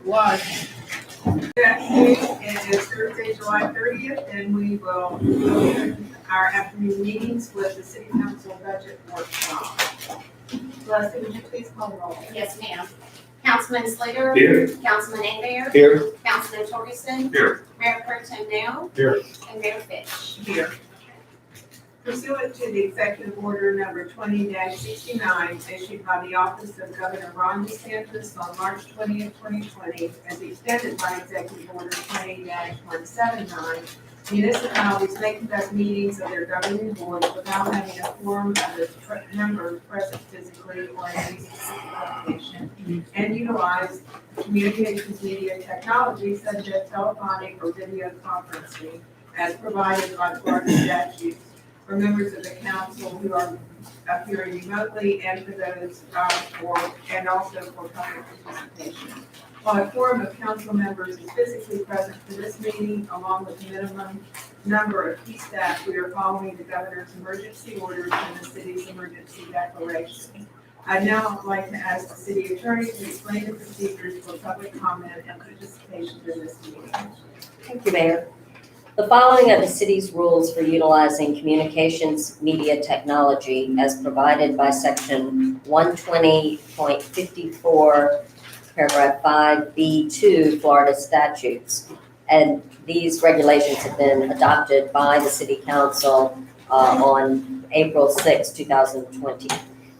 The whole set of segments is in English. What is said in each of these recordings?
was. It is Thursday, July 30th, and we will open our afternoon meetings with the City Council Budget Workshop. Leslie, would you please call the roll? Yes, ma'am. Councilman Slater? Here. Councilman Abear? Here. Councilman Torgerson? Here. Mayor Pro Tem Now? Here. And Mayor Fish. Here. Pursuant to the Executive Order number 20-69, issued by the Office of Governor Ron DeSantis on March 20th, 2020, as extended by Executive Order 20-179, municipalities may conduct meetings of their governing boards without having a quorum of the members present physically or in a specific location, and utilize communications media technology such as telephonic or video conferencing as provided by Florida statutes for members of the council who are appearing remotely and for those and also for public participation. While a quorum of council members is physically present for this meeting, along with the minimum number of key staff, we are following the governor's emergency orders and the city's emergency declaration. I'd now like to ask the city attorney to explain the procedures for public comment and participation in this meeting. Thank you, Mayor. The following are the city's rules for utilizing communications media technology as provided by section 120.54, paragraph 5B2 Florida statutes. And these regulations have been adopted by the City Council on April 6, 2020.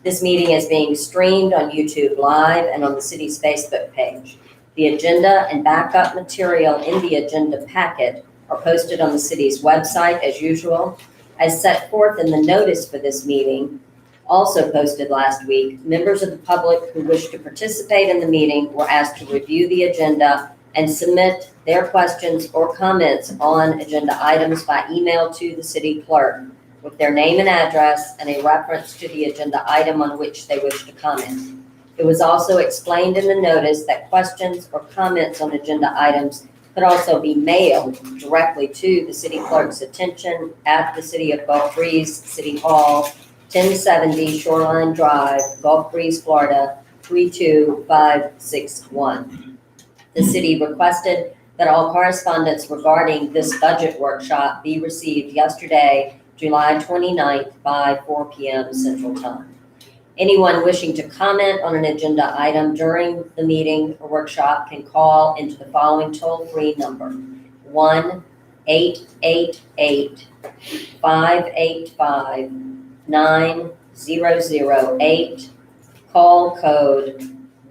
This meeting is being streamed on YouTube Live and on the city's Facebook page. The agenda and backup material in the agenda packet are posted on the city's website as usual. As set forth in the notice for this meeting, also posted last week, members of the public who wish to participate in the meeting were asked to review the agenda and submit their questions or comments on agenda items by email to the city clerk with their name and address and a reference to the agenda item on which they wish to comment. It was also explained in the notice that questions or comments on agenda items could also be mailed directly to the city clerk's attention at the City of Gulf Breeze, City Hall, 1070 Shoreline Drive, Gulf Breeze, Florida, 32561. The city requested that all correspondence regarding this budget workshop be received yesterday, July 29th by 4 p.m. Central Time. Anyone wishing to comment on an agenda item during the meeting or workshop can call into the following toll-free number, 1-888-585-9008, call code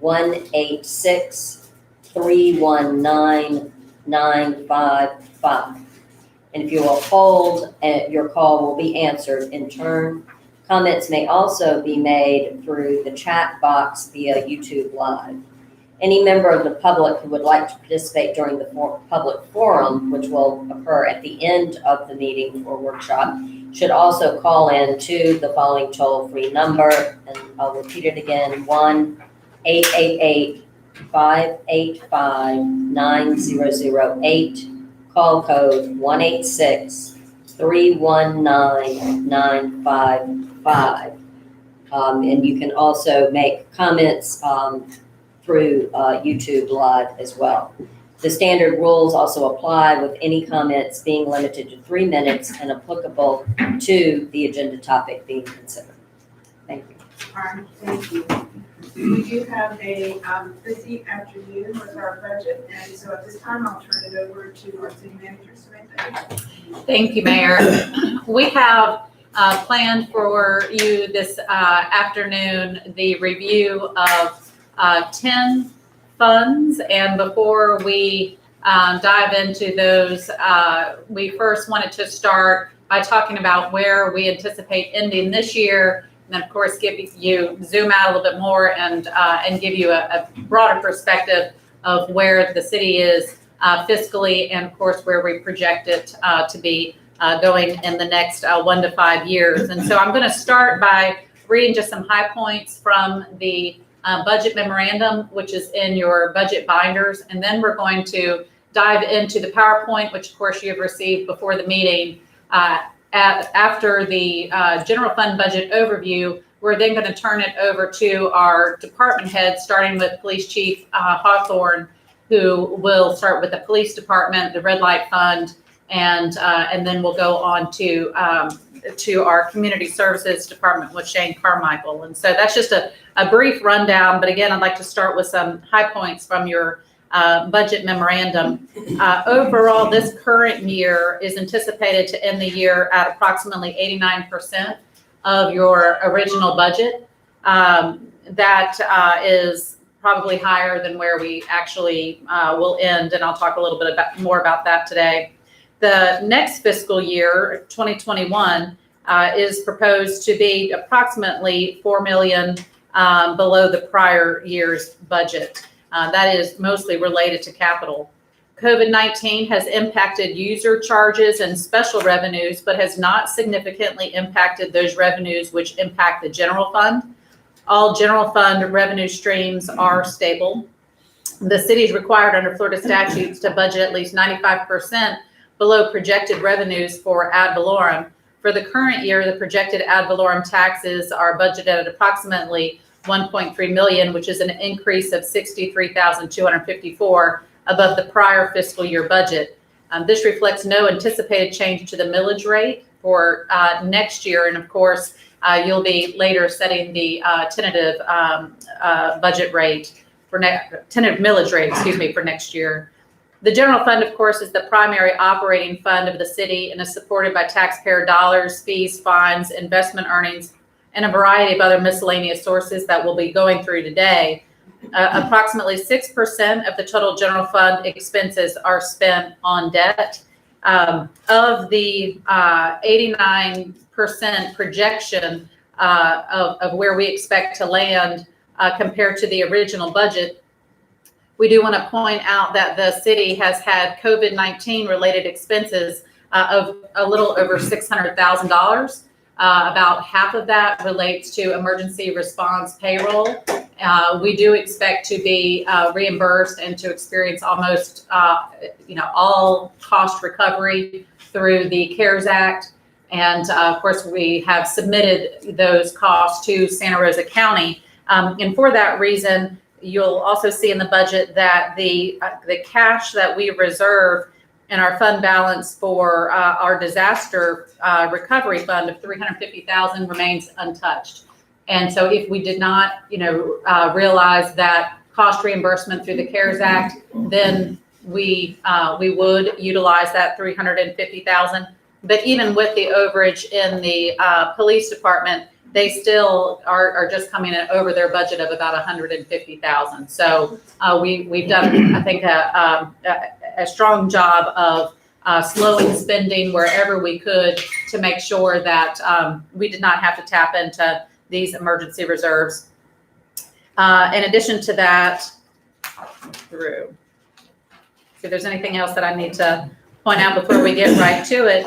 186-319-955. And if you will hold, your call will be answered in turn. Comments may also be made through the chat box via YouTube Live. Any member of the public who would like to participate during the public forum, which will occur at the end of the meeting or workshop, should also call in to the following toll-free number, and I'll repeat it again, 1-888-585-9008, call code 186-319-955. And you can also make comments through YouTube Live as well. The standard rules also apply, with any comments being limited to 3 minutes and applicable to the agenda topic being considered. Thank you. All right, thank you. We do have a busy afternoon with our budget, and so at this time, I'll turn it over to our city manager, Samantha. Thank you, Mayor. We have planned for you this afternoon the review of 10 funds, and before we dive into those, we first wanted to start by talking about where we anticipate ending this year, and then of course zoom out a little bit more and give you a broader perspective of where the city is fiscally, and of course where we project it to be going in the next 1 to 5 years. And so I'm going to start by reading just some high points from the budget memorandum, which is in your budget binders, and then we're going to dive into the PowerPoint, which of course you have received before the meeting. After the general fund budget overview, we're then going to turn it over to our department heads, starting with Police Chief Hawthorne, who will start with the police department, the red light fund, and then we'll go on to our community services department with Shane Carmichael. And so that's just a brief rundown. But again, I'd like to start with some high points from your budget memorandum. Overall, this current year is anticipated to end the year at approximately 89% of your original budget. That is probably higher than where we actually will end, and I'll talk a little bit more about that today. The next fiscal year, 2021, is proposed to be approximately $4 million below the prior year's budget. That is mostly related to capital. COVID-19 has impacted user charges and special revenues, but has not significantly impacted those revenues which impact the general fund. All general fund revenue streams are stable. The city is required under Florida statutes to budget at least 95% below projected revenues for ad valorem. For the current year, the projected ad valorem taxes are budgeted at approximately $1.3 million, which is an increase of $63,254 above the prior fiscal year budget. This reflects no anticipated change to the millage rate for next year, and of course, you'll be later setting the tentative budget rate for tentative millage rate, for next year. The general fund, of course, is the primary operating fund of the city and is supported by taxpayer dollars, fees, fines, investment earnings, and a variety of other miscellaneous sources that we'll be going through today. Approximately 6% of the total general fund expenses are spent on debt. Of the 89% projection of where we expect to land compared to the original budget, we do want to point out that the city has had COVID-19 related expenses of a little over $600,000. About half of that relates to emergency response payroll. We do expect to be reimbursed and to experience almost, all cost recovery through the CARES Act. And of course, we have submitted those costs to Santa Rosa County. And for that reason, you'll also see in the budget that the cash that we reserve in our fund balance for our disaster recovery fund of $350,000 remains untouched. And so if we did not, realize that cost reimbursement through the CARES Act, then we would utilize that $350,000. But even with the overage in the police department, they still are just coming in over their budget of about $150,000. So we've done, I think, a strong job of slowing spending wherever we could to make sure that we did not have to tap into these emergency reserves. In addition to that, see if there's anything else that I need to point out before we get right to it.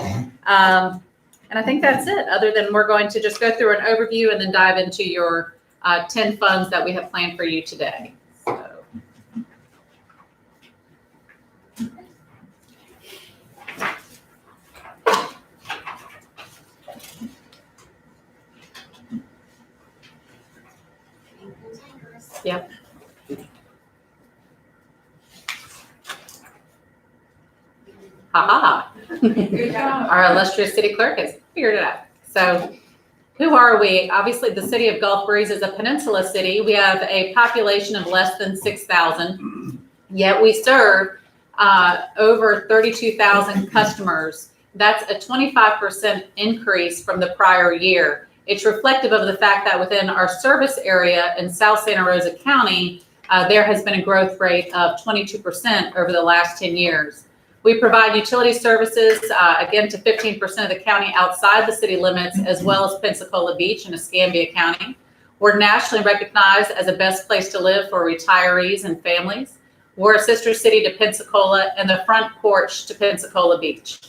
And I think that's it, other than we're going to just go through an overview and then dive into your 10 funds that we have planned for you today. So. Yep. Ha. Good job. Our illustrious city clerk has figured it out. So who are we? Obviously, the city of Gulf Breeze is a peninsula city. We have a population of less than 6,000, yet we serve over 32,000 customers. That's a 25% increase from the prior year. It's reflective of the fact that within our service area in South Santa Rosa County, there has been a growth rate of 22% over the last 10 years. We provide utility services, again, to 15% of the county outside the city limits, as well as Pensacola Beach and Escambia County. We're nationally recognized as a best place to live for retirees and families. We're a sister city to Pensacola and the front porch to Pensacola Beach.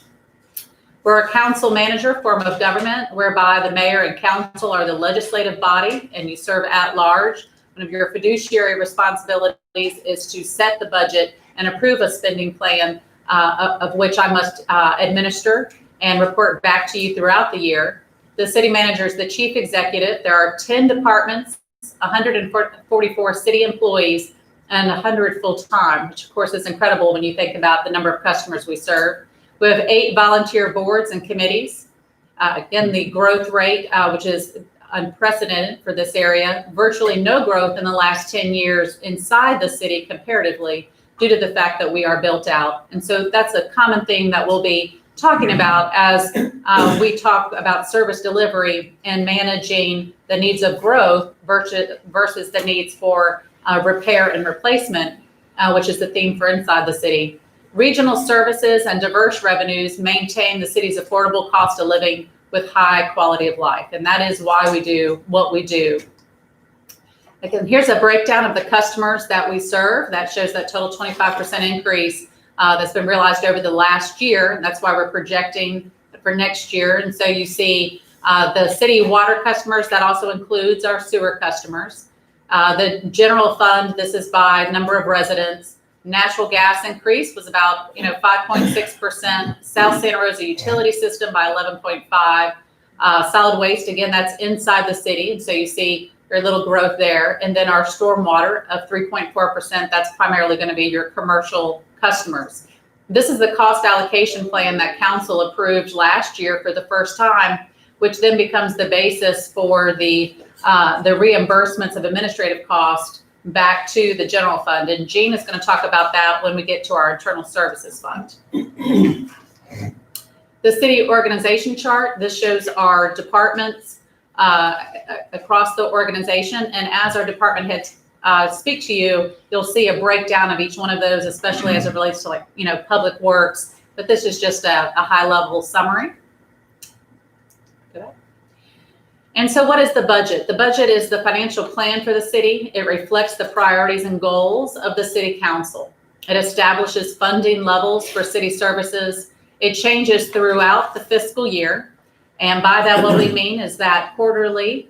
We're a council manager form of government, whereby the mayor and council are the legislative body and you serve at large. One of your fiduciary responsibilities is to set the budget and approve a spending plan of which I must administer and report back to you throughout the year. The city manager is the chief executive. There are 10 departments, 144 city employees, and 100 full-time, which of course is incredible when you think about the number of customers we serve. We have 8 volunteer boards and committees. Again, the growth rate, which is unprecedented for this area, virtually no growth in the last 10 years inside the city comparatively due to the fact that we are built out. And so that's a common thing that we'll be talking about as we talk about service delivery and managing the needs of growth versus the needs for repair and replacement, which is the theme for inside the city. Regional services and diverse revenues maintain the city's affordable cost of living with high quality of life. And that is why we do what we do. Again, here's a breakdown of the customers that we serve. That shows that total 25% increase that's been realized over the last year. And that's why we're projecting for next year. And so you see the city water customers, that also includes our sewer customers. The general fund, this is by number of residents. Natural gas increase was about 5.6%. South Santa Rosa utility system by 11.5%. Solid waste, again, that's inside the city. And so you see very little growth there. And then our stormwater of 3.4%, that's primarily going to be your commercial customers. This is the cost allocation plan that council approved last year for the first time, which then becomes the basis for the reimbursements of administrative cost back to the general fund. And Jean is going to talk about that when we get to our internal services fund. The city organization chart, this shows our departments across the organization. And as our department heads speak to you, you'll see a breakdown of each one of those, especially as it relates to public works. But this is just a high level summary. And so what is the budget? The budget is the financial plan for the city. It reflects the priorities and goals of the city council. It establishes funding levels for city services. It changes throughout the fiscal year. And by that, what we mean is that quarterly,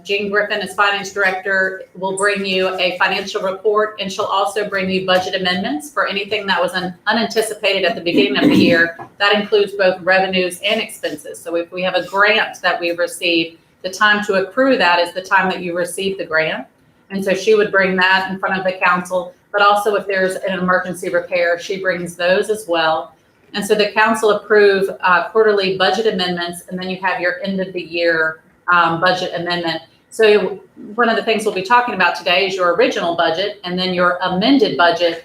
Jean Griffin, as finance director, will bring you a financial report, and she'll also bring you budget amendments for anything that was unanticipated at the beginning of the year. That includes both revenues and expenses. So if we have a grant that we receive, the time to accrue that is the time that you receive the grant. And so she would bring that in front of the council, but also if there's an emergency repair, she brings those as well. And so the council approve quarterly budget amendments, and then you have your end of the year budget amendment. So one of the things we'll be talking about today is your original budget and then your amended budget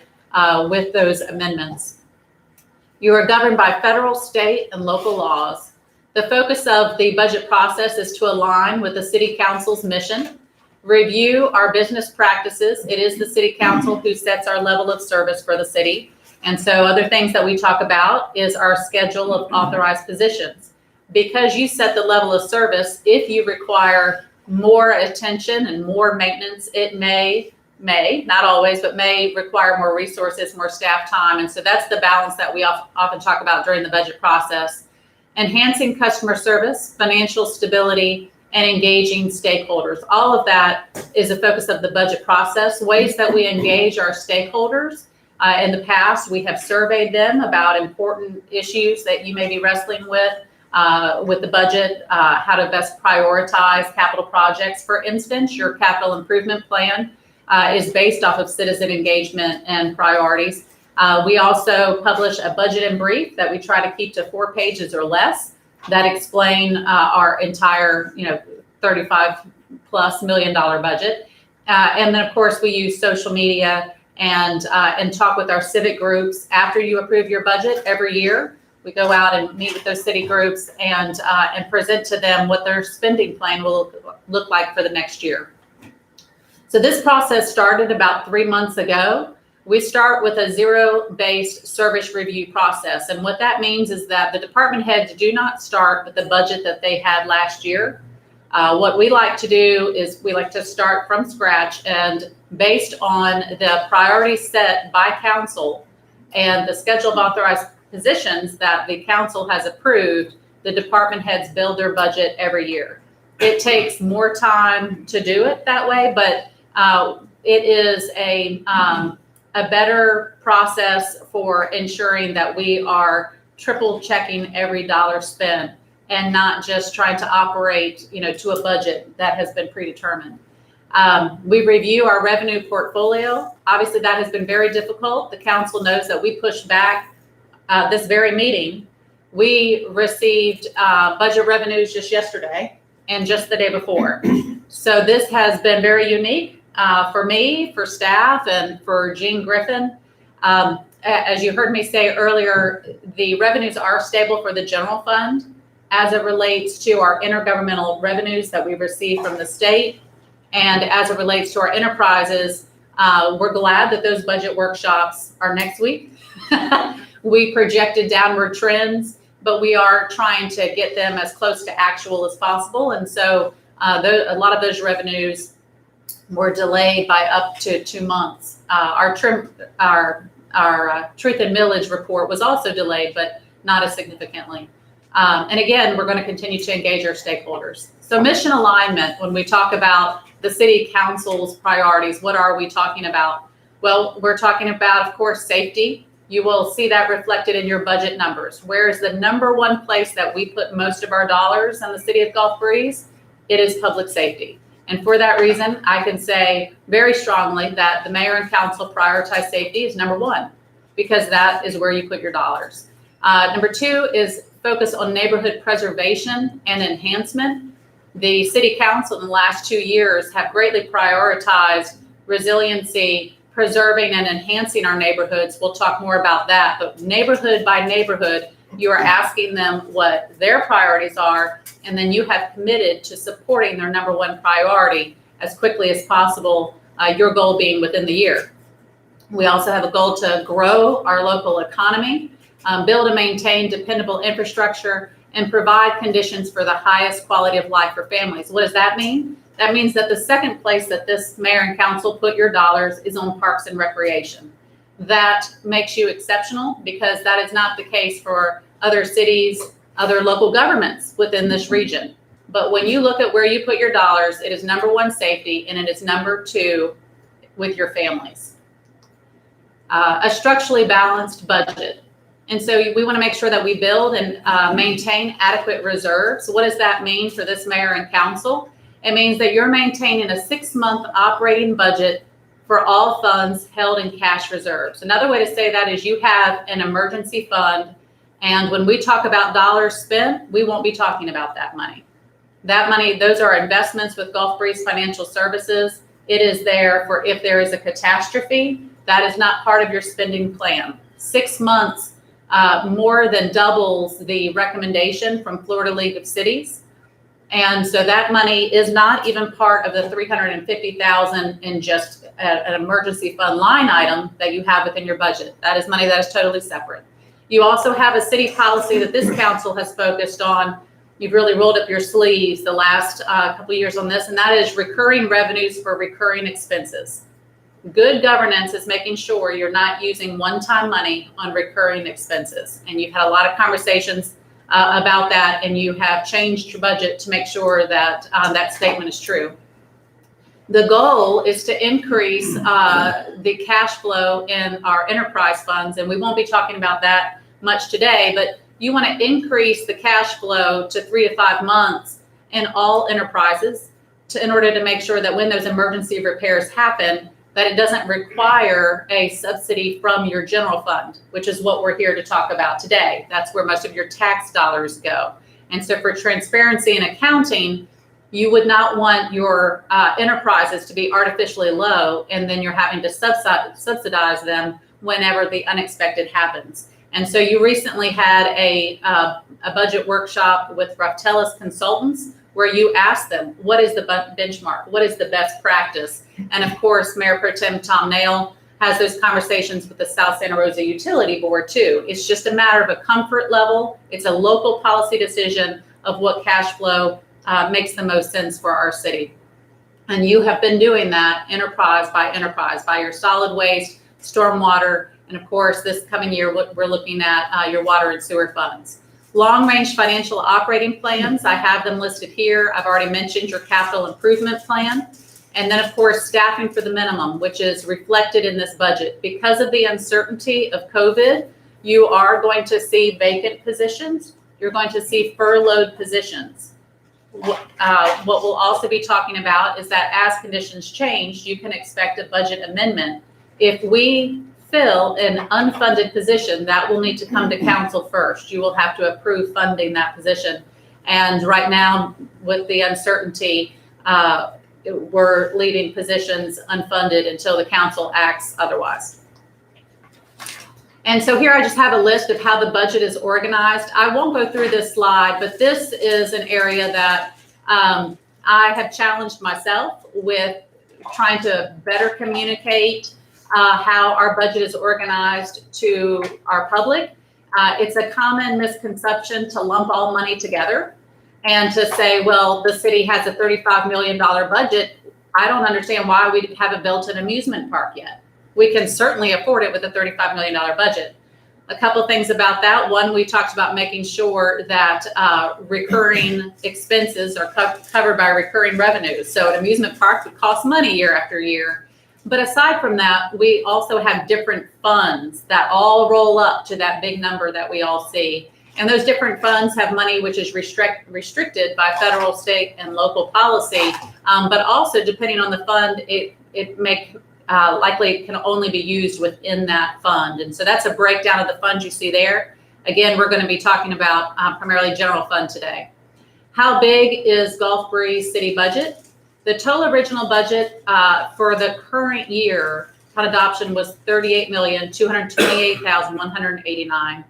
with those amendments. You are governed by federal, state, and local laws. The focus of the budget process is to align with the city council's mission, review our business practices. It is the city council who sets our level of service for the city. And so other things that we talk about is our schedule of authorized positions. Because you set the level of service, if you require more attention and more maintenance, it may, not always, but may require more resources, more staff time. And so that's the balance that we often talk about during the budget process. Enhancing customer service, financial stability, and engaging stakeholders. All of that is a focus of the budget process. Ways that we engage our stakeholders. In the past, we have surveyed them about important issues that you may be wrestling with the budget, how to best prioritize capital projects. For instance, your capital improvement plan is based off of citizen engagement and priorities. We also publish a budget in brief that we try to keep to 4 pages or less that explain our entire, $35+ million budget. And then, of course, we use social media and talk with our civic groups after you approve your budget every year. We go out and meet with those city groups and present to them what their spending plan will look like for the next year. So this process started about 3 months ago. We start with a zero-based service review process. And what that means is that the department heads do not start with the budget that they had last year. What we like to do is we like to start from scratch, and based on the priorities set by council and the schedule of authorized positions that the council has approved, the department heads build their budget every year. It takes more time to do it that way, but it is a better process for ensuring that we are triple checking every dollar spent and not just trying to operate, to a budget that has been predetermined. We review our revenue portfolio. Obviously, that has been very difficult. The council knows that we pushed back this very meeting. We received budget revenues just yesterday and just the day before. So this has been very unique for me, for staff, and for Jean Griffin. As you heard me say earlier, the revenues are stable for the general fund as it relates to our intergovernmental revenues that we receive from the state. And as it relates to our enterprises, we're glad that those budget workshops are next week. We projected downward trends, but we are trying to get them as close to actual as possible. And so a lot of those revenues were delayed by up to 2 months. Our truth and millage report was also delayed, but not as significantly. And again, we're going to continue to engage our stakeholders. So mission alignment, when we talk about the city council's priorities, what are we talking about? Well, we're talking about, of course, safety. You will see that reflected in your budget numbers. Where is the number one place that we put most of our dollars in the city of Gulf Breeze? It is public safety. And for that reason, I can say very strongly that the mayor and council prioritize safety as number one, because that is where you put your dollars. Number two is focus on neighborhood preservation and enhancement. The city council in the last 2 years have greatly prioritized resiliency, preserving and enhancing our neighborhoods. We'll talk more about that, but neighborhood by neighborhood, you are asking them what their priorities are, and then you have committed to supporting their number one priority as quickly as possible, your goal being within the year. We also have a goal to grow our local economy, build and maintain dependable infrastructure, and provide conditions for the highest quality of life for families. What does that mean? That means that the second place that this mayor and council put your dollars is on parks and recreation. That makes you exceptional, because that is not the case for other cities, other local governments within this region. But when you look at where you put your dollars, it is number one, safety, and it is number two, with your families. A structurally balanced budget. And so we want to make sure that we build and maintain adequate reserves. What does that mean for this mayor and council? It means that you're maintaining a 6-month operating budget for all funds held in cash reserves. Another way to say that is you have an emergency fund, and when we talk about dollars spent, we won't be talking about that money. That money, those are investments with Gulf Breeze Financial Services. It is there for if there is a catastrophe. That is not part of your spending plan. 6 months more than doubles the recommendation from Florida League of Cities. And so that money is not even part of the $350,000 in just an emergency fund line item that you have within your budget. That is money that is totally separate. You also have a city policy that this council has focused on. You've really rolled up your sleeves the last couple of years on this, and that is recurring revenues for recurring expenses. Good governance is making sure you're not using one-time money on recurring expenses. And you've had a lot of conversations about that, and you have changed your budget to make sure that that statement is true. The goal is to increase the cash flow in our enterprise funds, and we won't be talking about that much today, but you want to increase the cash flow to 3 to 5 months in all enterprises in order to make sure that when those emergency repairs happen, that it doesn't require a subsidy from your general fund, which is what we're here to talk about today. That's where most of your tax dollars go. And so for transparency and accounting, you would not want your enterprises to be artificially low, and then you're having to subsidize them whenever the unexpected happens. And so you recently had a budget workshop with Raftelis Consultants, where you ask them, what is the benchmark? What is the best practice? And of course, Mayor Pro Tem Tom Nail has those conversations with the South Santa Rosa Utility Board too. It's just a matter of a comfort level. It's a local policy decision of what cash flow makes the most sense for our city. And you have been doing that enterprise by your solid waste, stormwater, and of course, this coming year, we're looking at your water and sewer funds. Long-range financial operating plans, I have them listed here. I've already mentioned your capital improvement plan. And then, of course, staffing for the minimum, which is reflected in this budget. Because of the uncertainty of COVID, you are going to see vacant positions. You're going to see furloughed positions. what we'll also be talking about is that as conditions change, you can expect a budget amendment. If we fill an unfunded position, that will need to come to council first. You will have to approve funding that position. And right now, with the uncertainty, we're leaving positions unfunded until the council acts otherwise. And so here I just have a list of how the budget is organized. I won't go through this slide, but this is an area that I have challenged myself with trying to better communicate how our budget is organized to our public. It's a common misconception to lump all money together and to say, well, the city has a $35 million budget. I don't understand why we haven't built an amusement park yet. We can certainly afford it with a $35 million budget. A couple things about that. One, we talked about making sure that recurring expenses are covered by recurring revenues. So an amusement park would cost money year after year. But aside from that, we also have different funds that all roll up to that big number that we all see. And those different funds have money which is restricted by federal, state, and local policy. But also, depending on the fund, it may likely can only be used within that fund. And so that's a breakdown of the funds you see there. Again, we're going to be talking about primarily general fund today. How big is Gulf Breeze city budget? The total original budget for the current year on adoption was $38,228,189.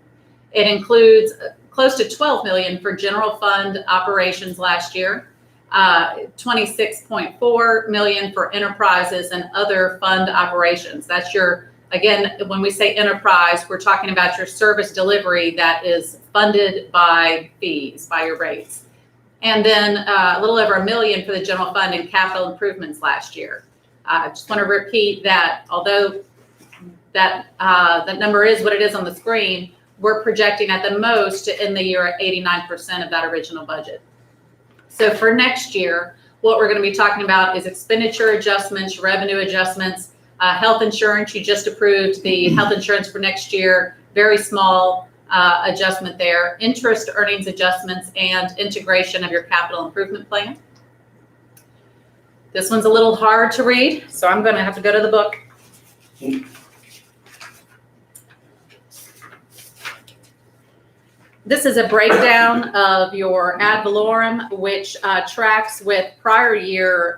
It includes close to $12 million for general fund operations last year, $26.4 million for enterprises and other fund operations. That's your, again, when we say enterprise, we're talking about your service delivery that is funded by fees, by your rates. And then a little over $1 million for the general fund and capital improvements last year. I just want to repeat that although that number is what it is on the screen, we're projecting at the most to end the year at 89% of that original budget. So for next year, what we're going to be talking about is expenditure adjustments, revenue adjustments, health insurance. You just approved the health insurance for next year, very small adjustment there, interest earnings adjustments, and integration of your capital improvement plan. This one's a little hard to read, so I'm going to have to go to the book. This is a breakdown of your ad valorem, which tracks with prior year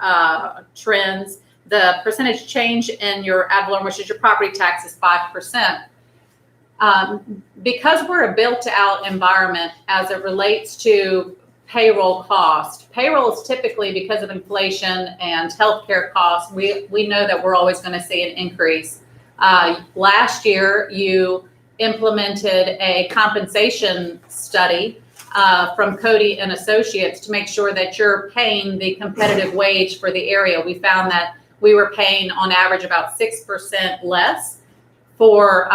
trends. The percentage change in your ad valorem, which is your property tax, is 5%. Because we're a built-out environment as it relates to payroll cost, payroll is typically, because of inflation and healthcare costs, we know that we're always going to see an increase. Last year, you implemented a compensation study from Cody and Associates to make sure that you're paying the competitive wage for the area. We found that we were paying on average about 6% less for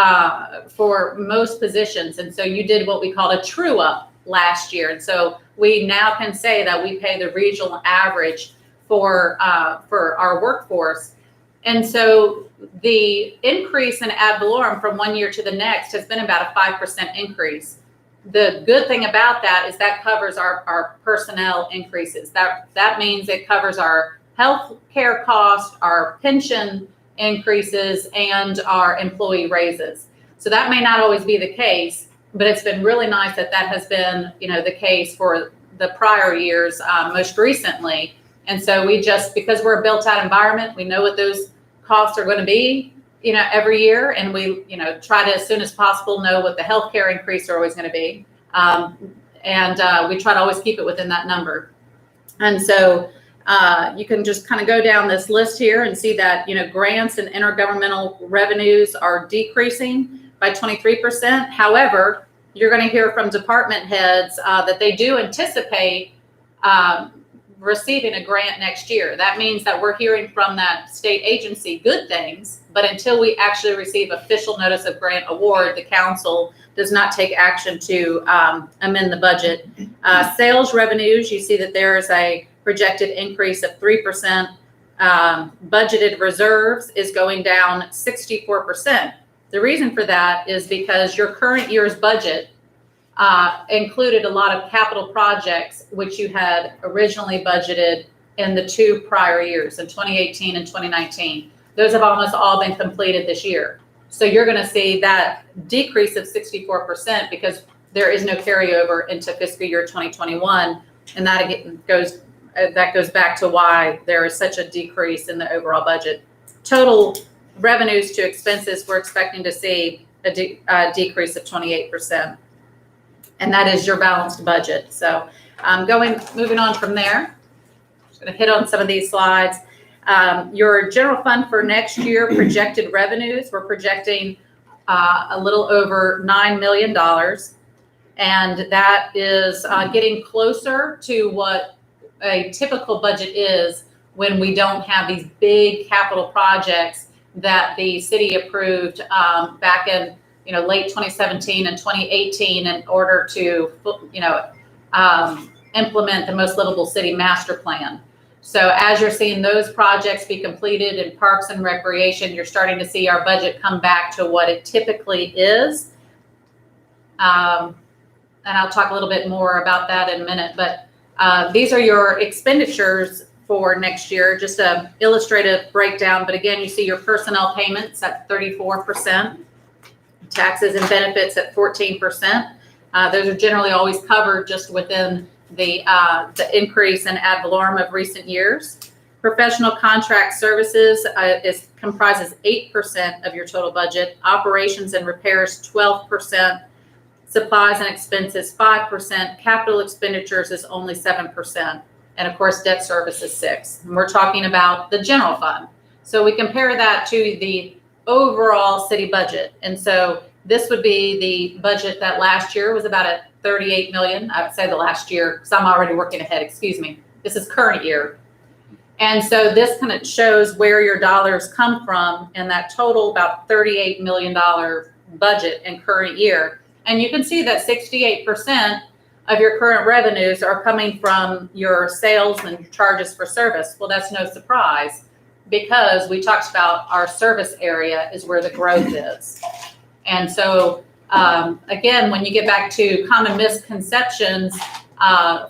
most positions. And so you did what we called a true up last year. And so we now can say that we pay the regional average for our workforce. And so the increase in ad valorem from one year to the next has been about a 5% increase. The good thing about that is that covers our personnel increases. That means it covers our health care costs, our pension increases, and our employee raises. So that may not always be the case, but it's been really nice that has been, the case for the prior years, most recently. And so we just, because we're a built-out environment, we know what those costs are going to be, every year, and we, try to, as soon as possible, know what the healthcare increase are always going to be, and we try to always keep it within that number. And so you can just kind of go down this list here and see that grants and intergovernmental revenues are decreasing by 23%. However, you're going to hear from department heads that they do anticipate receiving a grant next year. That means that we're hearing from that state agency good things, but until we actually receive official notice of grant award, the council does not take action to amend the budget. Sales revenues, you see that there is a projected increase of 3%. Budgeted reserves is going down 64%. The reason for that is because your current year's budget included a lot of capital projects, which you had originally budgeted in the 2 prior years, in 2018 and 2019. Those have almost all been completed this year. So you're going to see that decrease of 64% because there is no carryover into fiscal year 2021. And that again goes back to why there is such a decrease in the overall budget. Total revenues to expenses, we're expecting to see a decrease of 28%. And that is your balanced budget. So moving on from there, just going to hit on some of these slides. Your general fund for next year projected revenues, we're projecting a little over $9 million. And that is getting closer to what a typical budget is when we don't have these big capital projects that the city approved back in late 2017 and 2018 in order to implement the Most Livable City Master Plan. So as you're seeing those projects be completed in Parks and Recreation, you're starting to see our budget come back to what it typically is. And I'll talk a little bit more about that in a minute, but these are your expenditures for next year, just a illustrative breakdown. But again, you see your personnel payments at 34%, taxes and benefits at 14%. Those are generally always covered just within the increase in ad valorem of recent years. Professional contract services comprises 8% of your total budget. Operations and repairs, 12%. Supplies and expenses, 5%. Capital expenditures is only 7%. And of course, debt service is 6%. And we're talking about the general fund. So we compare that to the overall city budget. And so this would be the budget that last year was about a 38 million. I would say the last year, because I'm already working ahead, excuse me. This is current year. And so this kind of shows where your dollars come from in that total about $38 million budget in current year. And you can see that 68% of your current revenues are coming from your sales and charges for service. Well, that's no surprise because we talked about our service area is where the growth is. And so, again, when you get back to common misconceptions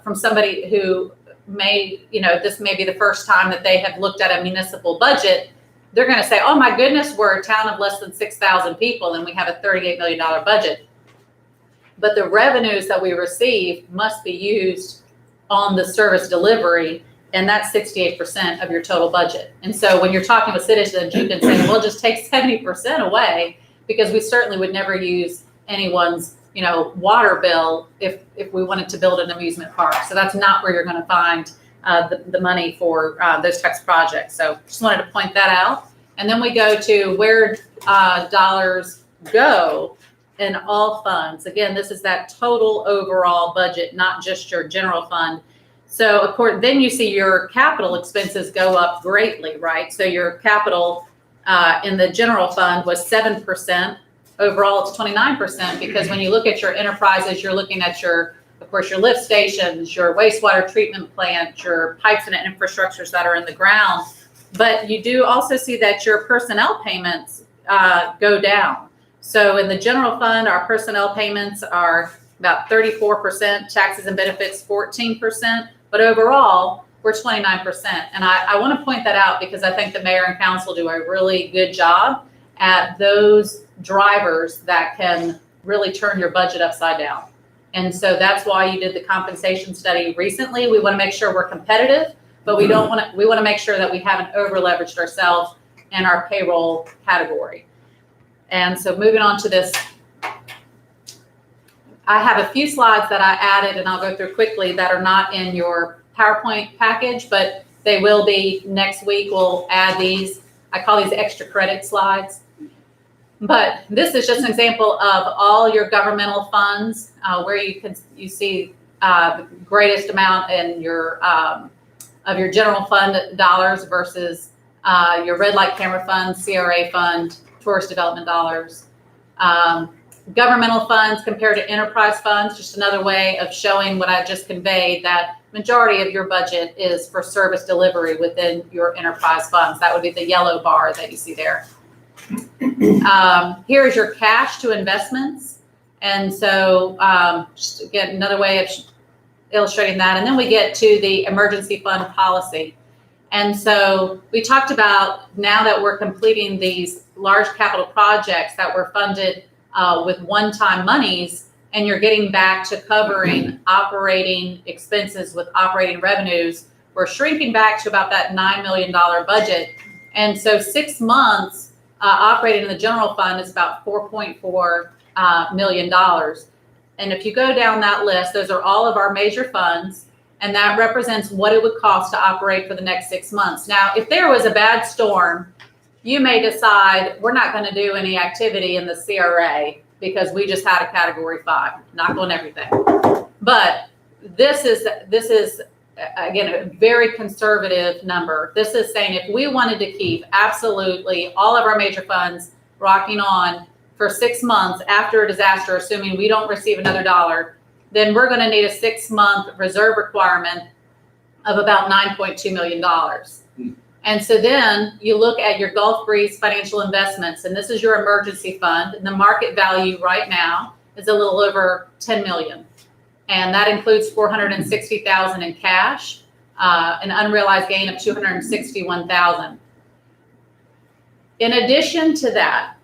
from somebody who this may be the first time that they have looked at a municipal budget, they're going to say, oh my goodness, we're a town of less than 6,000 people and we have a $38 million budget. But the revenues that we receive must be used on the service delivery, and that's 68% of your total budget. And so when you're talking with citizens, you can say, well, just take 70% away, because we certainly would never use anyone's water bill if we wanted to build an amusement park. So that's not where you're going to find the money for those types of projects. So just wanted to point that out. And then we go to where dollars go in all funds. Again, this is that total overall budget, not just your general fund. So of course, then you see your capital expenses go up greatly, right? So your capital in the general fund was 7%. Overall, it's 29%, because when you look at your enterprises, you're looking at of course, your lift stations, your wastewater treatment plant, your pipes and infrastructures that are in the ground. But you do also see that your personnel payments go down. So in the general fund, our personnel payments are about 34%, taxes and benefits 14%, but overall, we're 29%. And I want to point that out because I think the mayor and council do a really good job at those drivers that can really turn your budget upside down. And so that's why you did the compensation study recently. We want to make sure we're competitive, but we want to make sure that we haven't over leveraged ourselves in our payroll category. And so moving on to this, I have a few slides that I added, and I'll go through quickly, that are not in your PowerPoint package, but they will be next week. We'll add these. I call these extra credit slides. But this is just an example of all your governmental funds, where you see the greatest amount in your of your general fund dollars versus your red light camera fund, CRA fund, tourist development dollars. Governmental funds compared to enterprise funds, just another way of showing what I just conveyed, that majority of your budget is for service delivery within your enterprise funds. That would be the yellow bar that you see there. Here is your cash to investments. And so just again, another way of illustrating that. And then we get to the emergency fund policy. And so we talked about now that we're completing these large capital projects that were funded with one-time monies, and you're getting back to covering operating expenses with operating revenues, we're shrinking back to about that $9 million budget. And so 6 months operating in the general fund is about $4.4 million. And if you go down that list, those are all of our major funds, and that represents what it would cost to operate for the next 6 months. Now, if there was a bad storm, you may decide we're not going to do any activity in the CRA because we just had a Category 5, not on everything. But this is again, a very conservative number. This is saying if we wanted to keep absolutely all of our major funds rocking on for 6 months after a disaster, assuming we don't receive another dollar, then we're going to need a 6-month reserve requirement of about $9.2 million. And so then you look at your Gulf Breeze financial investments, and this is your emergency fund, and the market value right now is a little over $10 million. And that includes $460,000 in cash, an unrealized gain of $261,000. In addition to that,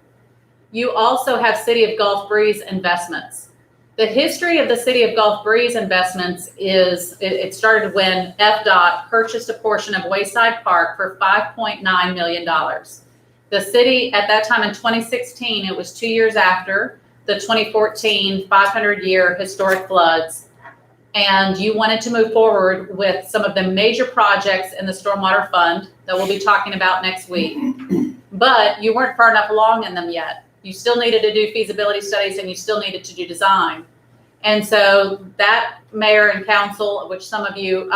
you also have City of Gulf Breeze investments. The history of the City of Gulf Breeze investments is, it started when FDOT purchased a portion of Wayside Park for $5.9 million. The city at that time in 2016, it was 2 years after the 2014 500-year historic floods, and you wanted to move forward with some of the major projects in the Stormwater Fund that we'll be talking about next week, but you weren't far enough along in them yet. You still needed to do feasibility studies, and you still needed to do design. And so that mayor and council, which some of you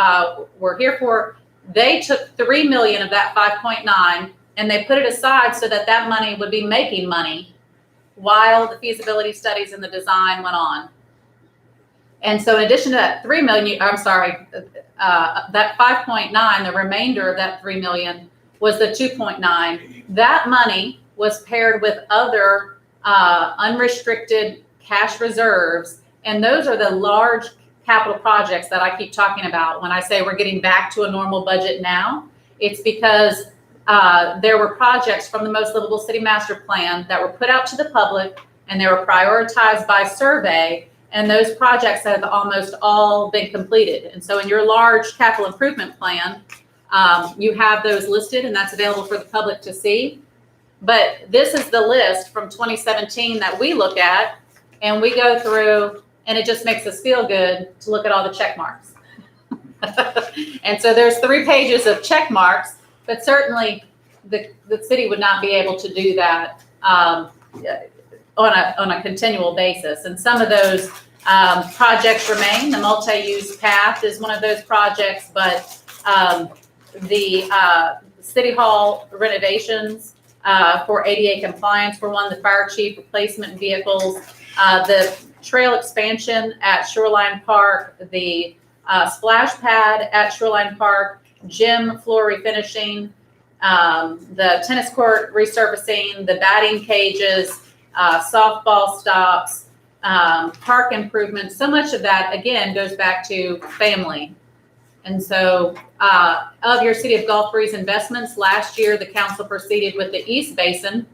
were here for, they took $3 million of that 5.9 and they put it aside so that that money would be making money while the feasibility studies and the design went on. And so in addition to that $3 million, that 5.9, the remainder of that $3 million was the 2.9. That money was paired with other unrestricted cash reserves. And those are the large capital projects that I keep talking about. When I say we're getting back to a normal budget now, it's because there were projects from the Most Livable City Master Plan that were put out to the public, and they were prioritized by survey. And those projects have almost all been completed. And so in your large capital improvement plan, you have those listed, and that's available for the public to see. But this is the list from 2017 that we look at, and we go through, and it just makes us feel good to look at all the check marks. And so there's 3 pages of check marks, but certainly the city would not be able to do that on a continual basis. And some of those projects remain. The multi-use path is one of those projects, but the City Hall renovations for ADA compliance were one, the fire chief replacement vehicles, the trail expansion at Shoreline Park, the splash pad at Shoreline Park, gym floor refinishing, the tennis court resurfacing, the batting cages, softball stops, park improvements. So much of that, again, goes back to family. And so of your City of Gulf Breeze investments, last year the council proceeded with the East Basin.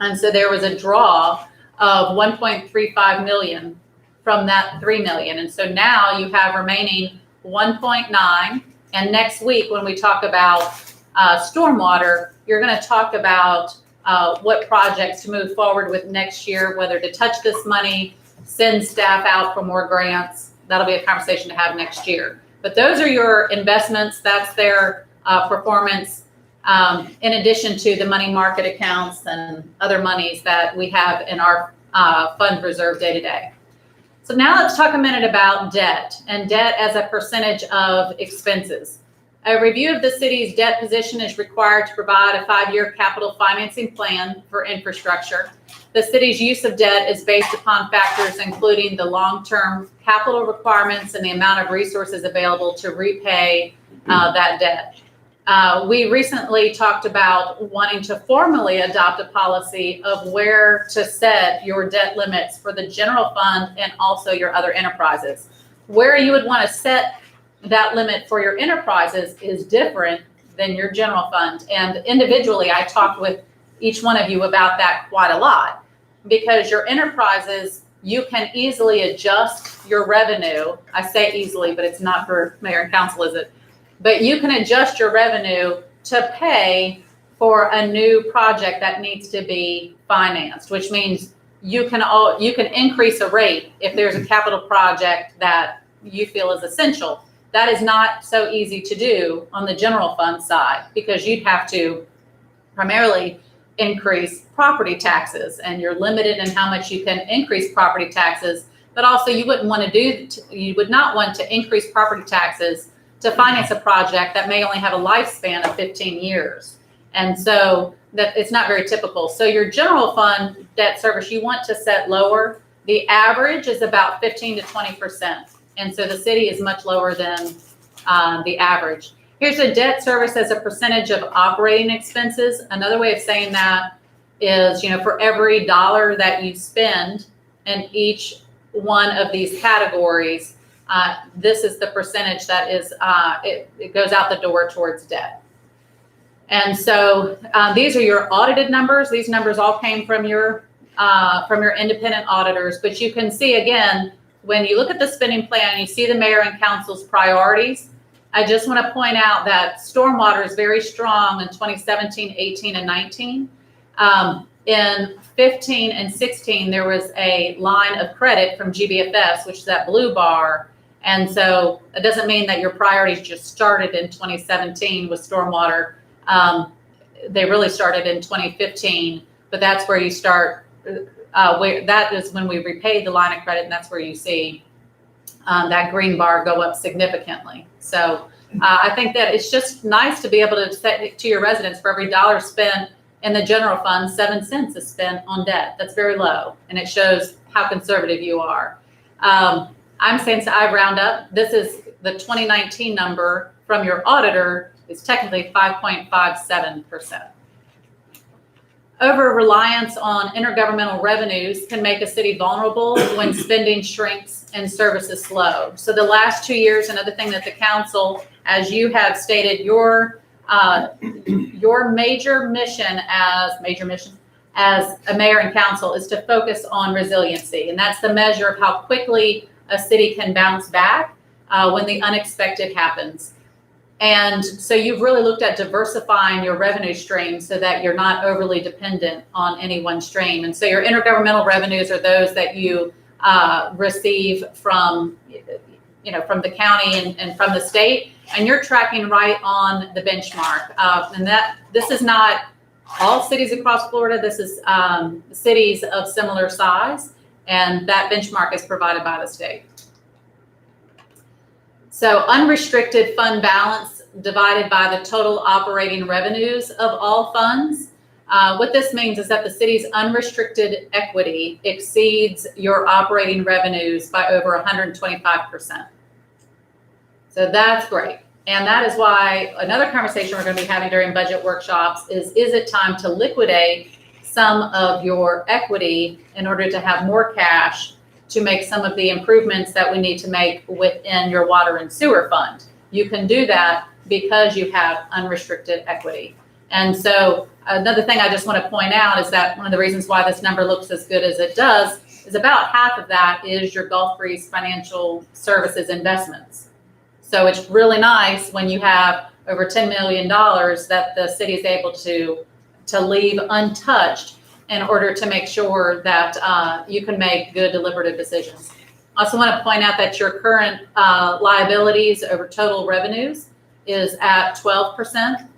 And so there was a draw of $1.35 million from that $3 million. And so now you have remaining 1.9. And next week, when we talk about stormwater, you're going to talk about what projects to move forward with next year, whether to touch this money, send staff out for more grants. That'll be a conversation to have next year. But those are your investments. That's their performance, in addition to the money market accounts and other monies that we have in our fund reserve day to day. So now let's talk a minute about debt and debt as a percentage of expenses. A review of the city's debt position is required to provide a 5-year capital financing plan for infrastructure. The city's use of debt is based upon factors including the long-term capital requirements and the amount of resources available to repay that debt. We recently talked about wanting to formally adopt a policy of where to set your debt limits for the general fund and also your other enterprises. Where you would want to set that limit for your enterprises is different than your general fund. And individually, I talked with each one of you about that quite a lot, because your enterprises, you can easily adjust your revenue. I say easily, but it's not for mayor and council, is it? But you can adjust your revenue to pay for a new project that needs to be financed, which means you can increase a rate if there's a capital project that you feel is essential. That is not so easy to do on the general fund side, because you'd have to primarily increase property taxes, and you're limited in how much you can increase property taxes. But also you would not want to increase property taxes to finance a project that may only have a lifespan of 15 years. And so that it's not very typical. So your general fund debt service, you want to set lower. The average is about 15 to 20%. And so the city is much lower than the average. Here's a debt service as a percentage of operating expenses. Another way of saying that is, for every dollar that you spend in each one of these categories, this is the percentage that is, it goes out the door towards debt. And so these are your audited numbers. These numbers all came from your independent auditors. But you can see, again, when you look at the spending plan, you see the mayor and council's priorities. I just want to point out that stormwater is very strong in 2017, 18, and 19. In 15 and 16, there was a line of credit from GBFS, which is that blue bar. And so it doesn't mean that your priorities just started in 2017 with stormwater. They really started in 2015, but that's where you start. That is when we repaid the line of credit, and that's where you see that green bar go up significantly. So I think that it's just nice to be able to say to your residents, for every dollar spent in the general fund, 7 cents is spent on debt. That's very low, and it shows how conservative you are. I'm saying, so I round up. This is the 2019 number from your auditor is technically 5.57%. Over-reliance on intergovernmental revenues can make a city vulnerable when spending shrinks and services slow. So the last 2 years, another thing that the council, as you have stated, your major mission as a mayor and council is to focus on resiliency. And that's the measure of how quickly a city can bounce back when the unexpected happens. And so you've really looked at diversifying your revenue stream so that you're not overly dependent on any one stream. And so your intergovernmental revenues are those that you receive from, from the county and from the state, and you're tracking right on the benchmark. And this is not all cities across Florida. This is cities of similar size, and that benchmark is provided by the state. So unrestricted fund balance divided by the total operating revenues of all funds. What this means is that the city's unrestricted equity exceeds your operating revenues by over 125%. So that's great. And that is why another conversation we're going to be having during budget workshops is it time to liquidate some of your equity in order to have more cash to make some of the improvements that we need to make within your water and sewer fund? You can do that because you have unrestricted equity. And so another thing I just want to point out is that one of the reasons why this number looks as good as it does is about half of that is your Gulf Breeze Financial Services investments. So it's really nice when you have over $10 million that the city is able to leave untouched in order to make sure that you can make good deliberative decisions. I also want to point out that your current liabilities over total revenues is at 12%.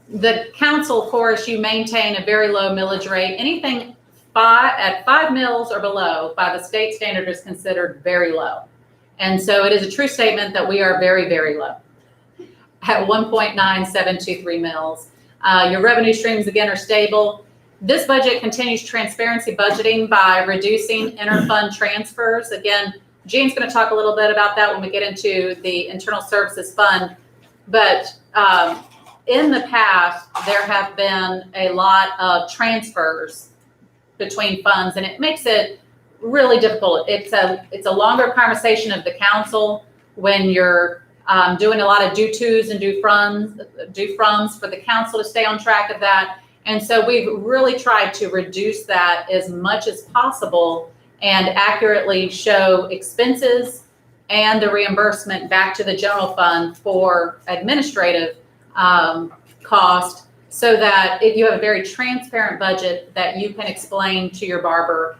The council, of course, you maintain a very low millage rate. Anything at 5 mils or below by the state standard is considered very low. And so it is a true statement that we are very, very low at 1.9723 mils. Your revenue streams, again, are stable. This budget continues transparency budgeting by reducing interfund transfers. Again, Jean's going to talk a little bit about that when we get into the internal services fund. But in the past, there have been a lot of transfers between funds, and it makes it really difficult. It's a longer conversation of the council when you're doing a lot of due tos and due froms for the council to stay on track of that. And so we've really tried to reduce that as much as possible and accurately show expenses and the reimbursement back to the general fund for administrative cost, so that if you have a very transparent budget that you can explain to your barber.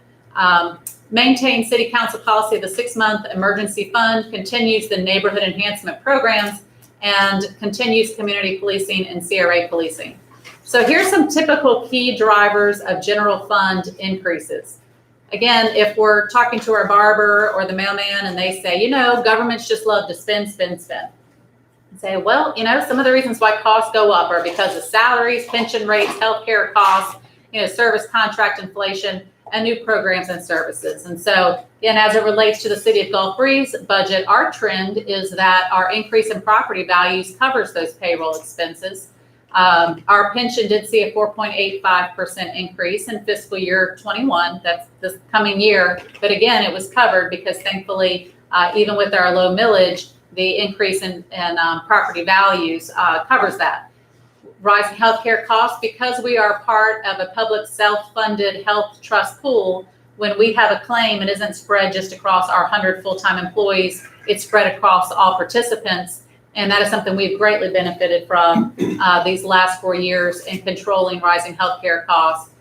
Maintain city council policy of the 6-month emergency fund, continues the neighborhood enhancement programs, and continues community policing and CRA policing. So here's some typical key drivers of general fund increases. Again, if we're talking to our barber or the mailman and they say, you know, governments just love to spend, spend, spend. And say, well, you know, some of the reasons why costs go up are because of salaries, pension rates, healthcare costs, you know, service contract inflation, and new programs and services. And so, again, as it relates to the city of Gulf Breeze budget, our trend is that our increase in property values covers those payroll expenses. Our pension did see a 4.85% increase in fiscal year 21. That's this coming year. But again, it was covered because thankfully, even with our low millage, the increase in property values covers that. Rising healthcare costs, because we are part of a public self-funded health trust pool. When we have a claim, it isn't spread just across our 100 full-time employees, it's spread across all participants. And that is something we've greatly benefited from these last 4 years in controlling rising healthcare costs.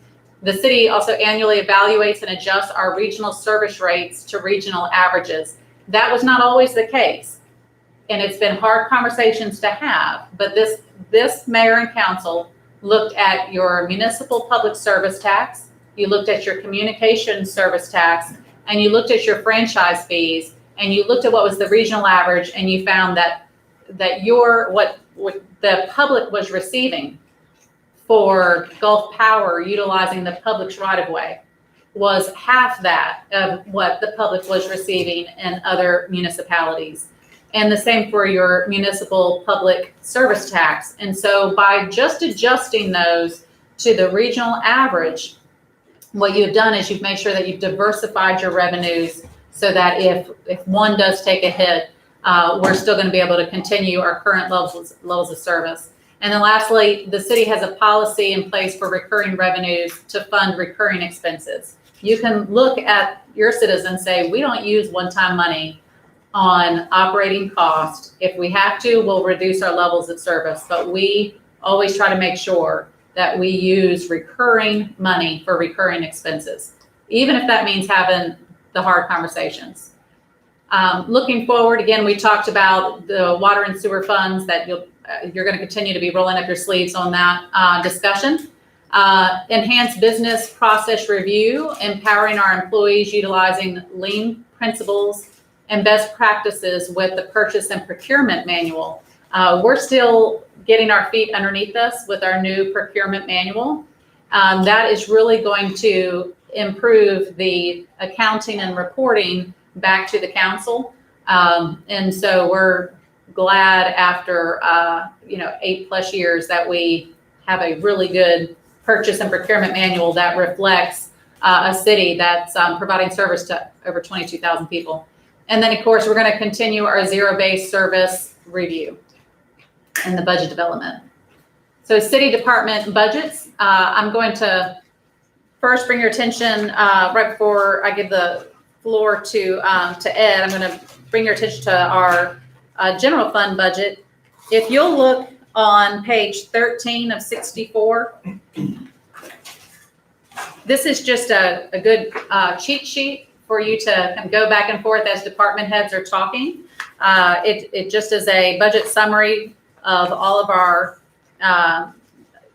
The city also annually evaluates and adjusts our regional service rates to regional averages. That was not always the case. And it's been hard conversations to have, but this mayor and council looked at your municipal public service tax, you looked at your communication service tax, and you looked at your franchise fees, and you looked at what was the regional average, and you found that what the public was receiving for Gulf Power utilizing the public's right-of-way was half that of what the public was receiving in other municipalities. And the same for your municipal public service tax. And so by just adjusting those to the regional average, what you've done is you've made sure that you've diversified your revenues so that if one does take a hit, we're still going to be able to continue our current levels of service. And then lastly, the city has a policy in place for recurring revenues to fund recurring expenses. You can look at your citizens and say, we don't use one-time money on operating cost. If we have to, we'll reduce our levels of service, but we always try to make sure that we use recurring money for recurring expenses, even if that means having the hard conversations. Looking forward, again, we talked about the water and sewer funds that you're going to continue to be rolling up your sleeves on that discussion. Enhanced business process review, empowering our employees utilizing lean principles and best practices with the purchase and procurement manual. We're still getting our feet underneath us with our new procurement manual. That is really going to improve the accounting and reporting back to the council. And so we're glad after 8+ years that we have a really good purchase and procurement manual that reflects a city that's providing service to over 22,000 people. And then, of course, we're going to continue our zero-based service review and the budget development. So city department budgets, I'm going to first bring your attention right before I give the floor to Ed. I'm going to bring your attention to our general fund budget. If you'll look on page 13 of 64, this is just a good cheat sheet for you to kind of go back and forth as department heads are talking. It just is a budget summary of all of our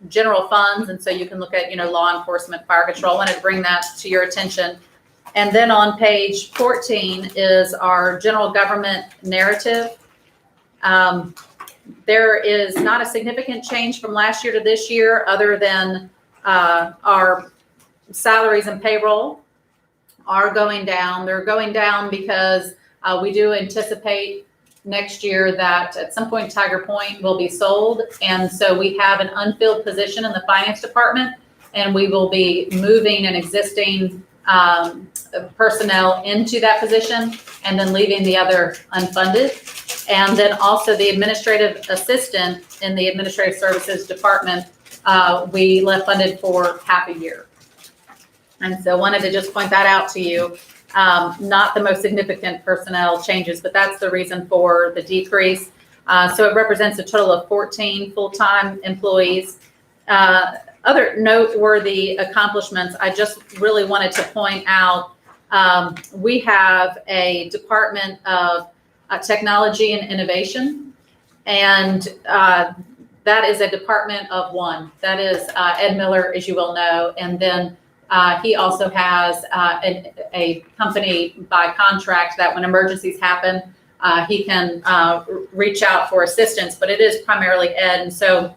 general funds. And so you can look at, law enforcement, fire control. I wanted to bring that to your attention. And then on page 14 is our general government narrative. There is not a significant change from last year to this year other than our salaries and payroll are going down. They're going down because We do anticipate next year that at some point Tiger Point will be sold. And so we have an unfilled position in the finance department, and we will be moving an existing personnel into that position and then leaving the other unfunded. And then also the administrative assistant in the administrative services department, we left funded for half a year. And so wanted to just point that out to you. Not the most significant personnel changes, but that's the reason for the decrease. So it represents a total of 14 full-time employees. Other noteworthy accomplishments, I just really wanted to point out, we have a Department of Technology and Innovation, and that is a department of one. That is Ed Miller, as you will know, and then he also has a company by contract that when emergencies happen, he can reach out for assistance, but it is primarily Ed. And so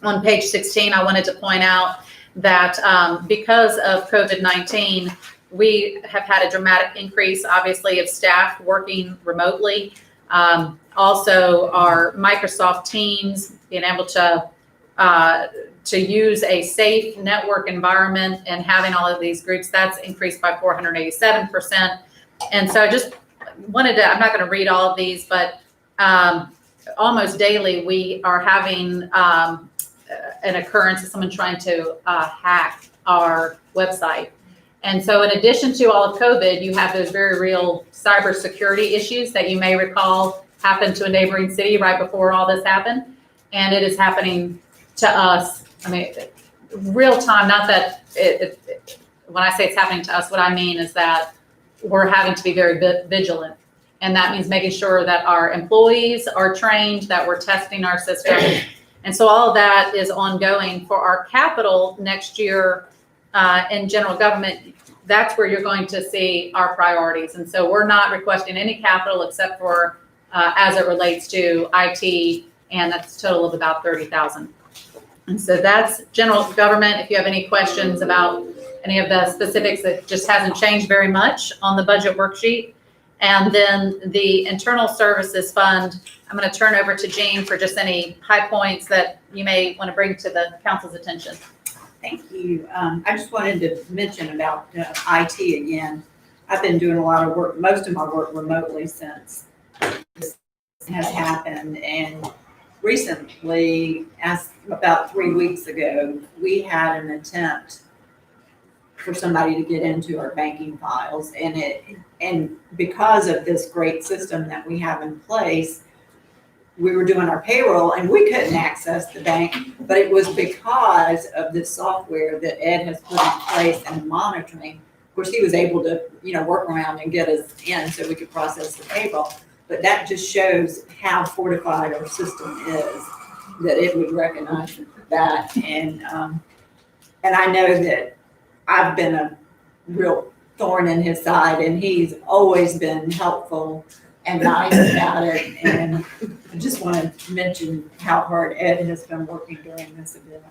on page 16, I wanted to point out that because of COVID-19, we have had a dramatic increase, obviously, of staff working remotely. Also, our Microsoft Teams, being able to use a safe network environment and having all of these groups, that's increased by 487%. And so I just wanted to, I'm not going to read all of these, but almost daily we are having an occurrence of someone trying to hack our website. And so in addition to all of COVID, you have those very real cybersecurity issues that you may recall happened to a neighboring city right before all this happened. And it is happening to us. I mean, real time, not that when I say it's happening to us, what I mean is that we're having to be very vigilant. And that means making sure that our employees are trained, that we're testing our systems. And so all of that is ongoing. For our capital next year in general government, that's where you're going to see our priorities. And so we're not requesting any capital except for as it relates to IT, and that's a total of about 30,000. And so that's general government. If you have any questions about any of the specifics, it just hasn't changed very much on the budget worksheet. And then the internal services fund, I'm going to turn over to Jean for just any high points that you may want to bring to the council's attention. Thank you. I just wanted to mention about IT again. I've been doing a lot of work, most of my work remotely since this has happened. And recently, as about 3 weeks ago, we had an attempt for somebody to get into our banking files. And because of this great system that we have in place, we were doing our payroll and we couldn't access the bank, but it was because of this software that Ed has put in place and monitoring. Of course, he was able to, work around and get us in so we could process the payroll. But that just shows how fortified our system is, that it would recognize that. And I know that I've been a real thorn in his side, and he's always been helpful and nice about it. And I just want to mention how hard Ed has been working during this event.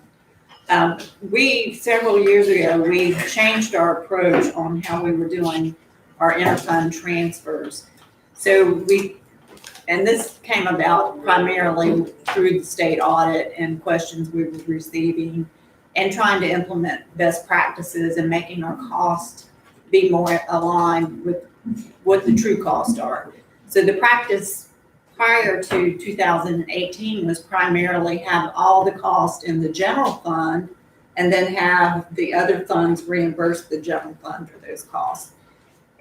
Several years ago, we changed our approach on how we were doing our interfund transfers. So and this came about primarily through the state audit and questions we were receiving and trying to implement best practices and making our costs be more aligned with what the true costs are. So the practice prior to 2018 was primarily have all the cost in the general fund and then have the other funds reimburse the general fund for those costs.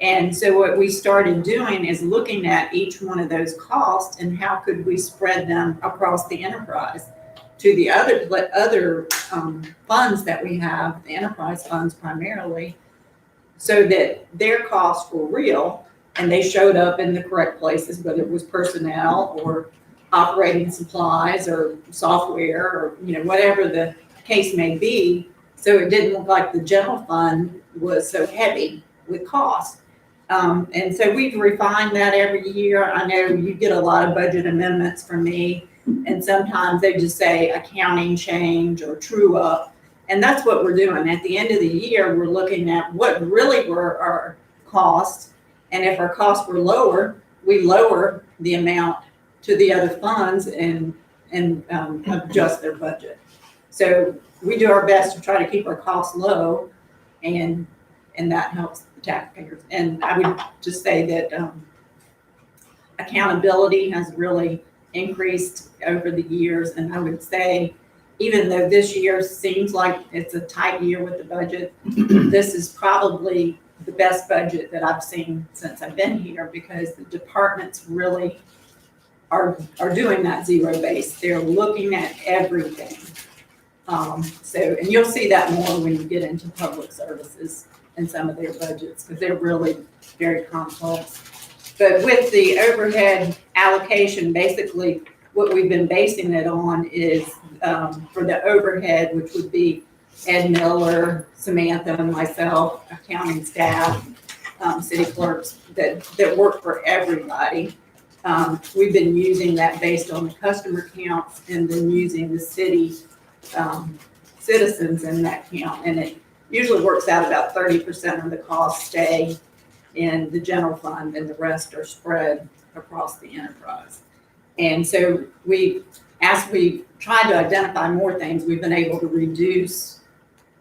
And so what we started doing is looking at each one of those costs and how could we spread them across the enterprise to the other funds that we have, the enterprise funds primarily, so that their costs were real and they showed up in the correct places, whether it was personnel or operating supplies or software or whatever the case may be. So it didn't look like the general fund was so heavy with costs. And so we've refined that every year. I know you get a lot of budget amendments from me, and sometimes they just say accounting change or true up. And that's what we're doing. At the end of the year, we're looking at what really were our costs. And if our costs were lower, we lower the amount to the other funds and adjust their budget. So we do our best to try to keep our costs low, and that helps the taxpayers. And I would just say that accountability has really increased over the years, and I would say, even though this year seems like it's a tight year with the budget, this is probably the best budget that I've seen since I've been here, because the departments really are doing that zero base. They're looking at everything. And you'll see that more when you get into public services and some of their budgets, because they're really very complex. But with the overhead allocation, basically what we've been basing it on is for the overhead, which would be Ed Miller, Samantha, and myself, accounting staff, city clerks that work for everybody. We've been using that based on the customer counts and then using the city citizens in that count. And it usually works out about 30% of the costs stay in the general fund and the rest are spread across the enterprise. And so as we tried to identify more things, we've been able to reduce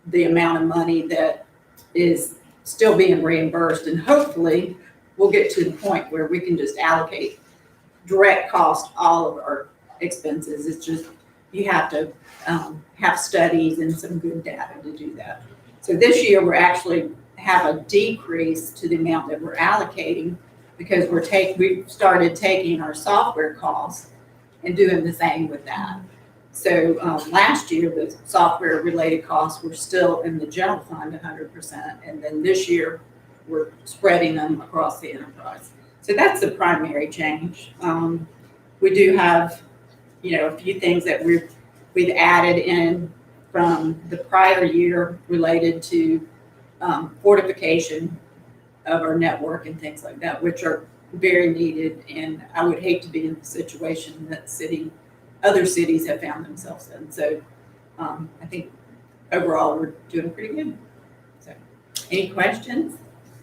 the amount of money that is still being reimbursed. And hopefully we'll get to the point where we can just allocate direct cost all of our expenses. It's just, you have to have studies and some good data to do that. So this year we're actually have a decrease to the amount that we're allocating, because we've started taking our software costs and doing the same with that. So last year, the software related costs were still in the general fund 100%. And then this year we're spreading them across the enterprise. So that's the primary change. We do have, a few things that we've added in from the prior year related to fortification of our network and things like that, which are very needed. And I would hate to be in the situation that other cities have found themselves in. So I think overall we're doing pretty good. So any questions?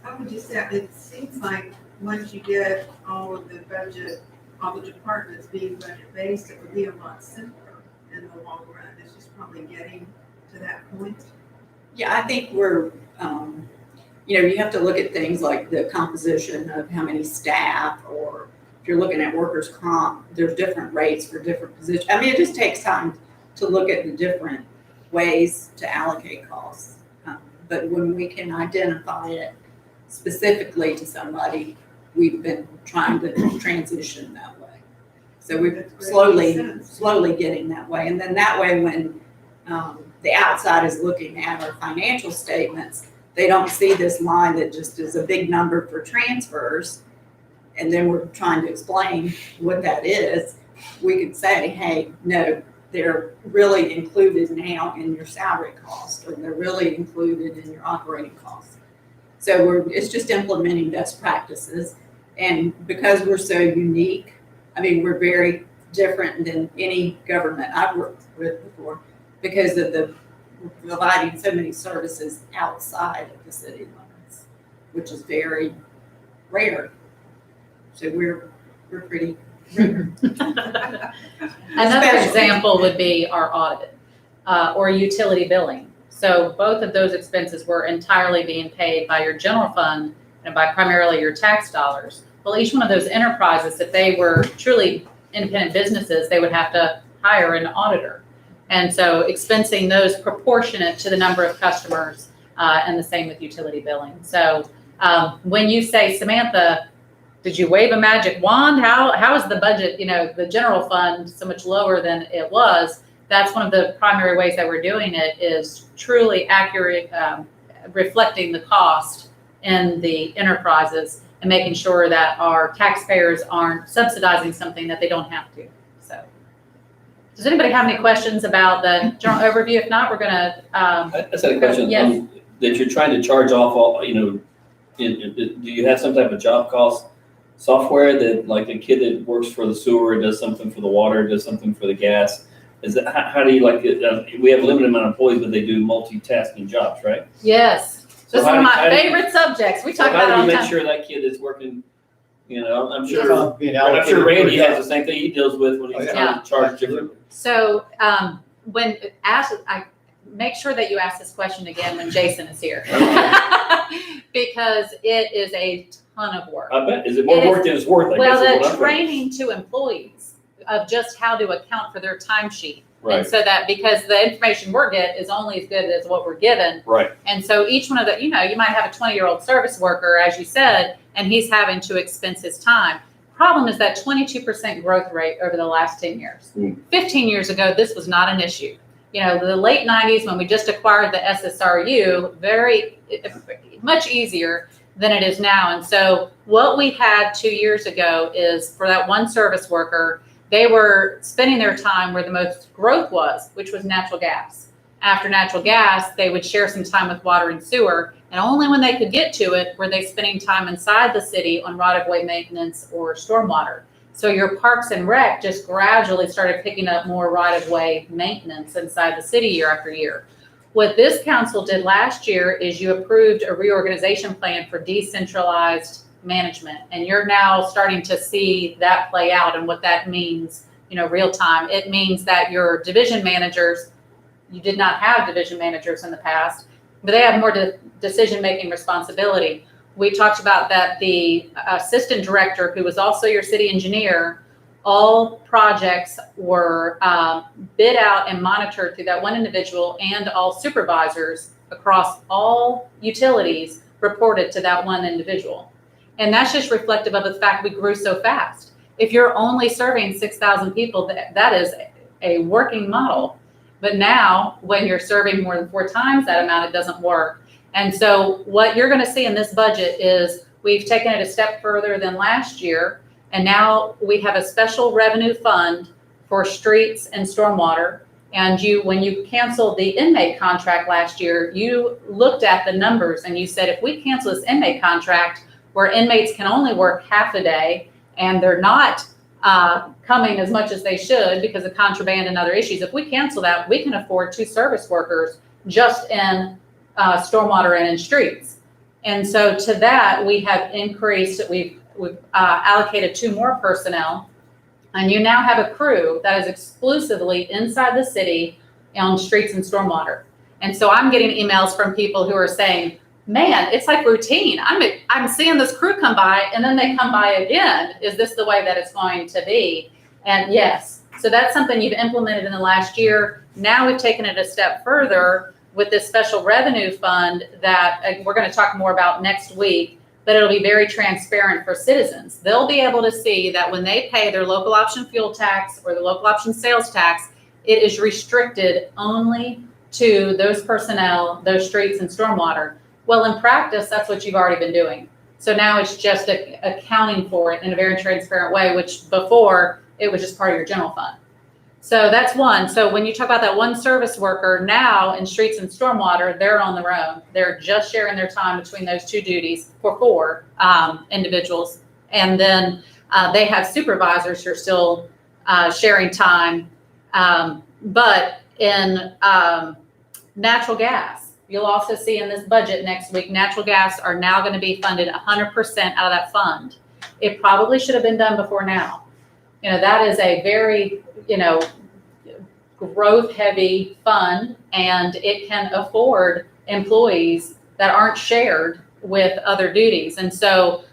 I would just say, it seems like once you get all of the budget, all the departments being budget-based, it would be a lot simpler in the long run. It's just probably getting to that point. Yeah, I think we're, you have to look at things like the composition of how many staff, or if you're looking at workers' comp, there's different rates for different positions. I mean, it just takes time to look at the different ways to allocate costs. But when we can identify it specifically to somebody, we've been trying to transition that way. So we're slowly getting that way. And then that way, when the outside is looking at our financial statements, they don't see this line that just is a big number for transfers. And then we're trying to explain what that is. We could say, hey, no, they're really included now in your salary cost, or they're really included in your operating costs. So it's just implementing best practices. And because we're so unique, I mean, we're very different than any government I've worked with before, because of we're providing so many services outside of the city limits, which is very rare. So we're pretty rare. Another example would be our audit or utility billing. So both of those expenses were entirely being paid by your general fund and by primarily your tax dollars. Well, each one of those enterprises, if they were truly independent businesses, they would have to hire an auditor. And so expensing those proportionate to the number of customers, and the same with utility billing. So when you say, Samantha, did you wave a magic wand? How is the budget, the general fund so much lower than it was? That's one of the primary ways that we're doing it, is truly accurate, reflecting the cost in the enterprises and making sure that our taxpayers aren't subsidizing something that they don't have to. So, does anybody have any questions about the general overview? If not, we're gonna. I just had a question. Yes. That you're trying to charge off all, do you have some type of job cost software that, like a kid that works for the sewer does something for the water, does something for the gas? Is that, how do you like it? We have a limited amount of employees, but they do multitasking jobs, right? Yes. So This is one of my how do you- favorite subjects. We talk about it How all do the you time. make sure that kid is working You know, I'm It's sure, not being I'm allocated sure Randy per has the same thing he deals with when Oh, he's yeah. trying to charge different. So, I make sure that you ask this question again when Jason is here. Because it is a ton of work. I bet, is it more It is- work than it's worth, I guess, Well, is what the I'm thinking. training to employees of just how to account for their timesheet. And Right, so that, because the information we're get is only as good as what we're given. right, And so each one of the, you know, you might have a 20-year-old service worker, as you said, and he's having to expense his time. Problem is that 22% growth rate over the last 10 years. 15 years ago, this was not an issue. You know, the late 90s, when we just acquired the SSRU, much easier than it is now. And so what we had 2 years ago is for that one service worker, they were spending their time where the most growth was, which was natural gas. After natural gas, they would share some time with water and sewer, and only when they could get to it were they spending time inside the city on right-of-way maintenance or stormwater. So your parks and rec just gradually started picking up more right-of-way maintenance inside the city year after year. What this council did last year is you approved a reorganization plan for decentralized management, and you're now starting to see that play out and what that means, you know, real time. It means that your division managers, you did not have division managers in the past, but they have more decision-making responsibility. We talked about that the assistant director, who was also your city engineer, all projects were bid out and monitored through that one individual, and all supervisors across all utilities reported to that one individual. And that's just reflective of the fact we grew so fast. If you're only serving 6,000 people, that is a working model. But now, when you're serving more than 4 times that amount, it doesn't work. And so what you're going to see in this budget is we've taken it a step further than last year. And now we have a special revenue fund for streets and stormwater. And when you canceled the inmate contract last year, you looked at the numbers and you said, if we cancel this inmate contract where inmates can only work half a day and they're not coming as much as they should because of contraband and other issues, if we cancel that, we can afford 2 service workers just in stormwater and in streets. And so to that, we have increased, we've allocated 2 more personnel, and you now have a crew that is exclusively inside the city on streets and stormwater. And so I'm getting emails from people who are saying, man, it's like routine. I'm seeing this crew come by and then they come by again. Is this the way that it's going to be? And yes, so that's something you've implemented in the last year. Now we've taken it a step further with this special revenue fund that we're going to talk more about next week, but it'll be very transparent for citizens. They'll be able to see that when they pay their local option fuel tax or the local option sales tax, it is restricted only to those personnel, those streets and stormwater. Well, in practice, that's what you've already been doing. So now it's just accounting for it in a very transparent way, which before it was just part of your general fund. So that's one. So when you talk about that one service worker, now in streets and stormwater, they're on their own. They're just sharing their time between those 2 duties for 4 individuals. And then they have supervisors who are still sharing time. But in natural gas, you'll also see in this budget next week, natural gas are now going to be funded 100% out of that fund. It probably should have been done before now. You know, that is a very, growth heavy fund, and it can afford employees that aren't shared with other duties. And so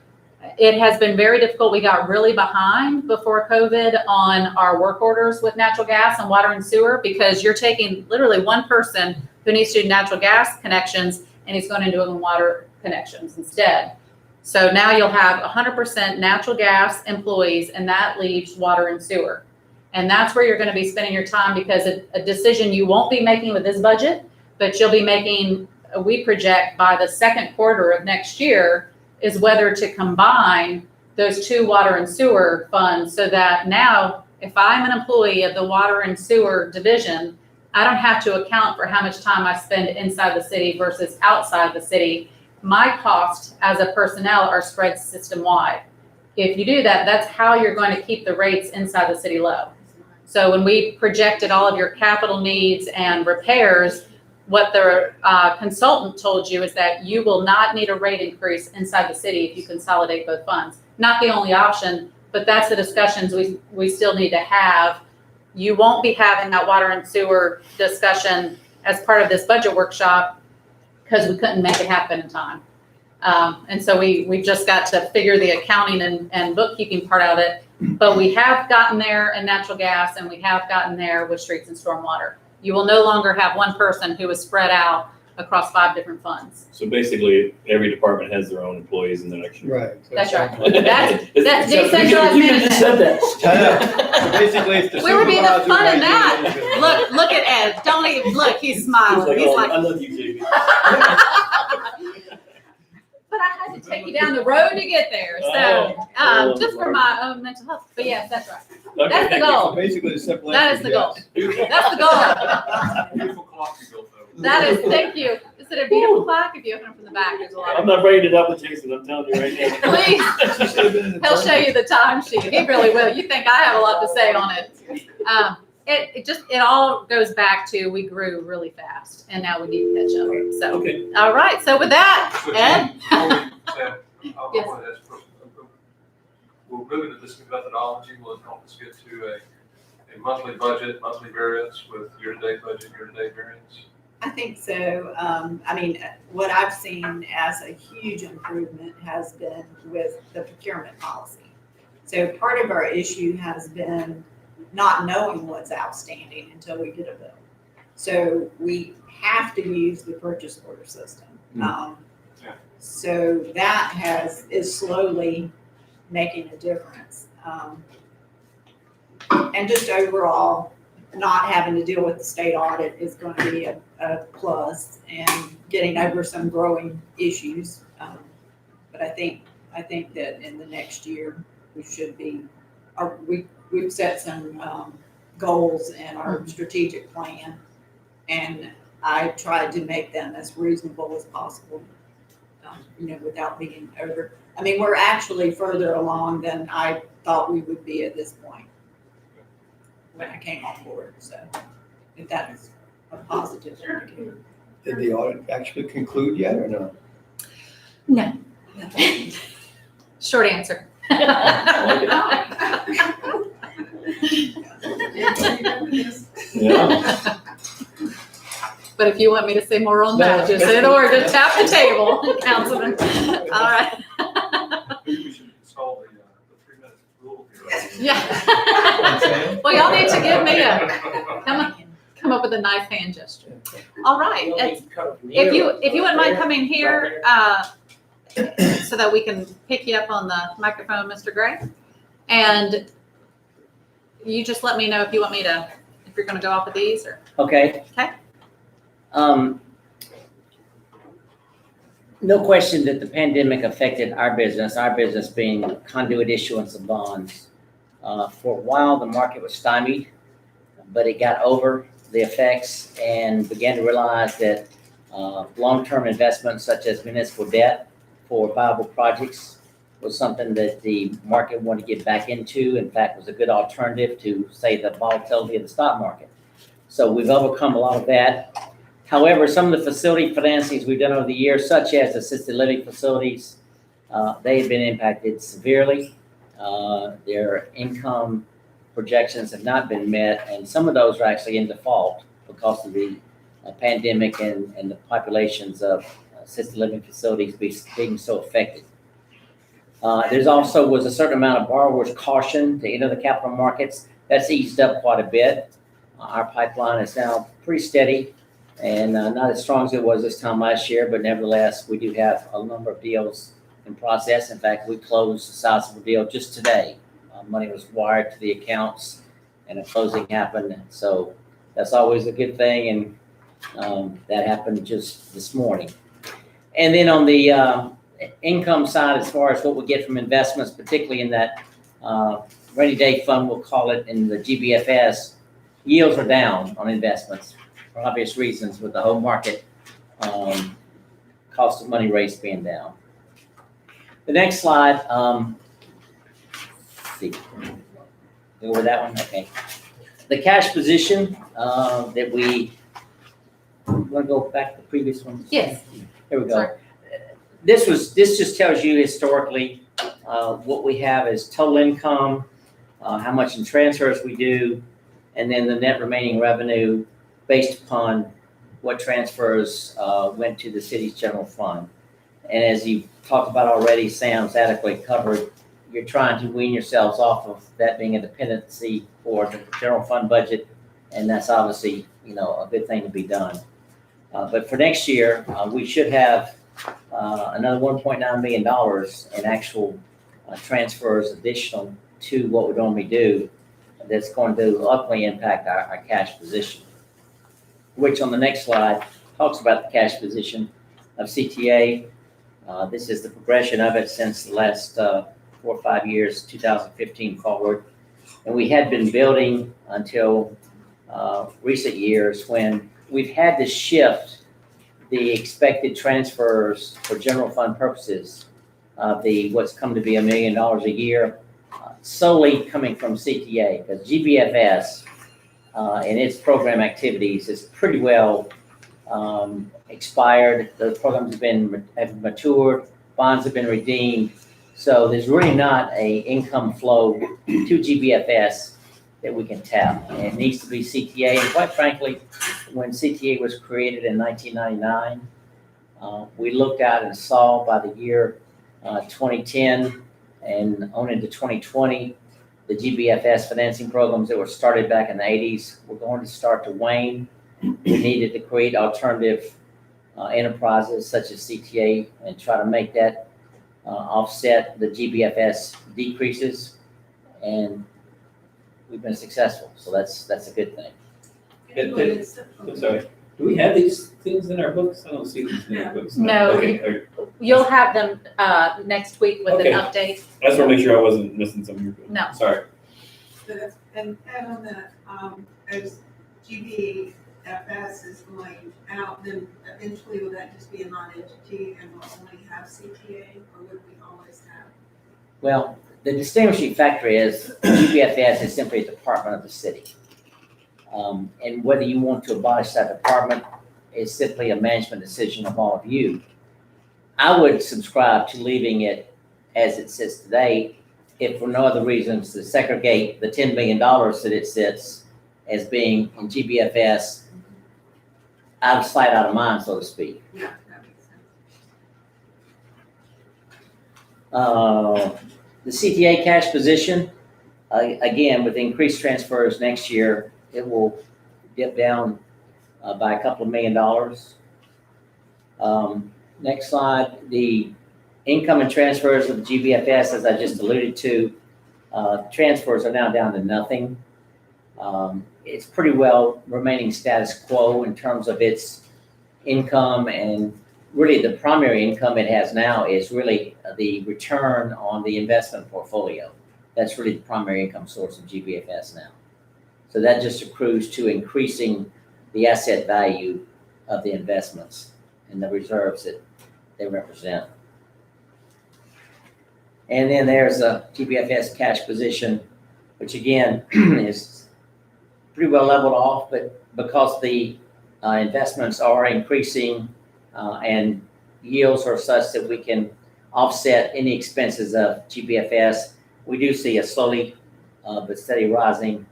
it has been very difficult. We got really behind before COVID on our work orders with natural gas and water and sewer, because you're taking literally one person who needs to do natural gas connections and he's going to do water connections instead. So now you'll have 100% natural gas employees, and that leaves water and sewer. And that's where you're going to be spending your time, because a decision you won't be making with this budget, but you'll be making, we project by the second quarter of next year, is whether to combine those 2 water and sewer funds, so that now if I'm an employee of the water and sewer division, I don't have to account for how much time I spend inside the city versus outside the city. My costs as a personnel are spread system-wide. If you do that, that's how you're going to keep the rates inside the city low. So when we projected all of your capital needs and repairs, what the consultant told you is that you will not need a rate increase inside the city if you consolidate both funds. not the only option, but that's the discussions we still need to have. You won't be having that water and sewer discussion as part of this budget workshop because we couldn't make it happen in time. And so we just got to figure the accounting and bookkeeping part out of it. But we have gotten there in natural gas, and we have gotten there with streets and stormwater. You will no longer have one person who is spread out across 5 different funds. So basically, every department has their own employees in the next year. Right. That's right. That's decentralized You just said that. So basically, it's the Where would be the supervisor fun in ranking that? individual. Look at Ed. Don't even look. He's smiling. He's like, I love you, Jamie. but I had to take you down the road to get there. So just for my own mental health. But yes, that's right. Okay, That's the thank you. goal. So basically, the simple That answer is the goal. yes. That's the goal. Beautiful clock you built though. That is, thank you. Is it a beautiful clock? If you open it from the back, there's a lot I'm of. not bringing it up with Jason, I'm telling you right now. Please, She should have been in the he'll show you the time sheet. He really will. You think I have a lot to say on it. It all goes back to we grew really fast and now we need to catch up. So, Okay. all right. So with that, So, Ed? before we said, I Yes. want to ask, we'll move into this new methodology, will it help us get to a monthly budget, monthly variance with year-to-date budget, year-to-date variance? I think so. I mean, what I've seen as a huge improvement has been with the procurement policy. So part of our issue has been not knowing what's outstanding until we get a bill. So we have to use the purchase order system. Yeah. So that is slowly making a difference. And just overall, not having to deal with the state audit is going to be a plus, and getting over some growing issues. But I think that in the next year, we should be, we've set some goals in our strategic plan, and I tried to make them as reasonable as possible, without being over. I mean, we're actually further along than I thought we would be at this point when I came on board, so if that is a positive indicator. Did the audit actually conclude yet or no? No. Short answer. Yeah. But if you want me to say more on that, just in order to tap the table, Councilman. All right. Maybe we should install the 3-minute rule here. Yeah. Well, y'all need to give me come up with a nice hand gesture. All right. If you wouldn't mind coming here, so that we can pick you up on the microphone, Mr. Gray. And you just let me know if you want me to, if you're gonna go off of these or. Okay. Okay. No question that the pandemic affected our business being conduit issuance of bonds. For a while, the market was stymied, but it got over the effects and began to realize that long-term investments such as municipal debt for viable projects was something that the market wanted to get back into. In fact, was a good alternative to, say, the volatility of the stock market. So we've overcome a lot of that. However, some of the facility financings we've done over the years, such as assisted living facilities, they have been impacted severely. Their income projections have not been met, and some of those are actually in default because of the pandemic and the populations of assisted living facilities being so affected. There's also was a certain amount of borrowers' caution to enter the capital markets. That's eased up quite a bit. Our pipeline is now pretty steady and not as strong as it was this time last year, but nevertheless, we do have a number of deals in process. In fact, we closed a sizable deal just today. Money was wired to the accounts and a closing happened. So that's always a good thing, and that happened just this morning. And then on the income side, as far as what we get from investments, particularly in that rainy day fund, we'll call it, in the GBFS, yields are down on investments for obvious reasons with the whole market cost of money rates being down. The next slide, let's see, go over that one, okay. The cash position that we want to go back to the previous one? Yes. There we go. Sorry. This just tells you historically what we have is total income, how much in transfers we do, and then the net remaining revenue based upon what transfers went to the city's general fund. And as you've talked about already, Sam's adequately covered, you're trying to wean yourselves off of that being a dependency for the general fund budget, and that's obviously, a good thing to be done. But for next year, we should have another $1.9 million in actual transfers additional to what we normally do. That's going to luckily impact our cash position, which on the next slide talks about the cash position of CTA. This is the progression of it since the last 4 or 5 years, 2015 forward. And we had been building until recent years when we've had to shift the expected transfers for general fund purposes of what's come to be $1 million a year, solely coming from CTA, because GBFS and its program activities is pretty well expired. Those programs have matured, bonds have been redeemed. So there's really not a income flow to GBFS that we can tap. And it needs to be CTA. And quite frankly, when CTA was created in 1999, we looked out and saw by the year 2010 and on into 2020, the GBFS financing programs that were started back in the 80s were going to start to wane. We needed to create alternative enterprises such as CTA and try to make that offset the GBFS decreases, and we've been successful. So that's a good thing. I'm sorry. Do we have these things in our books? I don't see these in our books. No. Okay, You'll have them next week with Okay. an update. I just want to make sure I wasn't missing some of your books. No. Sorry. And on the, as GBFS is going out, then eventually will that just be a non-entity and we'll only have CTA, or would we always have? Well, the distinguishing factor is GBFS is simply a department of the city. And whether you want to abolish that department is simply a management decision of all of you. I would subscribe to leaving it as it sits today, if for no other reasons to segregate the $10 million that it sits as being in GBFS out of sight, out of mind, so to speak. Yeah, that makes sense. The CTA cash position, again, with increased transfers next year, it will dip down by a couple of $1 million. Next slide, the income and transfers of the GBFS, as I just alluded to, transfers are now down to nothing. It's pretty well remaining status quo in terms of its income, and really the primary income it has now is really the return on the investment portfolio. That's really the primary income source of GBFS now. So that just accrues to increasing the asset value of the investments and the reserves that they represent. And then there's a GBFS cash position, which again is pretty well leveled off, but because the investments are increasing and yields are such that we can offset any expenses of GBFS, we do see a slowly but steady rising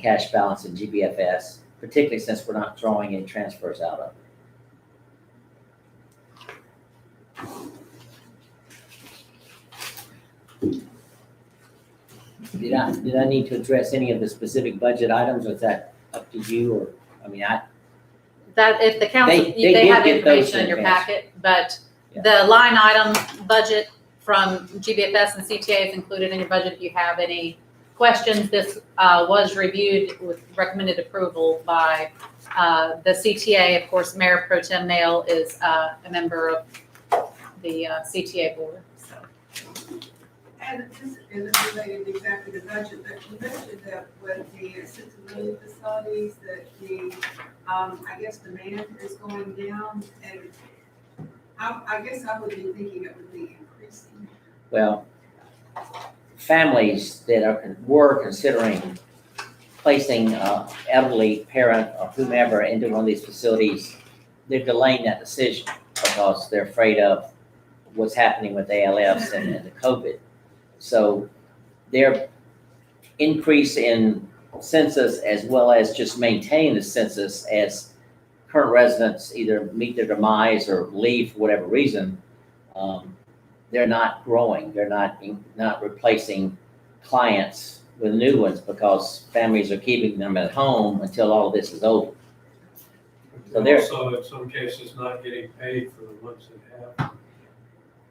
cash balance in GBFS, particularly since we're not drawing any transfers out of it. Did I need to address any of the specific budget items, or is that up to you, or, That if the council, They they did have get those information in your in advance. packet, but Yeah. the line item budget from GBFS and CTA is included in your budget. If you have any questions, this was reviewed with recommended approval by the CTA. Of course, Mayor Pro Tem Nail is a member of the CTA board, so. And this isn't related exactly to budget, but you mentioned that with the assisted living facilities, that the, I guess demand is going down, and I guess I would be thinking it would be increasing. Well, families that were considering placing an elderly parent or whomever into one of these facilities, they're delaying that decision because they're afraid of what's happening with ALFs and the COVID. So their increase in census as well as just maintaining the census as current residents either meet their demise or leave for whatever reason, they're not growing. They're not replacing clients with new ones because families are keeping them at home until all of this is over. So they're- Also, in some cases, not getting paid for the ones that have.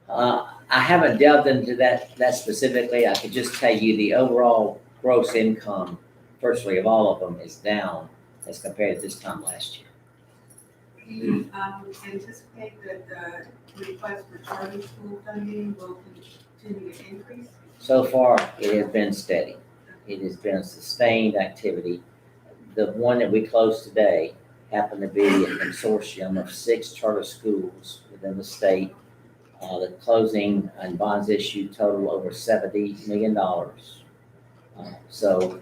I haven't delved into that specifically. I could just tell you the overall gross income, virtually of all of them, is down as compared to this time last year. Do you anticipate that the request for charter school funding will continue to increase? So far, it has been steady. It has been a sustained activity. The one that we closed today happened to be a consortium of 6 charter schools within the state. The closing and bonds issued total over $70 million. So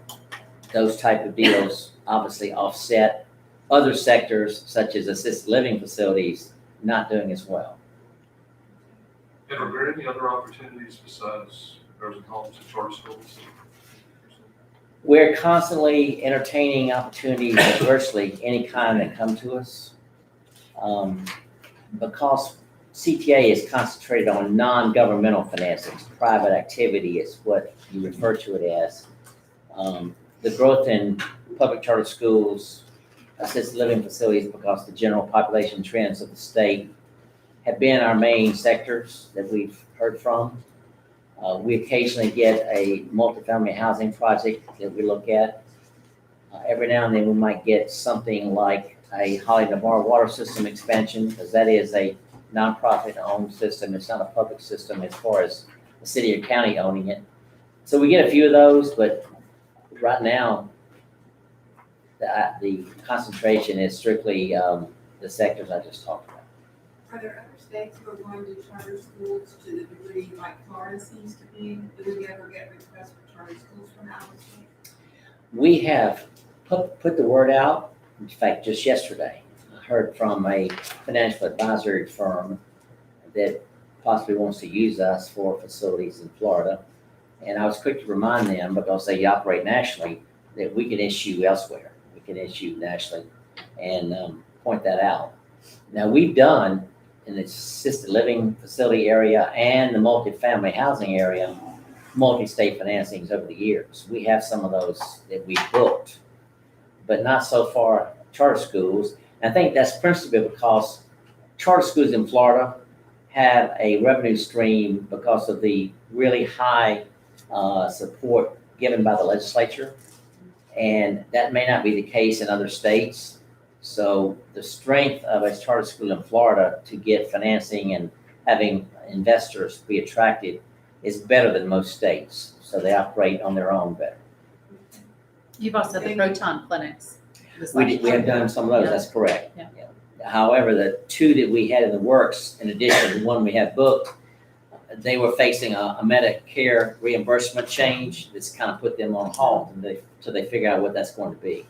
those type of deals obviously offset other sectors such as assisted living facilities not doing as well. And are there any other opportunities besides nursing homes and charter schools? We're constantly entertaining opportunities of virtually any kind that come to us. Because CTA is concentrated on non-governmental financings, private activity is what you refer to it as. The growth in public charter schools, assisted living facilities, because the general population trends of the state have been our main sectors that we've heard from. We occasionally get a multifamily housing project that we look at. Every now and then we might get something like a Holly Navarre water system expansion, because that is a nonprofit owned system. It's not a public system as far as the city or county owning it. So we get a few of those, but right now, the concentration is strictly the sectors I just talked about. Are there other states who are going to charter schools to the degree like Florida seems to be? Do we ever get requests for charter schools from out of state? We have put the word out. In fact, just yesterday, I heard from a financial advisory firm that possibly wants to use us for facilities in Florida. And I was quick to remind them, because they operate nationally, that we can issue elsewhere. We can issue nationally and point that out. Now, we've done in the assisted living facility area and the multifamily housing area, multi-state financings over the years. We have some of those that we booked, but not so far charter schools. And I think that's principally because charter schools in Florida have a revenue stream because of the really high support given by the legislature. And that may not be the case in other states. So the strength of a charter school in Florida to get financing and having investors be attracted is better than most states. So they operate on their own better. You've also the proton clinics. We have done some of those, that's correct. Yeah. However, the 2 that we had in the works, in addition to the one we have booked, they were facing a Medicare reimbursement change that's kind of put them on hold until they figure out what that's going to be.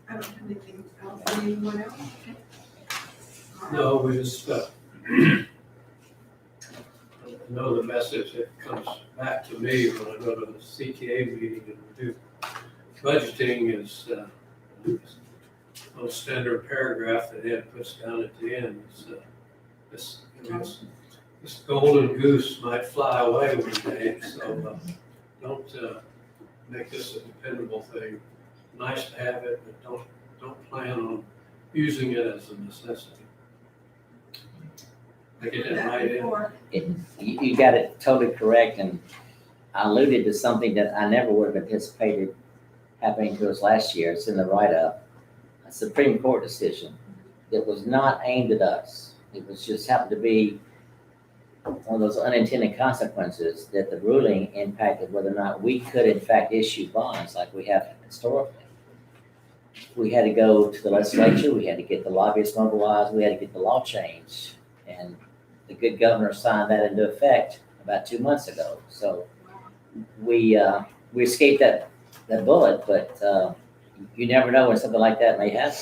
I don't have anything else. Anyone else? No, we just, know the message that comes back to me when I go to the CTA meeting and we do budgeting is, a standard paragraph that Ed puts down at the end. This golden goose might fly away one day, so don't make this a dependable thing. Nice to have it, but don't plan on using it as a necessity. I get that right in. You got it totally correct, and I alluded to something that I never would have anticipated happening to us last year. It's in the write-up. A Supreme Court decision that was not aimed at us. It was just happened to be one of those unintended consequences that the ruling impacted whether or not we could in fact issue bonds like we have historically. We had to go to the legislature, we had to get the lobbyists mobilized, we had to get the law changed. And the good governor signed that into effect about 2 months ago. So we escaped that bullet, but you never know when something like that may happen.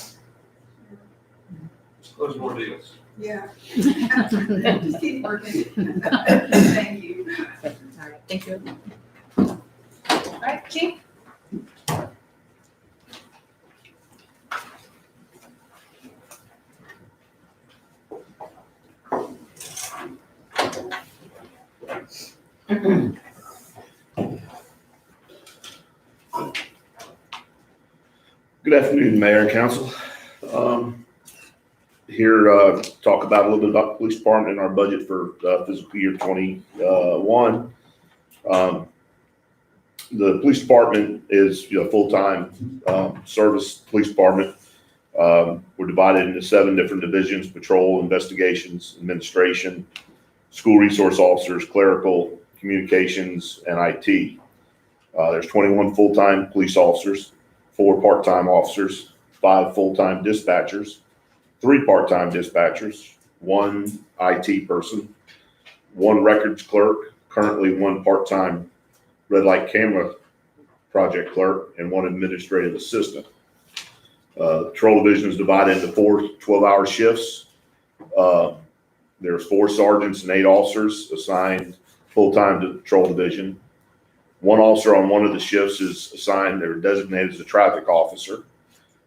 Let's close more deals. Yeah. Just keep working. Thank you. All right, thank you. All right, Chief? Good afternoon, Mayor and Council. Here, talk about a little bit about the police department and our budget for fiscal year 21. The police department is, full-time service police department. We're divided into 7 different divisions: patrol, investigations, administration, school resource officers, clerical, communications, and IT. There's 21 full-time police officers, 4 part-time officers, 5 full-time dispatchers, 3 part-time dispatchers, 1 IT person, 1 records clerk, currently 1 part-time red light camera project clerk, and 1 administrative assistant. The patrol division is divided into 4 12-hour shifts. There's 4 sergeants and 8 officers assigned full-time to the patrol division. 1 officer on one of the shifts is assigned or designated as a traffic officer.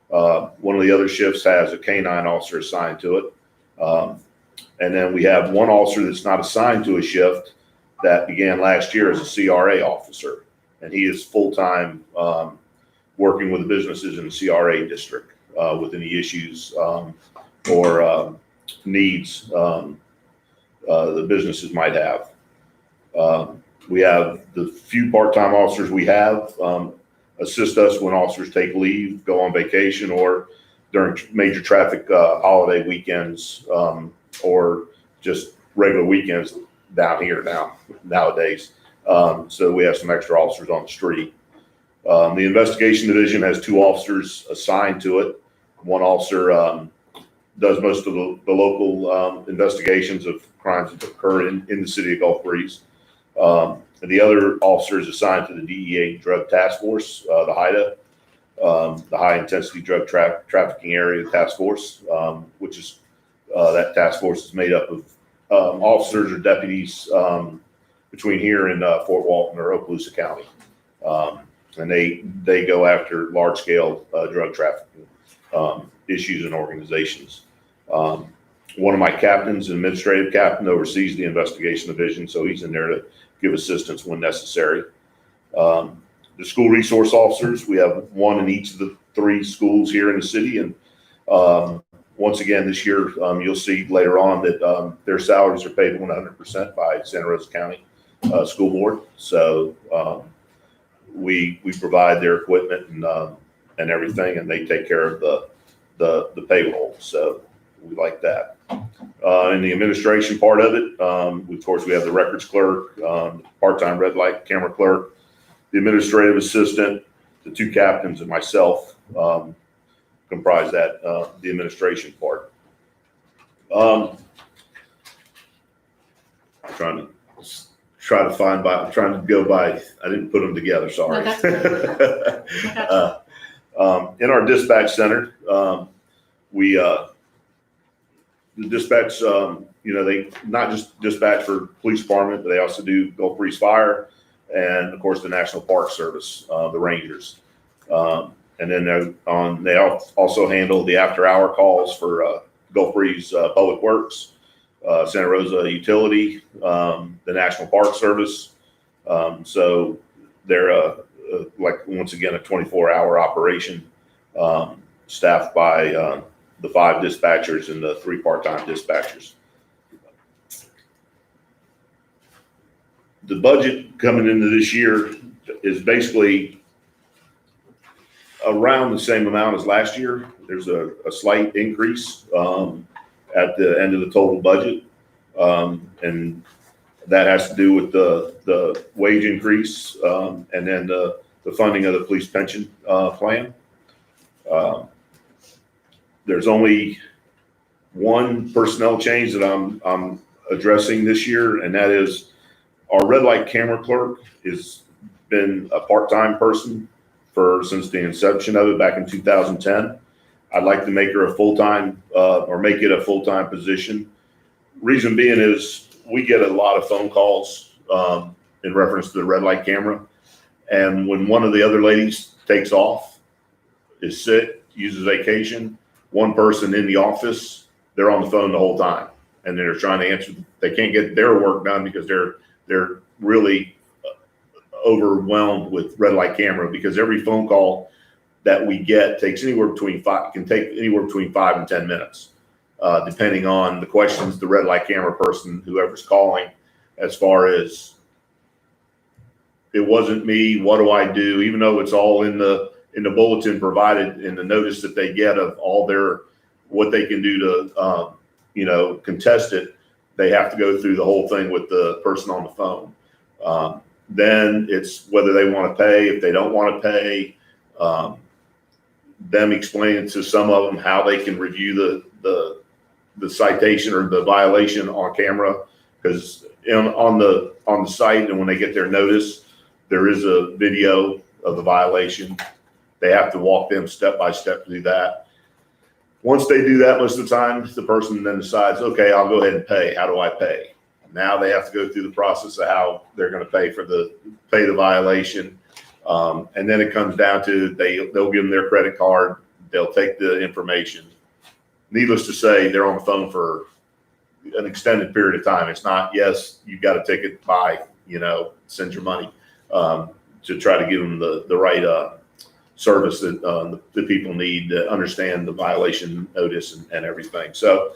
One of the other shifts has a canine officer assigned to it. And then we have 1 officer that's not assigned to a shift that began last year as a CRA officer. And he is full-time working with the businesses in the CRA district with any issues or needs the businesses might have. We have the few part-time officers we have assist us when officers take leave, go on vacation, or during major traffic holiday weekends, or just regular weekends down here nowadays. So we have some extra officers on the street. The investigation division has 2 officers assigned to it. 1 officer does most of the local investigations of crimes that occur in the city of Gulf Breeze. And the other officer is assigned to the DEA Drug Task Force, the HIDTA, the High Intensity Drug Trafficking Area Task Force, which is that task force is made up of officers or deputies between here and Fort Walton or Okaloosa County. And they go after large-scale drug trafficking issues and organizations. One of my captains, an administrative captain, oversees the investigation division, so he's in there to give assistance when necessary. The school resource officers, we have 1 in each of the 3 schools here in the city. And once again, this year, you'll see later on that their salaries are paid 100% by Santa Rosa County School Board. So we provide their equipment and everything, and they take care of the payroll. So we like that. In the administration part of it, of course, we have the records clerk, part-time red light camera clerk, the administrative assistant, the 2 captains, and myself comprise that, the administration part. I'm trying to go by, I didn't put them together, sorry. No, In our dispatch center, the dispatch, they not just dispatch for police department, but they also do Gulf Breeze Fire and, of course, the National Park Service, the Rangers. And then they also handle the after-hour calls for Gulf Breeze Public Works, Santa Rosa Utility, the National Park Service. So they're once again, a 24-hour operation staffed by the 5 dispatchers and the 3 part-time dispatchers. The budget coming into this year is basically around the same amount as last year. There's a slight increase at the end of the total budget. And that has to do with the wage increase and then the funding of the police pension plan. There's only 1 personnel change that I'm addressing this year, and that is our red light camera clerk has been a part-time person since the inception of it back in 2010. I'd like to make her a full-time, or make it a full-time position. Reason being is we get a lot of phone calls, in reference to the red light camera. And when one of the other ladies takes off, is sick, uses vacation, one person in the office, they're on the phone the whole time. And they're trying to answer, they can't get their work done because they're really overwhelmed with red light camera, because every phone call that we get takes anywhere between can take anywhere between 5 and 10 minutes, depending on the questions the red light camera person, whoever's calling, as far as, it wasn't me, what do I do? Even though it's all in the bulletin provided in the notice that they get of all what they can do to, contest it, they have to go through the whole thing with the person on the phone. Then it's whether they want to pay, if they don't want to pay, them explaining to some of them how they can review the citation or the violation on camera, because on the site, and when they get their notice, there is a video of the violation. They have to walk them step by step to do that. Once they do that, most of the time, the person then decides, okay, I'll go ahead and pay. How do I pay? Now they have to go through the process of how they're going to pay the violation. And then it comes down to they'll give them their credit card. They'll take the information. Needless to say, they're on the phone for an extended period of time. It's not, yes, you've got a ticket, bye, send your money, to try to give them the right service that the people need to understand the violation notice and everything. So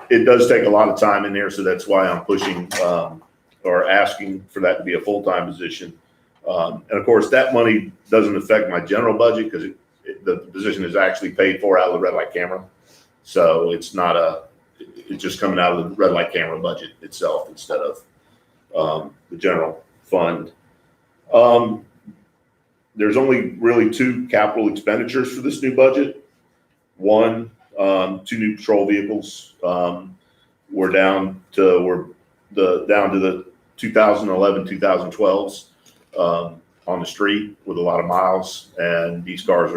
it does take a lot of time in there. So that's why I'm pushing or asking for that to be a full-time position. And of course, that money doesn't affect my general budget, because the position is actually paid for out of the red light camera. So it's just coming out of the red light camera budget itself instead of the general fund. There's only really 2 capital expenditures for this new budget. One, 2 new patrol vehicles. We're down to the 2011, 2012s on the street with a lot of miles, and these cars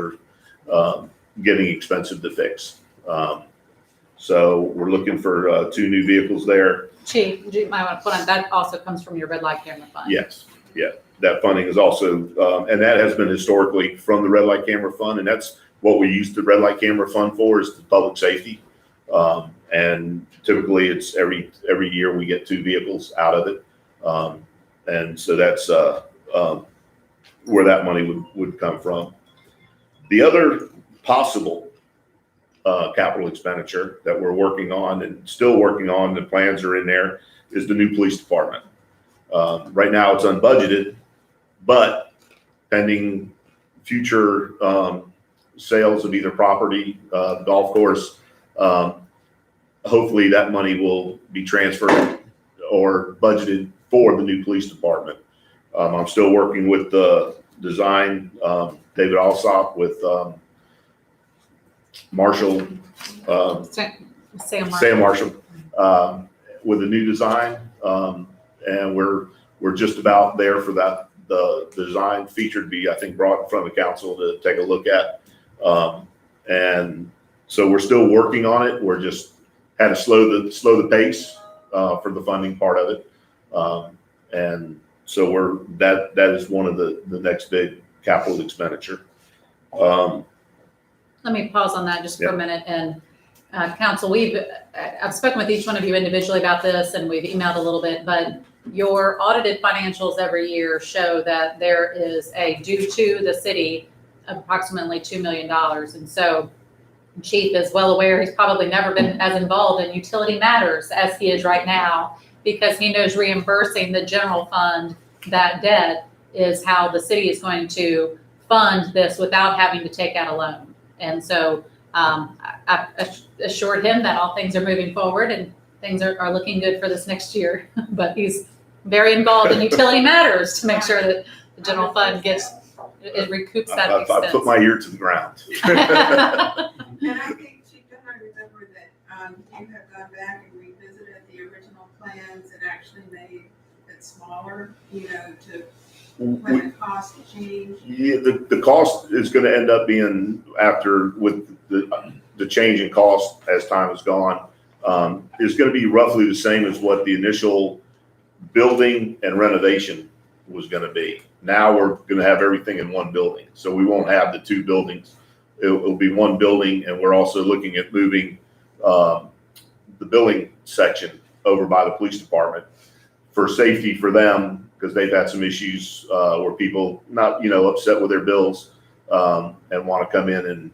are getting expensive to fix. So we're looking for 2 new vehicles there. Chief, you might want to put on, that also comes from your red light camera fund. Yes, yeah. That funding is also, and that has been historically from the red light camera fund, and that's what we use the red light camera fund for, is the public safety. And typically it's every year we get 2 vehicles out of it. And so that's where that money would come from. The other possible capital expenditure that we're working on and still working on, the plans are in there, is the new police department. Right now it's unbudgeted, but pending future sales of either property, the golf course, hopefully that money will be transferred or budgeted for the new police department. I'm still working with the design, David Alsop, with Marshall, Sam Marshall, with a new design. And we're just about there for that. The design feature to be, I think, brought in front of the council to take a look at. And so we're still working on it. We're just had to slow the pace for the funding part of it. And so that is one of the next big capital expenditure. Let me pause on that just for a minute. And council, I've spoken with each one of you individually about this, and we've emailed a little bit, but your audited financials every year show that there is due to the city approximately $2 million. And so Chief is well aware, he's probably never been as involved in utility matters as he is right now, because he knows reimbursing the general fund that debt is how the city is going to fund this without having to take out a loan. And so I assured him that all things are moving forward and things are looking good for this next year. But he's very involved in utility matters to make sure that the general fund recoups that expense. I put my ear to the ground. And I think, Chief, don't I remember that you have gone back and revisited the original plans and actually made it smaller, to when the cost change? Yeah, the cost is gonna end up being after with the change in cost as time has gone, is gonna be roughly the same as what the initial building and renovation was gonna be. Now we're gonna have everything in one building, so we won't have the two buildings. It'll be one building, and we're also looking at moving, the billing section over by the police department for safety for them, because they've had some issues, where people not, upset with their bills, and want to come in and,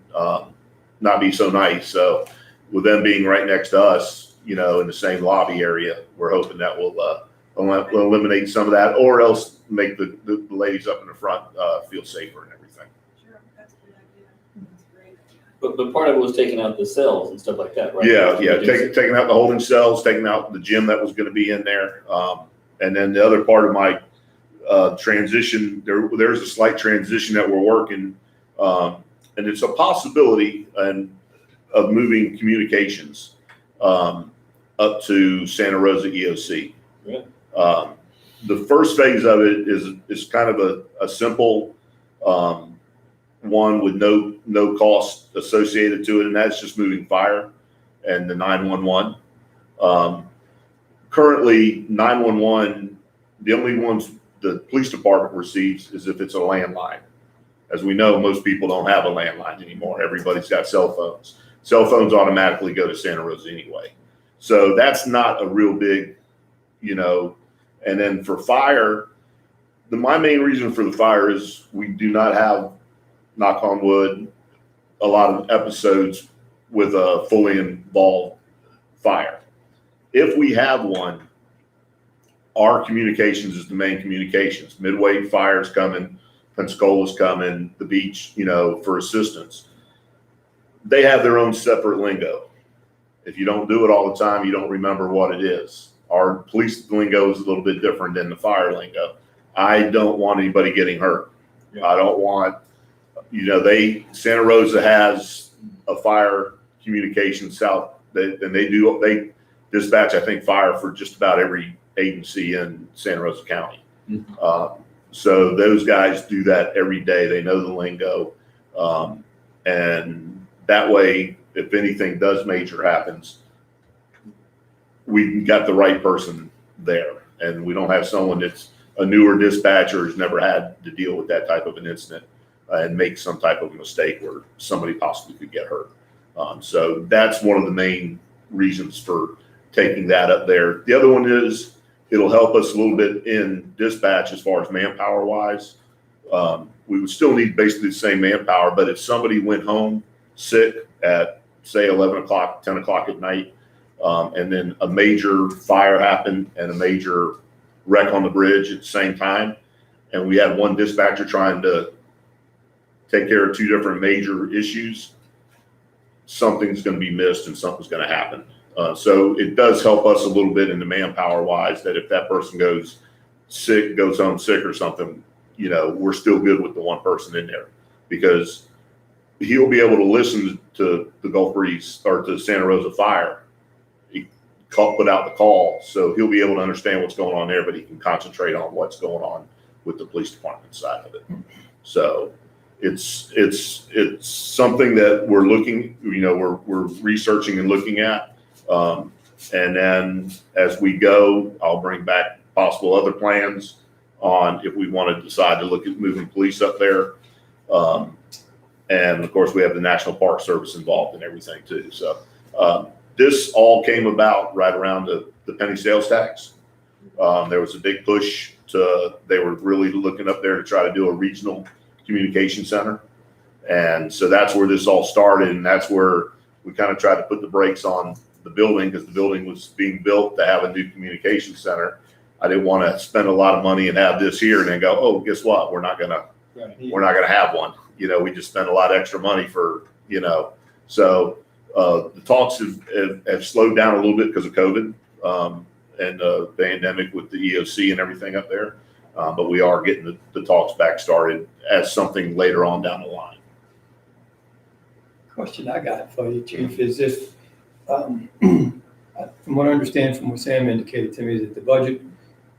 not be so nice. So with them being right next to us, in the same lobby area, we're hoping that will eliminate some of that, or else make the ladies up in the front, feel safer and everything. Sure, that's a good idea. That's a great idea. But part of it was taking out the cells and stuff like that, right? Yeah, taking out the holding cells, taking out the gym that was gonna be in there. And then the other part of my, transition, there's a slight transition that we're working, and it's a possibility of moving communications, up to Santa Rosa EOC. Yeah. The first phase of it is kind of a simple, one with no cost associated to it, and that's just moving fire and the 911. Currently, 911, the only ones the police department receives is if it's a landline. As we know, most people don't have a landline anymore. Everybody's got cell phones. Cell phones automatically go to Santa Rosa anyway. So that's not a real big, and then for fire, my main reason for the fire is we do not have, knock on wood, a lot of episodes with a fully involved fire. If we have one, our communications is the main communications. Midway Fire's coming, Pensacola's coming, the beach, for assistance. They have their own separate lingo. If you don't do it all the time, you don't remember what it is. Our police lingo is a little bit different than the fire lingo. I don't want anybody getting hurt. Yeah. I don't want, Santa Rosa has a fire communication south, they dispatch, I think, fire for just about every agency in Santa Rosa County. Mhm. So those guys do that every day. They know the lingo. And that way, if anything major happens, we got the right person there. And we don't have someone that's a newer dispatcher who's never had to deal with that type of an incident and make some type of mistake where somebody possibly could get hurt. So that's one of the main reasons for taking that up there. The other one is it'll help us a little bit in dispatch as far as manpower wise. We would still need basically the same manpower, but if somebody went home sick at say 11 o'clock, 10 o'clock at night, and then a major fire happened and a major wreck on the bridge at the same time, and we had one dispatcher trying to take care of two different major issues, something's going to be missed and something's going to happen. So it does help us a little bit in the manpower wise that if that person goes home sick or something, we're still good with the one person in there because he'll be able to listen to the Gulf Breeze or to Santa Rosa Fire. He put out the call, so he'll be able to understand what's going on there, but he can concentrate on what's going on with the police department side of it. So it's something that we're looking, we're researching and looking at. And then as we go, I'll bring back possible other plans on if we want to decide to look at moving police up there. And of course, we have the National Park Service involved in everything too. So this all came about right around the penny sales tax. There was a big push they were really looking up there to try to do a regional communication center. And so that's where this all started. And that's where we kind of tried to put the brakes on the building because the building was being built to have a new communication center. I didn't want to spend a lot of money and have this here and then go, oh, guess what? We're not gonna have one. We just spent a lot of extra money for, so the talks have slowed down a little bit because of COVID and the pandemic with the EOC and everything up there. But we are getting the talks back started as something later on down the line. Question I got for you, Chief, is if, from what I understand from what Sam indicated to me, is that the budget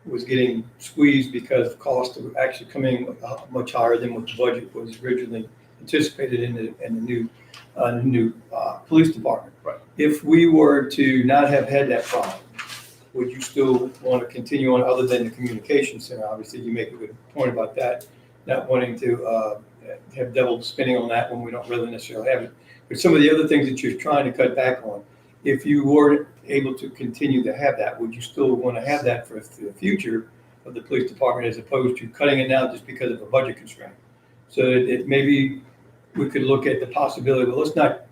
was getting squeezed because costs were actually coming much higher than what the budget was originally anticipated in the new police department. Right. If we were to not have had that problem, would you still want to continue on other than the communication center? Obviously, you make a good point about that, not wanting to have double spending on that when we don't really necessarily have it. But some of the other things that you're trying to cut back on, if you were able to continue to have that, would you still want to have that for the future of the police department as opposed to cutting it now just because of a budget constraint? So it maybe we could look at the possibility, well, let's not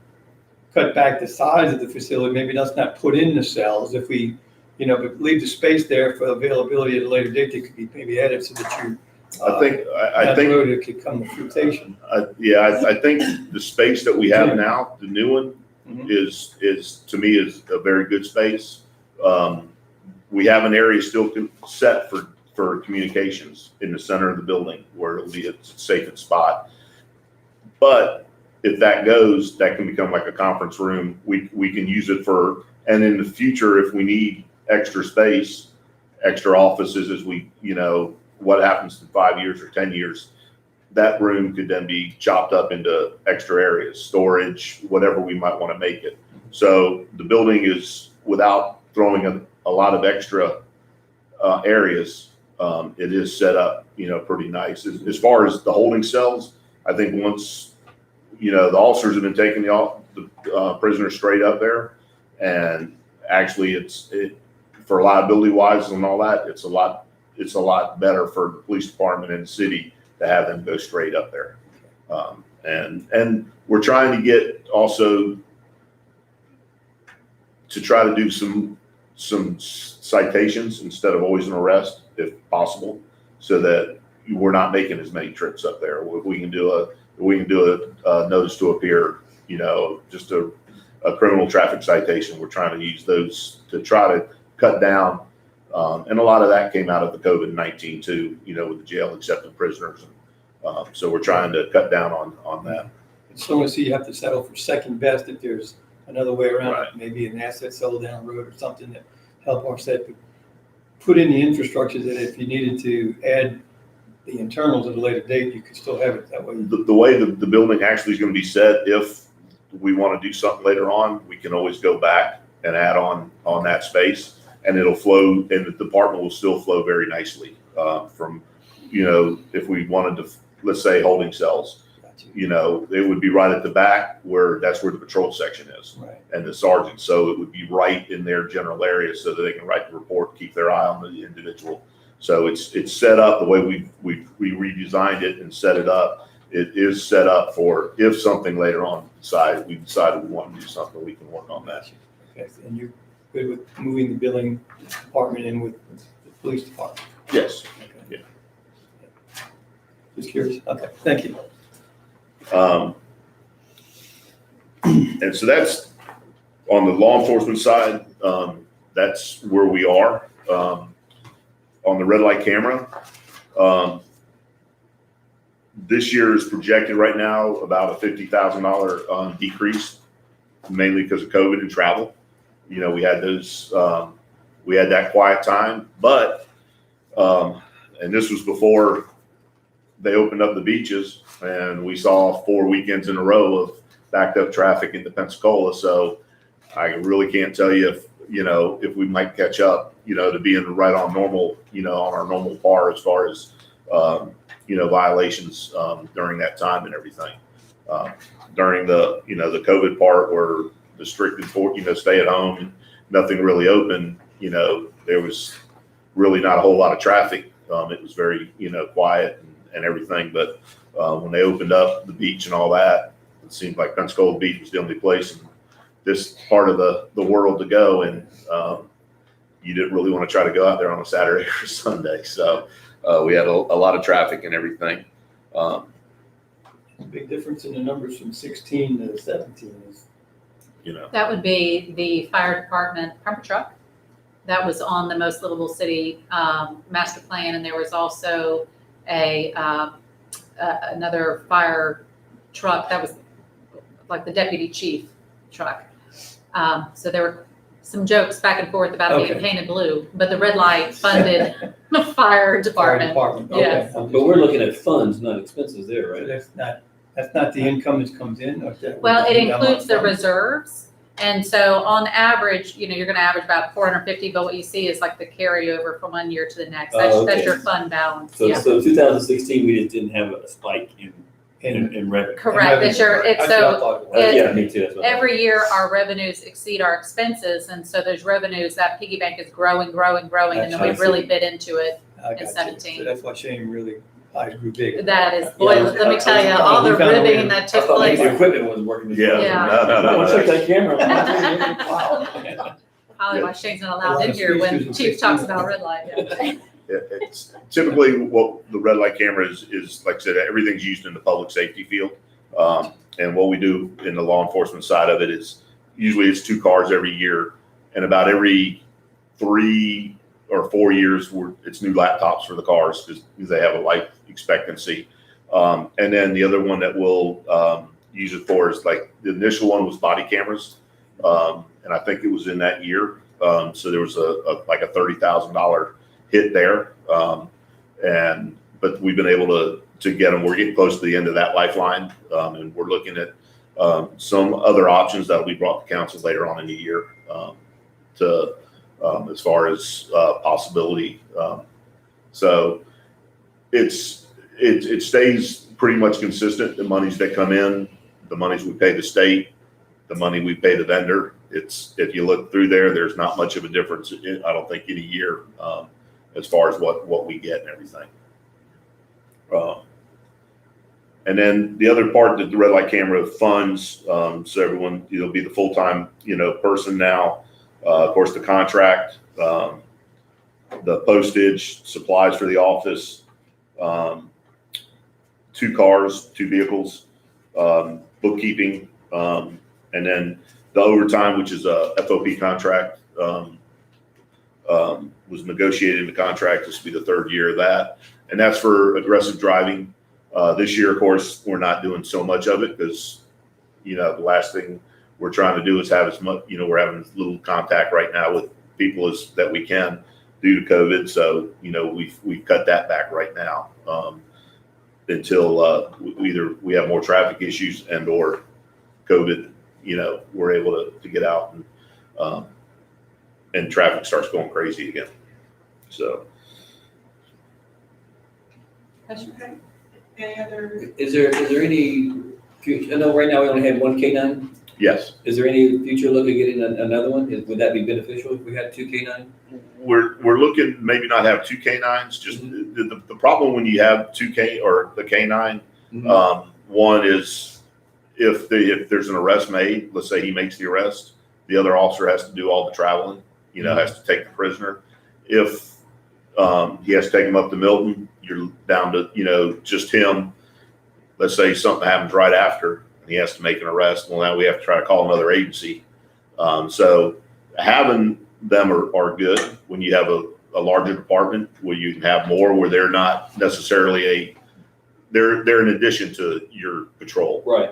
cut back the size of the facility, maybe let's not put in the cells if we, but leave the space there for availability at a later date that could be maybe added so that you. I think down the road it could come to fruition. I think the space that we have now, the new one, is to me is a very good space. We have an area still set for communications in the center of the building where it'll be a safe spot. But if that goes, that can become like a conference room. We can use it and in the future, if we need extra space, extra offices as we, what happens in 5 years or 10 years, that room could then be chopped up into extra areas, storage, whatever we might want to make it. So the building is, without throwing a lot of extra areas, it is set up, pretty nice. As far as the holding cells, I think once, the officers have been taking the prisoners straight up there, and actually for liability wise and all that, it's a lot better for the police department and the city to have them go straight up there. And we're trying to get also to try to do some citations instead of always an arrest if possible, so that we're not making as many trips up there. If we can do a notice to appear, just a criminal traffic citation, we're trying to use those to try to cut down. And a lot of that came out of the COVID-19 too, with the jail accepting prisoners. So we're trying to cut down on that. So I see you have to settle for second best if there's another way around Right. it, maybe an asset sale down the road or something that help offset. But put in the infrastructure that if you needed to add the internals at a later date, you could still have it that way. The way the building actually is going to be set, if we want to do something later on, we can always go back and add on that space, and it'll flow, and the department will still flow very nicely from, if we wanted to, let's say, holding cells, it would be right at the back that's where the patrol section is, Right. and the sergeant. So it would be right in their general area so that they can write the report, keep their eye on the individual. So it's set up the way we redesigned it and set it up. It is set up for if something later on we decided we want to do something, we can work on that. Okay, and you're good with moving the billing department in with the police department? Yes. Okay. Just curious. Okay, thank you. And so that's on the law enforcement side. That's where we are. On the red light camera, this year is projected right now about a $50,000 decrease, mainly because of COVID and travel. We had we had that quiet time, but, and this was before they opened up the beaches, and we saw 4 weekends in a row of backed up traffic into Pensacola. So I really can't tell you if we might catch up, to being right on normal, on our normal par as far as, violations during that time and everything. During the COVID part where the strict stay at home, nothing really open, there was really not a whole lot of traffic. It was very, quiet and everything. But when they opened up the beach and all that, it seemed like Pensacola Beach was the only place in this part of the world to go. And you didn't really want to try to go out there on a Saturday or Sunday. So we had a lot of traffic and everything. Big difference in the numbers from 16 to 17 is. That would be the fire department pumper truck. That was on the Most Livable City master plan, and there was also another fire truck that was like the deputy chief truck. So there were some jokes back and forth about being Okay. painted blue, but the red light funded the fire Fire department. department, okay. Yes. But we're looking at funds, not expenses there, So right? that's not the income that comes in, or is that? Well, it the amount includes the of funds? reserves. And so on average, you're gonna average about 450, but what you see is like the carryover from one year to the next. That's, Oh, that's okay. your fund balance, So, yeah. so 2016, we just didn't have a spike in And- revenue. Correct, it's your, it's That's what I so, thought it was. Yeah, me too, that's what I thought. every year our revenues exceed our expenses, and so those revenues, that piggy bank is growing, and then we I see. really bid into it. I got you. 17. So that's why Shane really, eyes grew big. That is, boy, Yeah, let me tell you, all the we found a way ribbing to- that I took thought maybe place. the equipment wasn't working. Yeah, Yeah. no. I check that camera. Wow. Probably why Shane's not A allowed lot in of here when speakers Chief in talks 16. about red light, yeah. It's typically what the red light camera is, like I said, everything's used in the public safety field. And what we do in the law enforcement side of it is usually it's 2 cars every year, and about every 3 or 4 years, it's new laptops for the cars because they have a life expectancy. And then the other one that we'll use it for is like the initial one was body cameras, and I think it was in that year. So there was like a $30,000 hit there, but we've been able to get them. We're getting close to the end of that lifeline, and we're looking at some other options that will be brought to council later on in the year to as far as possibility. So it stays pretty much consistent. The monies that come in, the monies we pay the state, the money we pay the vendor. If you look through there, there's not much of a difference. I don't think in a year as far as what we get and everything. And then the other part that the red light camera funds, so everyone, it'll be the full-time, person now. Of course, the contract, the postage, supplies for the office, 2 cars, 2 vehicles, bookkeeping, and then the overtime, which is a FOP contract, was negotiated in the contract. This will be the 3rd year of that. And that's for aggressive driving. This year, of course, we're not doing so much of it because, the last thing we're trying to do is have as much, we're having as little contact right now with people as that we can due to COVID. So, we've cut that back right now until either we have more traffic issues and or COVID, we're able to get out and traffic starts going crazy again. So. Okay. Any other, Is there any, I know right now we only have 1 K9. Yes, Is there any future look at getting another one? Would that be beneficial if we had 2 K9? we're looking maybe not have 2 canines. Just the problem when you have 2K or the canine, one is if there's an arrest made, let's say he makes the arrest, the other officer has to do all the traveling. Has to take the prisoner. If he has to take him up to Milton, you're down to just him. Let's say something happens right after and he has to make an arrest. Well, now we have to try to call another agency. So having them are good when you have a larger department where you can have more, where they're not necessarily they're in addition to your patrol. Right.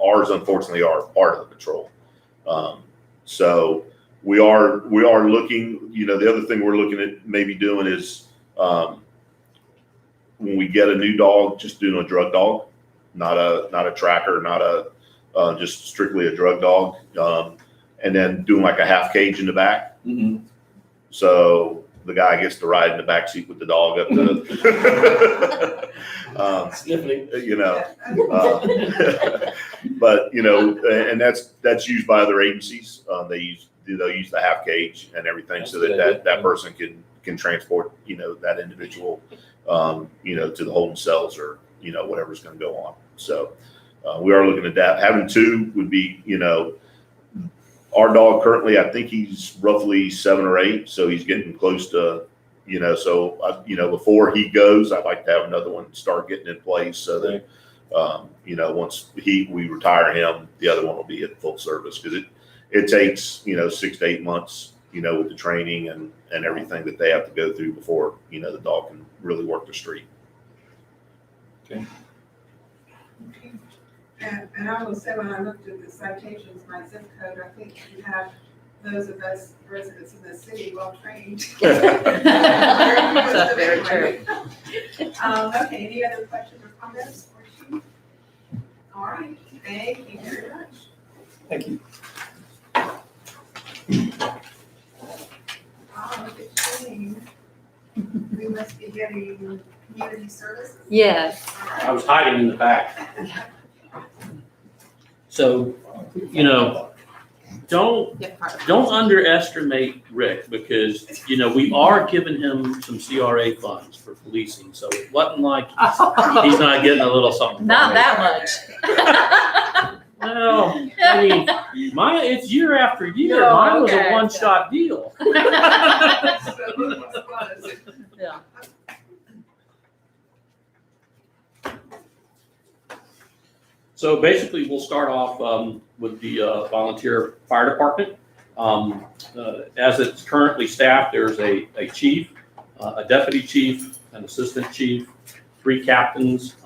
Ours unfortunately are part of the patrol. So we are looking, the other thing we're looking at maybe doing is when we get a new dog, just doing a drug dog, not a tracker, not just strictly a drug dog. And then doing like a half cage in the back. Mm-hmm. So the guy gets to ride in the back seat with the dog up to Sniffling. But and that's used by other agencies. They'll use the half cage and everything so that person can transport that individual to the holding cells or whatever's going to go on. So we are looking at that. Having 2 would be our dog currently, I think he's roughly 7 or 8, so he's getting close to so before he goes, I'd like to have another one start getting in place so that once we retire him, the other one will be at full service because it takes 6 to 8 months with the training and everything that they have to go through before the dog can really work the street. and I will say when I looked at the citations, my zip code, I think you have those of us residents in the city well trained. That's very true. Okay, any other questions or comments for Chief? All right, thank you very much. Thank you. Look at Shane. We must be getting community services. Yes. I was hiding in the back. So, you know, don't underestimate Rick because, you know, we are giving him some CRA funds for policing. So it wasn't like he's not getting a little something. Not from that much. it. Well, I mean, it's year after year. No, Mine was okay. a one-shot deal. So it was close. Yeah. So basically, we'll start off with the volunteer fire department. As it's currently staffed, there's a chief, a deputy chief, an assistant chief, 3 captains.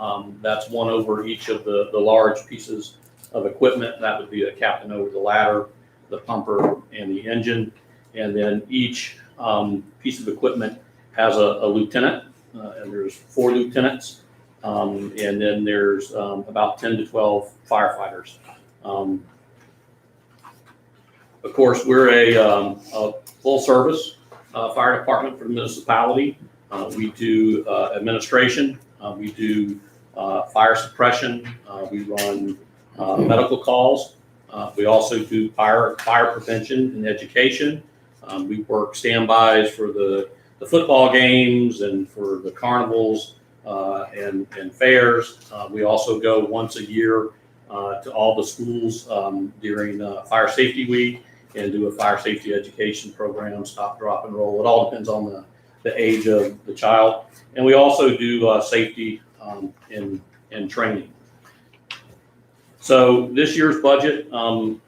That's one over each of the large pieces of equipment. That would be a captain over the ladder, the pumper, and the engine. And then each piece of equipment has a lieutenant, and there's 4 lieutenants. And then there's about 10 to 12 firefighters. Of course, we're a full service fire department for the municipality. We do administration, we do fire suppression, we run medical calls. We also do fire prevention and education. We work standbys for the football games and for the carnivals. And fairs. We also go once a year to all the schools during Fire Safety Week and do a fire safety education program, stop, drop, and roll. It all depends on the age of the child. And we also do safety and training. So this year's budget, Ron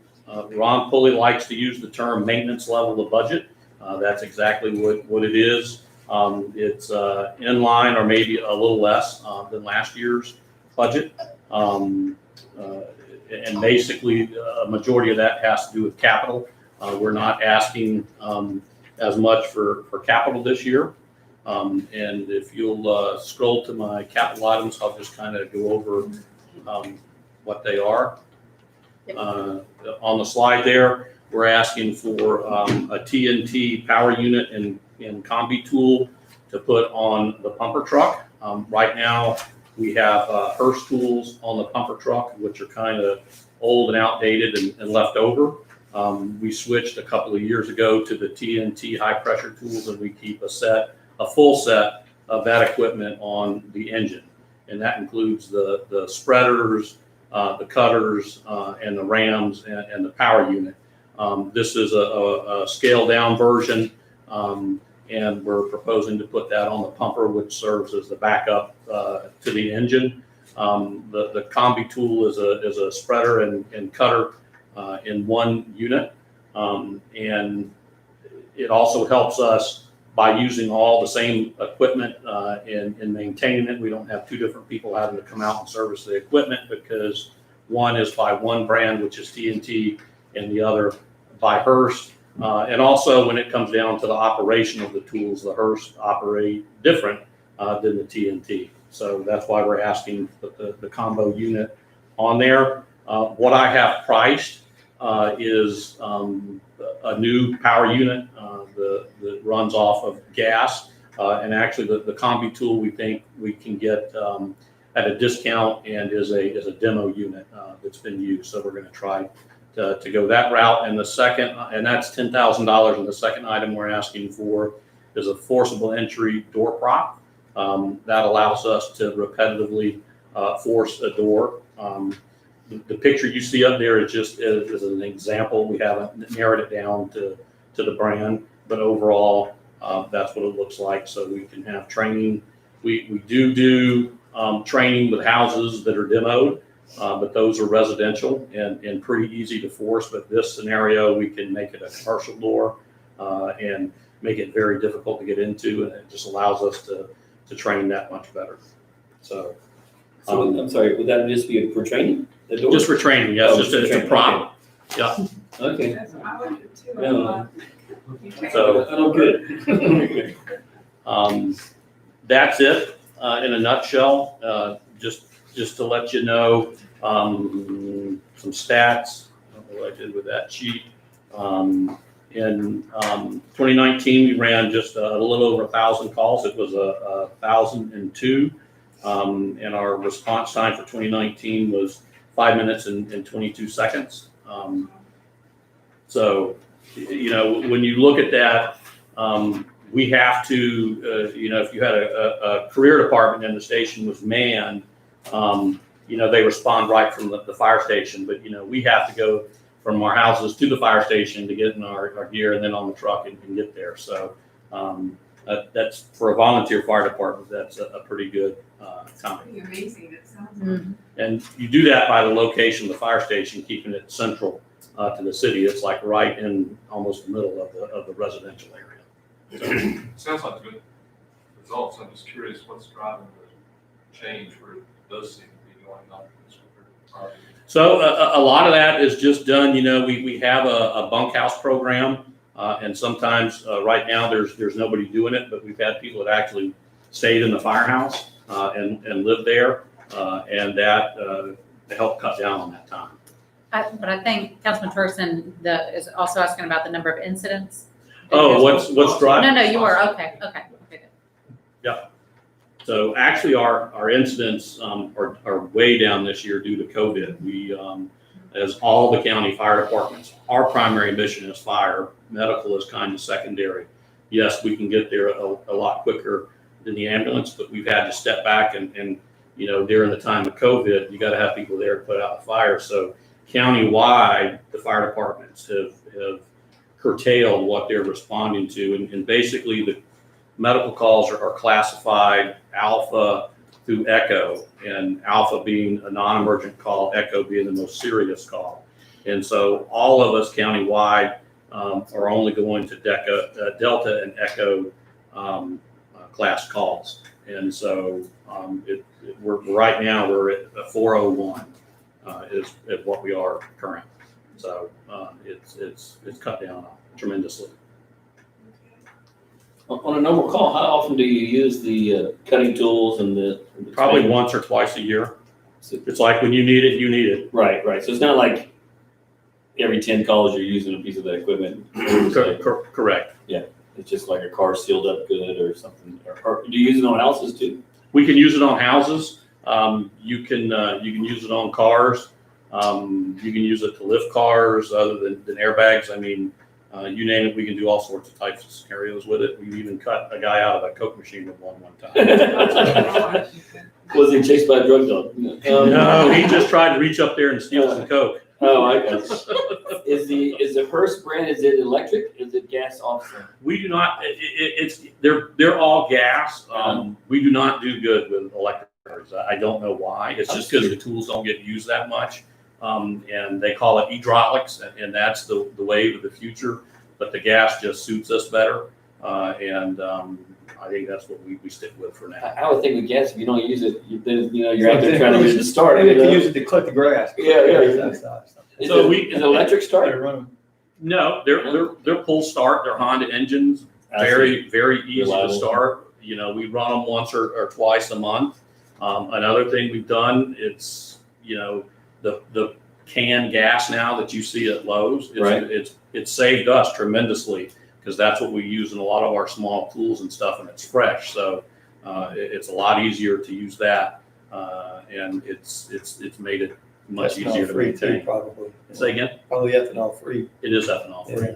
Pulley likes to use the term maintenance level of budget. That's exactly what it is. It's in line or maybe a little less than last year's budget. And basically, a majority of that has to do with capital. We're not asking as much for capital this year. And if you'll scroll to my capital items, I'll just kind of go over what they are. On the slide there, we're asking for a TNT power unit and combi tool to put on the pumper truck. Right now, we have Hurst tools on the pumper truck, which are kind of old and outdated and left over. We switched a couple of years ago to the TNT high pressure tools, and we keep a full set of that equipment on the engine. And that includes the spreaders, the cutters, and the rams and the power unit. This is a scaled down version, and we're proposing to put that on the pumper, which serves as the backup to the engine. The combi tool is a spreader and cutter in one unit, and it also helps us by using all the same equipment and maintaining it. We don't have 2 different people having to come out and service the equipment because one is by one brand, which is TNT, and the other by Hurst. And also when it comes down to the operation of the tools, the Hurst operate different than the TNT. So that's why we're asking the combo unit on there. What I have priced is a new power unit that runs off of gas. And actually the combi tool we think we can get at a discount and is a demo unit that's been used. So we're going to try to go that route. And the second, and that's $10,000. And the second item we're asking for is a forcible entry door prop. That allows us to repetitively force a door. The picture you see up there is just is an example. We haven't narrowed it down to the brand, but overall, that's what it looks like. So we can have training. We do training with houses that are demoed, but those are residential and pretty easy to force. But this scenario, we can make it a commercial door and make it very difficult to get into, and it just allows us to train that much better. So I'm sorry, would that just be for training? The door? just for training, yes, Oh, just for it's a training, prop. Yeah. Okay. That's what I would do too. Yeah. You take So- Oh, good. That's it, in a nutshell. Just to let you know, some stats, I don't know what I did with that sheet. In 2019, we ran just a little over 1,000 calls. It was 1,002. And our response time for 2019 was 5 minutes and 22 seconds. So, you know, when you look at that, we have to, you know, if you had a career department and the station was manned, you know, they respond right from the fire station. But, you know, we have to go from our houses to the fire station to get in our gear and then on the truck and get there. So that's, for a volunteer fire department, that's a pretty good time. Pretty amazing, it sounds. And you do that by the location of the fire station, keeping it central to the city. It's like right in almost the middle of the residential area. Sounds like good results. I'm just curious, what's driving the change where it does seem to be going up this quarter? So a lot of that is just done, you know, we have a bunkhouse program, and sometimes right now there's nobody doing it, but we've had people that actually stayed in the firehouse and lived there, and that helped cut down on that time. But I think Councilman Torgerson is also asking about the number of incidents. Oh, what's driving? No, you are, okay, good. So actually, our incidents are way down this year due to COVID. We, as all the county fire departments, our primary mission is fire. Medical is kind of secondary. Yes, we can get there a lot quicker than the ambulance, but we've had to step back and you know, during the time of COVID, you got to have people there to put out the fire. So countywide, the fire departments have curtailed what they're responding to, and basically the medical calls are classified Alpha through Echo, and Alpha being a non-emergent call, Echo being the most serious call. And so all of us countywide are only going to Delta and Echo class calls. And so we're right now we're at a 401 is what we are currently. So it's cut down tremendously. On a normal call, how often do you use the cutting tools and the Probably once or twice a year. It's like when you need it, you need it. Right. So it's not like every 10 calls you're using a piece of that equipment. Correct. It's just like a car sealed up good or something. Or do you use it on houses too? We can use it on houses. You can use it on cars. You can use it to lift cars other than airbags. I mean, you name it, we can do all sorts of types of scenarios with it. We even cut a guy out of a Coke machine with one time. Was he chased by a drug dog? No, he just tried to reach up there and steal some Coke. Oh, I got it. Is the Hearst brand, is it electric? Is it gas also? We do not. They're all gas. We do not do good with electric cars. I don't know why. It's just because the tools don't get used that much. And they call it hydraulics, and that's the wave of the future. But the gas just suits us better, and I think that's what we stick with for now. I would think with gas, if you don't use it, you're out there trying to get it to start. Maybe if you use it to cut the grass. Yeah. Is Is it electric start? No, they're pull start. They're Honda engines. Very easy Reliable. to start. You know, we run them once or twice a month. Another thing we've done, it's, you know, the canned gas now that you see at Lowe's, it's saved us tremendously, because that's what we use in a lot of our small tools and stuff, and it's fresh. So it's a lot easier to use that, and it's made it much easier to maintain. Probably. Say again? Probably ethanol free. It is ethanol free.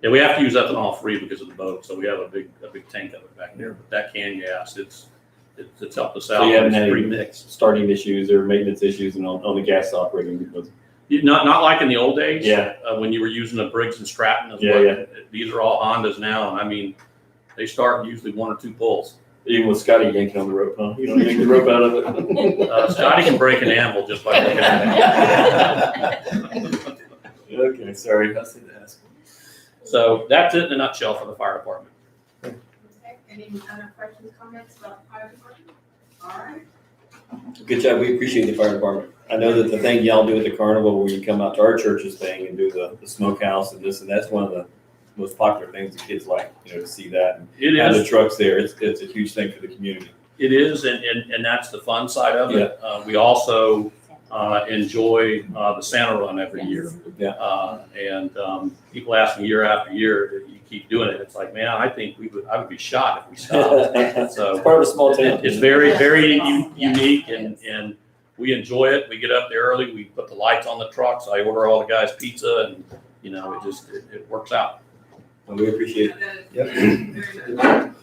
Yeah, we have to use ethanol free because of the boat, so we have a big tank of it back there. But that canned gas, it's helped us out. So you haven't had It's any pre-mixed. starting issues or maintenance issues on the gas operating because Not like in the old days. Yeah. When you were using a Briggs and Stratton as Yeah, well. yeah. These are all Hondas now, and I mean, they start usually 1 or 2 pulls. even with Scotty yanking on the rope, huh? You don't yank the rope out of it. Scotty can break an anvil just by looking at it. Okay, sorry, I said to ask. So that's it in a nutshell for the fire department. Okay, any other questions, comments about the fire department? All right. Good job. We appreciate the fire department. I know that the thing y'all do at the carnival where you come out to our church's thing and do the smokehouse and this, and that's one of the most popular things the kids like, to see that. It And the is, trucks there, it's a huge thing for the community. it is, and that's the fun side of it. We also enjoy the Santa Run every year. Yeah. People ask me year after year, you keep doing it. It's like, man, I think I would be shot if we stopped. It's So part of a small town. it's very, very unique, and we enjoy it. We get up there early, we put the lights on the trucks, I order all the guys pizza, and, it works out. And we appreciate it. Yep.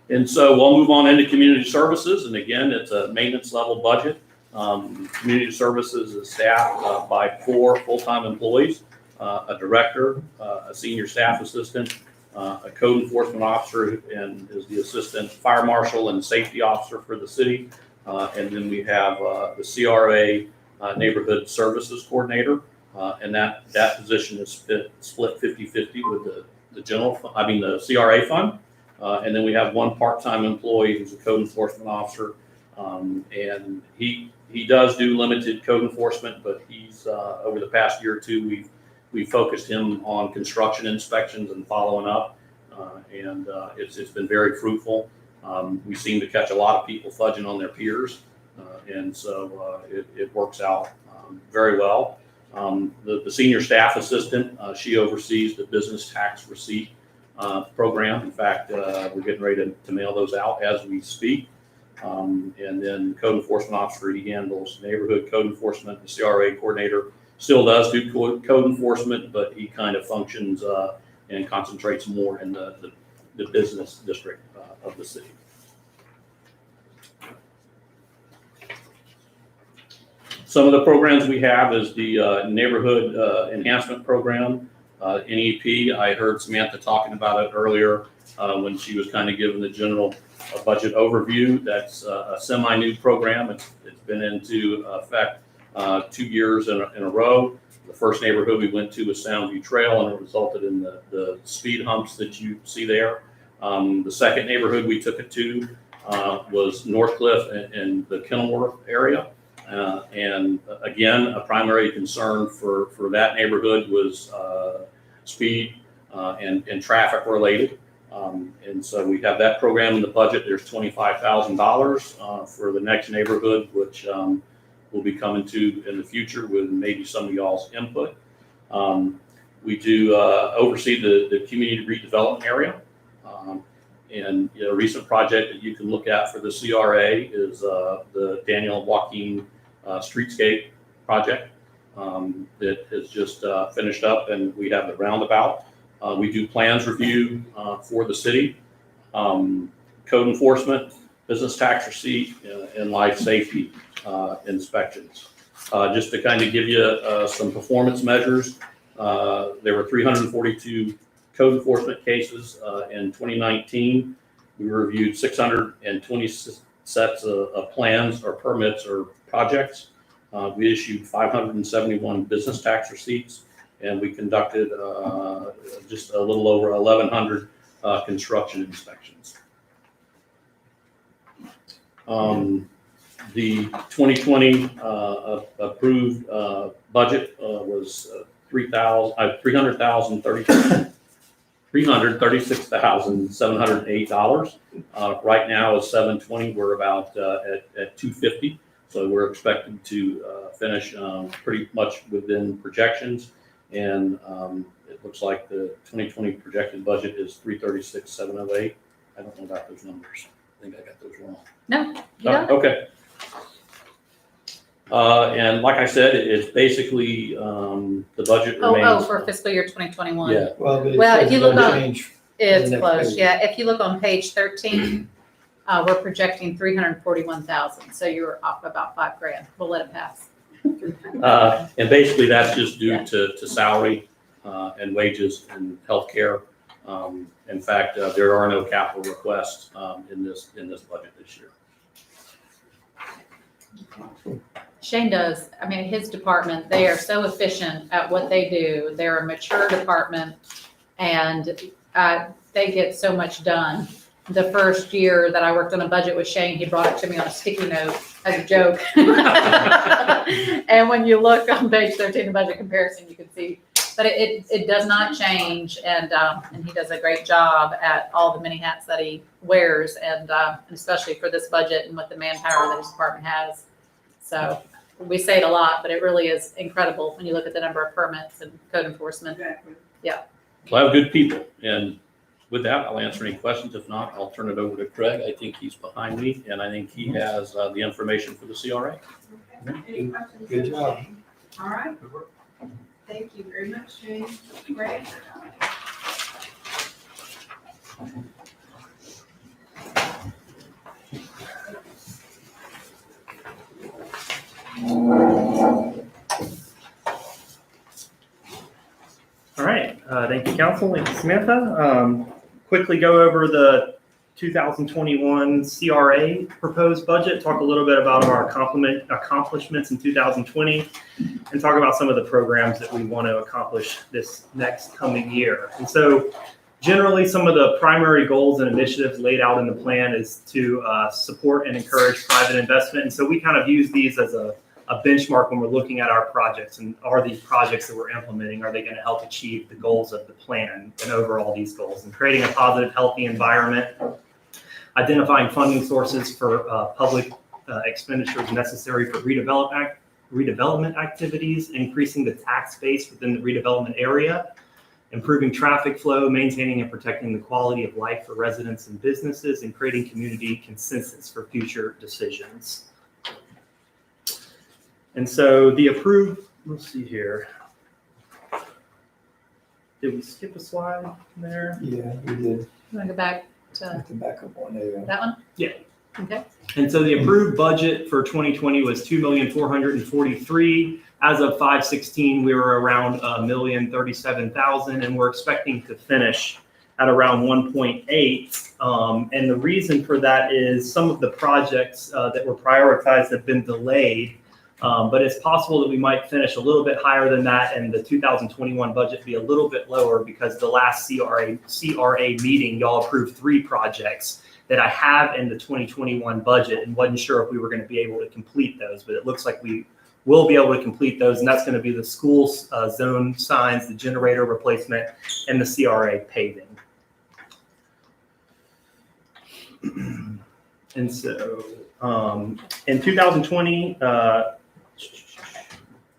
And so we'll move on into community services, and again, it's a maintenance level budget. Community services is staffed by 4 full-time employees, a director, a senior staff assistant, a code enforcement officer, and is the assistant fire marshal and safety officer for the city. And then we have the CRA neighborhood services coordinator, and that position is split 50-50 with the CRA fund. And then we have 1 part-time employee who's a code enforcement officer. And he does do limited code enforcement, but he's over the past year or two, we've focused him on construction inspections and following up. And it's been very fruitful. We seem to catch a lot of people fudging on their peers. And so it works out very well. The senior staff assistant, she oversees the business tax receipt program. In fact, we're getting ready to mail those out as we speak. And then code enforcement officer, he handles neighborhood code enforcement. The CRA coordinator still does do code enforcement, but he kind of functions and concentrates more in the business district of the city. Some of the programs we have is the neighborhood enhancement program, NEP. I heard Samantha talking about it earlier when she was kind of giving the general budget overview. That's a semi-new program. It's been into effect 2 years in a row. The first neighborhood we went to was Soundview Trail, and it resulted in the speed humps that you see there. The second neighborhood we took it to was Northcliffe and the Kenilworth area. And again, a primary concern for that neighborhood was speed and traffic related. And so we have that program in the budget. There's $25,000 for the next neighborhood, which we'll be coming to in the future with maybe some of y'all's input. We do oversee the community redevelopment area. And a recent project that you can look at for the CRA is the Daniel Joaquin Streetscape project that has just finished up, and we have the roundabout. We do plans review for the city, code enforcement, business tax receipt, and life safety inspections. Just to kind of give you some performance measures, there were 342 code enforcement cases in 2019. We reviewed 620 sets of plans or permits or projects. We issued 571 business tax receipts, and we conducted just a little over 1,100 construction inspections. The 2020 approved budget was $336,708. Right now is $720. We're about at $250. So we're expected to finish pretty much within projections. And it looks like the 2020 projected budget is $336,708. I don't know about those numbers. I think I got those wrong. No, you got it. Okay. And like I said, it's basically the budget remains. For fiscal year 2021. Yeah. Well, but it Well, says if you it's look gonna on- change. It's next close, page. yeah. If you look on page 13, we're projecting 341,000. So you're off about $5,000. We'll let it pass. And basically that's just due to salary and wages and healthcare. In fact, there are no capital requests in this budget this year. Shane does. I mean, his department, they are so efficient at what they do. They're a mature department, and they get so much done. the first year that I worked on a budget with Shane, he brought it to me on a sticky note as a joke. And when you look on page 13, the budget comparison, you can see, but it does not change. And he does a great job at all the many hats that he wears, and especially for this budget and with the manpower that his department has. So we say it a lot, but it really is incredible when you look at the number of permits and code enforcement. Exactly. Well, I have good people, and with that, I'll answer any questions. If not, I'll turn it over to Craig. I think he's behind me, and I think he has the information for the CRA. Okay. Any questions? Good for job. Shane? All right. Thank you very much, Shane. Greg? All right, thank you, council. Thank you, Samantha. Quickly go over the 2021 CRA proposed budget, talk a little bit about our accomplishments in 2020, and talk about some of the programs that we want to accomplish this next coming year. And so generally, some of the primary goals and initiatives laid out in the plan is to support and encourage private investment. And so we kind of use these as a benchmark when we're looking at our projects, and are these projects that we're implementing, are they going to help achieve the goals of the plan and overall these goals, and creating a positive, healthy environment, identifying funding sources for public expenditures necessary for redevelopment activities, increasing the tax base within the redevelopment area, improving traffic flow, maintaining and protecting the quality of life for residents and businesses, and creating community consensus for future decisions. And so the approved, let's see here. Did we skip a slide there? Yeah, we did. You want to go back to Have to back up one there. that one? Yeah. Okay. And so the approved budget for 2020 was $2,443,000. As of 5/16, we were around $1,037,000, and we're expecting to finish at around 1.8. And the reason for that is some of the projects that were prioritized have been delayed. But it's possible that we might finish a little bit higher than that, and the 2021 budget be a little bit lower, because the last CRA meeting, y'all approved 3 projects that I have in the 2021 budget, and wasn't sure if we were going to be able to complete those, but it looks like we will be able to complete those, and that's going to be the school zone signs, the generator replacement, and the CRA paving. And so in 2020,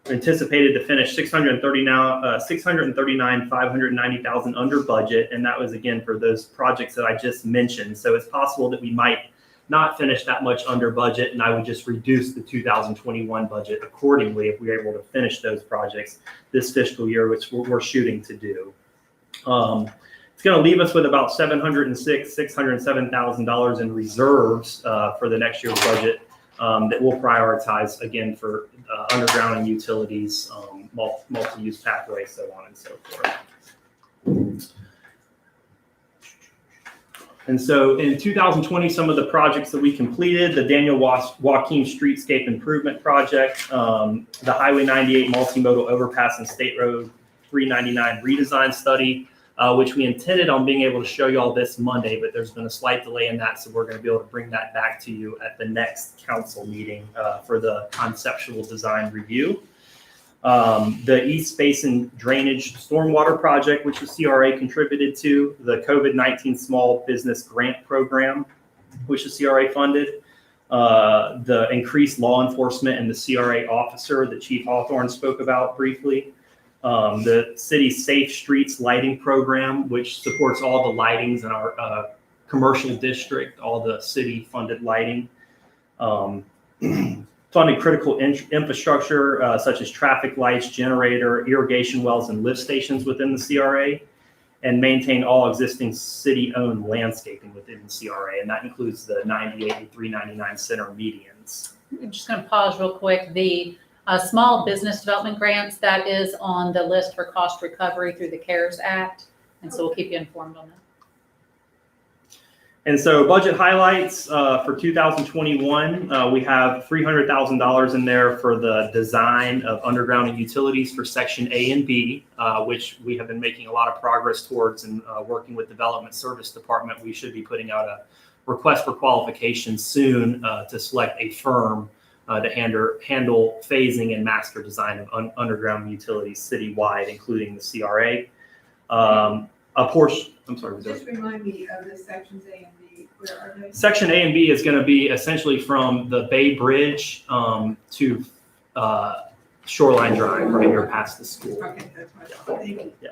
anticipated to finish 639,590,000 under budget, and that was again for those projects that I just mentioned. So it's possible that we might not finish that much under budget, and I would just reduce the 2021 budget accordingly if we're able to finish those projects this fiscal year, which we're shooting to do. It's going to leave us with about $607,000 in reserves for the next year's budget that we'll prioritize again for underground and utilities, multi-use pathways, so on and so forth. And so in 2020, some of the projects that we completed, the Daniel Joaquin Streetscape Improvement Project, the Highway 98 Multimodal Overpass and State Road 399 redesign study, which we intended on being able to show you all this Monday, but there's been a slight delay in that, so we're going to be able to bring that back to you at the next council meeting for the conceptual design review. The East Basin Drainage Stormwater Project, which the CRA contributed to, the COVID-19 Small Business Grant Program, which the CRA funded, the increased law enforcement and the CRA officer that Chief Hawthorne spoke about briefly, the city's Safe Streets Lighting Program, which supports all the lightings in our commercial district, all the city-funded lighting. Funding critical infrastructure such as traffic lights, generator, irrigation wells, and lift stations within the CRA, and maintain all existing city-owned landscaping within the CRA, and that includes the 98 and 399 center medians. I'm just going to pause real quick. The small business development grants, that is on the list for cost recovery through the CARES Act, and so we'll keep you informed on that. And so budget highlights for 2021, we have $300,000 in there for the design of underground and utilities for section A and B, which we have been making a lot of progress towards, and working with Development Service Department. We should be putting out a request for qualification soon to select a firm to handle phasing and master design of underground utilities citywide, including the CRA. A portion, I'm sorry, was that? Just remind me of the sections A and B, where are they? Section A and B is going to be essentially from the Bay Bridge to Shoreline Drive, right here past the school. Okay, that's what I thought. Thank you.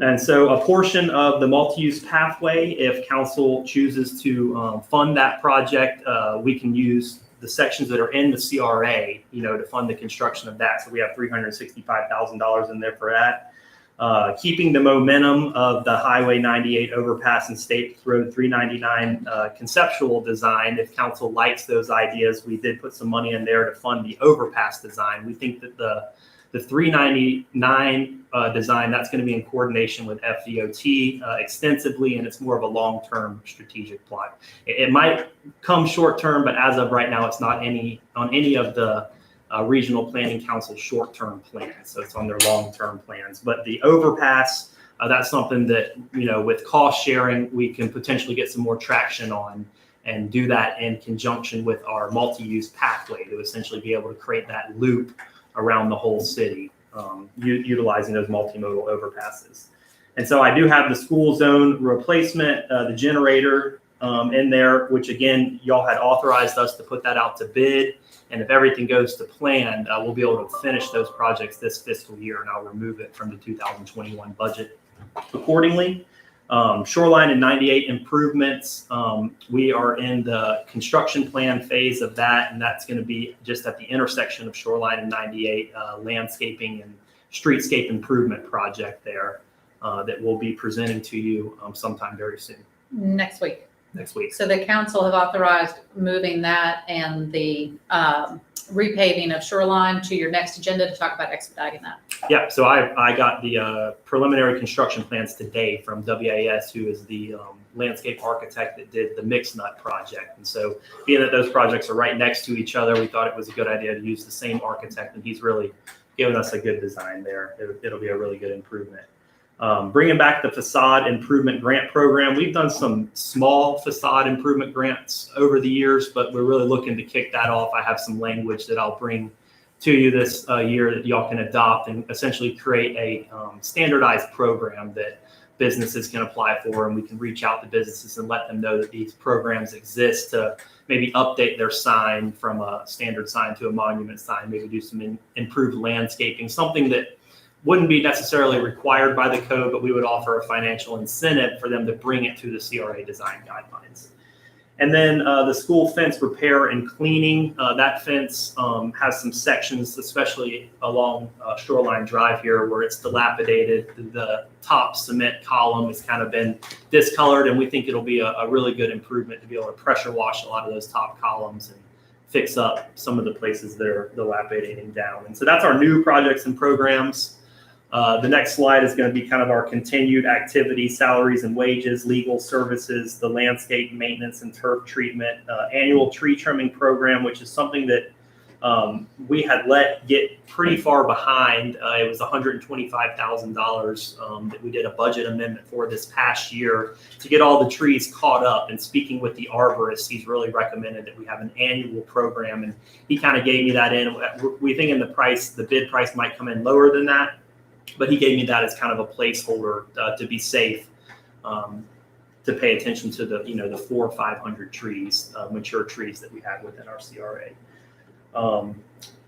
And so a portion of the multi-use pathway, if council chooses to fund that project, we can use the sections that are in the CRA, to fund the construction of that. So we have $365,000 in there for that. Keeping the momentum of the Highway 98 overpass and State Road 399 conceptual design. If council likes those ideas, we did put some money in there to fund the overpass design. We think that the 399 design, that's going to be in coordination with FDOT extensively, and it's more of a long-term strategic plot. It might come short-term, but as of right now, it's not on any of the Regional Planning Council short-term plans, so it's on their long-term plans. But the overpass, that's something that, with cost sharing, we can potentially get some more traction on, and do that in conjunction with our multi-use pathway to essentially be able to create that loop around the whole city, utilizing those multimodal overpasses. And so I do have the school zone replacement, the generator in there, which again, y'all had authorized us to put that out to bid. And if everything goes to plan, we'll be able to finish those projects this fiscal year, and I'll remove it from the 2021 budget accordingly. Shoreline and 98 improvements, we are in the construction plan phase of that, and that's going to be just at the intersection of Shoreline and 98, landscaping and streetscape improvement project there that we'll be presenting to you sometime very soon, Next week. next week. So the council have authorized moving that and the repaving of Shoreline to your next agenda to talk about expediting that. Yeah, so I got the preliminary construction plans today from WAS, who is the landscape architect that did the Mixed Nut project. And so being that those projects are right next to each other, we thought it was a good idea to use the same architect, and he's really given us a good design there. It'll be a really good improvement. Bringing back the facade improvement grant program. We've done some small facade improvement grants over the years, but we're really looking to kick that off. I have some language that I'll bring to you this year that y'all can adopt and essentially create a standardized program that businesses can apply for, and we can reach out to businesses and let them know that these programs exist to maybe update their sign from a standard sign to a monument sign, maybe do some improved landscaping, something that wouldn't be necessarily required by the code, but we would offer a financial incentive for them to bring it to the CRA design guidelines. And then the school fence repair and cleaning. That fence has some sections, especially along Shoreline Drive here, where it's dilapidated. The top cement column has kind of been discolored, and we think it'll be a really good improvement to be able to pressure wash a lot of those top columns and fix up some of the places that are dilapidating down. And so that's our new projects and programs. The next slide is going to be kind of our continued activity, salaries and wages, legal services, the landscape maintenance and turf treatment, annual tree trimming program, which is something that we had let get pretty far behind. It was $125,000 that we did a budget amendment for this past year to get all the trees caught up. And speaking with the arborist, he's really recommended that we have an annual program, and he kind of gave me that in. We think in the bid price might come in lower than that, but he gave me that as kind of a placeholder to be safe, to pay attention to the 400 or 500 trees, mature trees that we have within our CRA.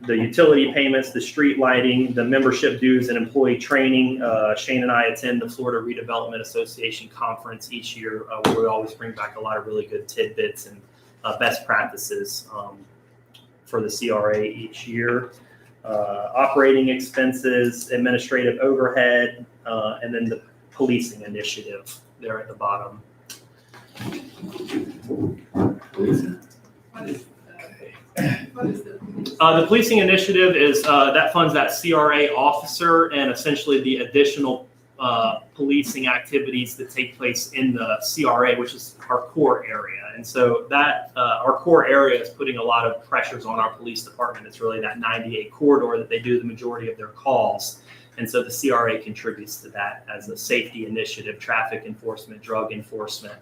The utility payments, the street lighting, the membership dues and employee training. Shane and I attend the Florida Redevelopment Association conference each year, where we always bring back a lot of really good tidbits and best practices for the CRA each year. Operating expenses, administrative overhead, and then the policing initiative there at the bottom. What is the? The policing initiative is that funds that CRA officer and essentially the additional policing activities that take place in the CRA, which is our core area. And so that our core area is putting a lot of pressures on our police department. It's really that 98 corridor that they do the majority of their calls. And so the CRA contributes to that as a safety initiative, traffic enforcement, drug enforcement.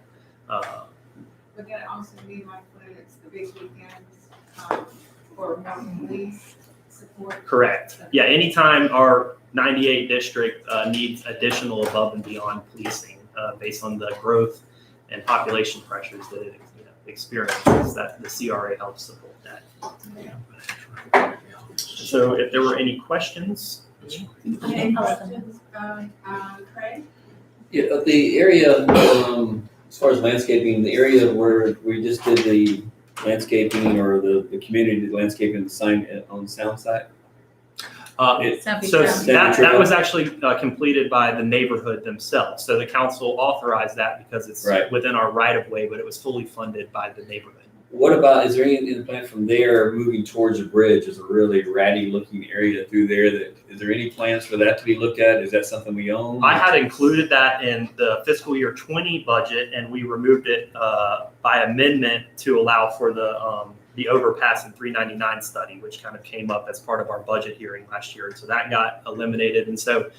Would that also be like when it's the big weekends, for more police support? Correct. Yeah, anytime our 98 district needs additional above and beyond policing based on the growth and population pressures that it experiences, that the CRA helps support that. So if there were any questions? Any questions, Craig? Yeah, the area, as far as landscaping, the area where we just did the landscaping or the community did landscaping sign on Soundside. So that was actually completed by the neighborhood themselves. So the council authorized that because it's Right. within our right of way, but it was fully funded by the neighborhood. What about, is there any in the plan from there moving towards the bridge? Is a really ratty looking area through there is there any plans for that to be looked at? Is that something we own? I had included that in the fiscal year 20 budget, and we removed it by amendment to allow for the overpass in 399 study, which kind of came up as part of our budget hearing last year. And so that got eliminated. And so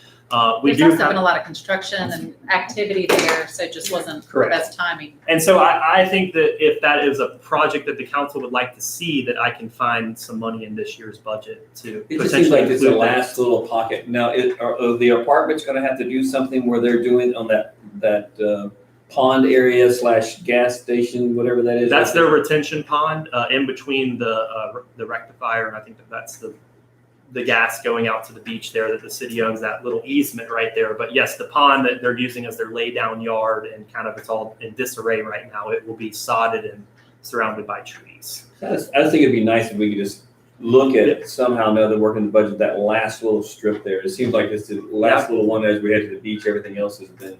we There's do also been a have, lot of construction and activity there, so it just wasn't the Correct. best timing. and so I think that if that is a project that the council would like to see, that I can find some money in this year's budget to It just seems potentially like it's the include that. last little pocket. Now, are the apartments gonna have to do something where they're doing on that pond area / gas station, whatever that is? That's their retention pond in between the rectifier, and I think that's the gas going out to the beach there that the city owns, that little easement right there. But yes, the pond that they're using as their lay down yard, and kind of it's all in disarray right now. It will be sodded and surrounded by trees. I just think it'd be nice if we could just look at it somehow or another, work in the budget, that last little strip there. It seems like it's the last little one as we head to the beach. Everything else has been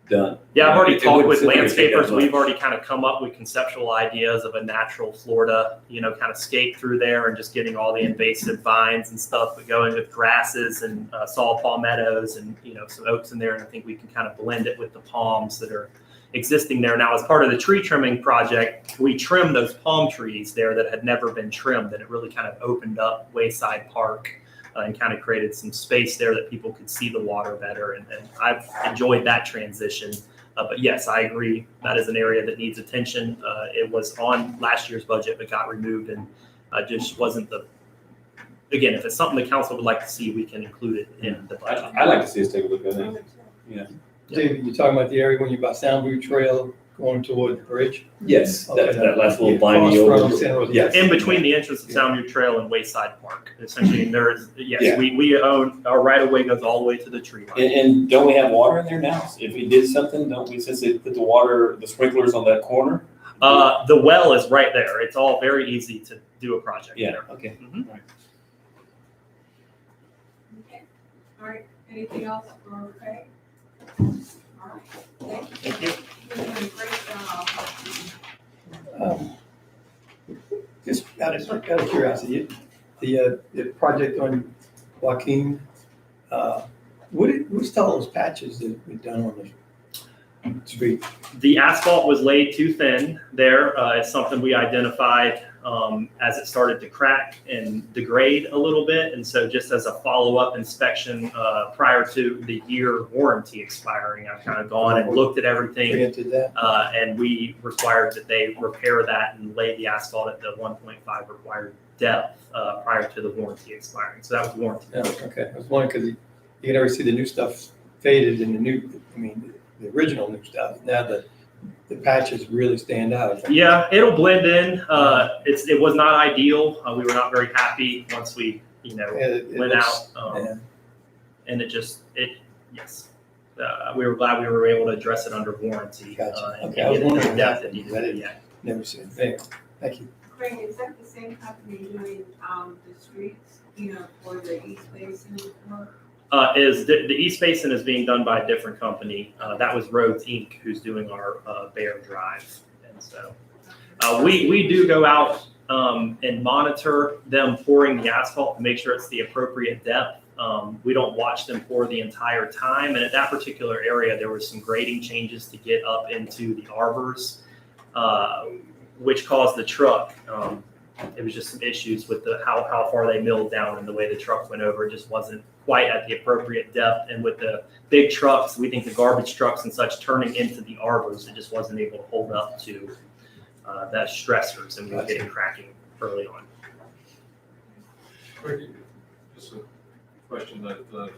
done. Yeah, I've already It talked wouldn't with seem like it'd take that landscapers. We've much. already kind of come up with conceptual ideas of a natural Florida, kind of scape through there, and just getting all the invasive vines and stuff, but going with grasses and saw palmettos and, some oaks in there. And I think we can kind of blend it with the palms that are existing there. Now, as part of the tree trimming project, we trimmed those palm trees there that had never been trimmed, and it really kind of opened up Wayside Park and kind of created some space there that people could see the water better. And I've enjoyed that transition. But yes, I agree. That is an area that needs attention. It was on last year's budget, but got removed, and just wasn't again, if it's something the council would like to see, we can include it in the budget. I'd like to see us take a look at it. Yeah. David, you're talking about the area when you're about Soundview Trail going toward the bridge? Yes, that last little Yeah, blimey across over. from Santa Rosa. Yes. In between the entrance of Soundview Trail and Wayside Park, essentially, and there is, yes, Yeah. we own, our right of way goes all the way to the tree line. And don't we have water in there now? If we did something, don't we, since they put the sprinklers on that corner? The well is right there. It's all very easy to do a project Yeah, there. okay. Mhm. Okay, all right, anything else for Craig? All right, thank you. You're doing a great job. Just out of curiosity, the project on Joaquin, what's all those patches that we've done on the street? The asphalt was laid too thin there. It's something we identified as it started to crack and degrade a little bit. And so just as a follow-up inspection prior to the year warranty expiring, I've kind of gone and looked at everything. Preempted that? And we required that they repair that and lay the asphalt at the 1.5 required depth prior to the warranty expiring. So that was warranty. Yeah, okay. I was wondering, because you can already see the new stuff faded and the original new stuff. Now the patches really stand out. Yeah, it'll blend in. It was not ideal. We were not very happy once we, It went looks- out. yeah. And yes. We were glad we were able to address it under warranty. Gotcha. And Okay, I was get it to wondering the depth that. it needed I to didn't- be at. Never seen it. Anyway, thank you. Craig, is that the same company doing, the streets, for the East Basin work? Is the East Basin is being done by a different company. That was Roads Inc. who's doing our Bear Drive. And so we do go out and monitor them pouring the asphalt to make sure it's the appropriate depth. We don't watch them pour the entire time. And at that particular area, there was some grading changes to get up into the arbors, which caused the truck. It was just some issues with how far they milled down and the way the truck went over. It just wasn't quite at the appropriate depth. And with the big trucks, we think the garbage trucks and such turning into the arbors, it just wasn't able to hold up to that stressors, and we were getting cracking early on. Just a question that the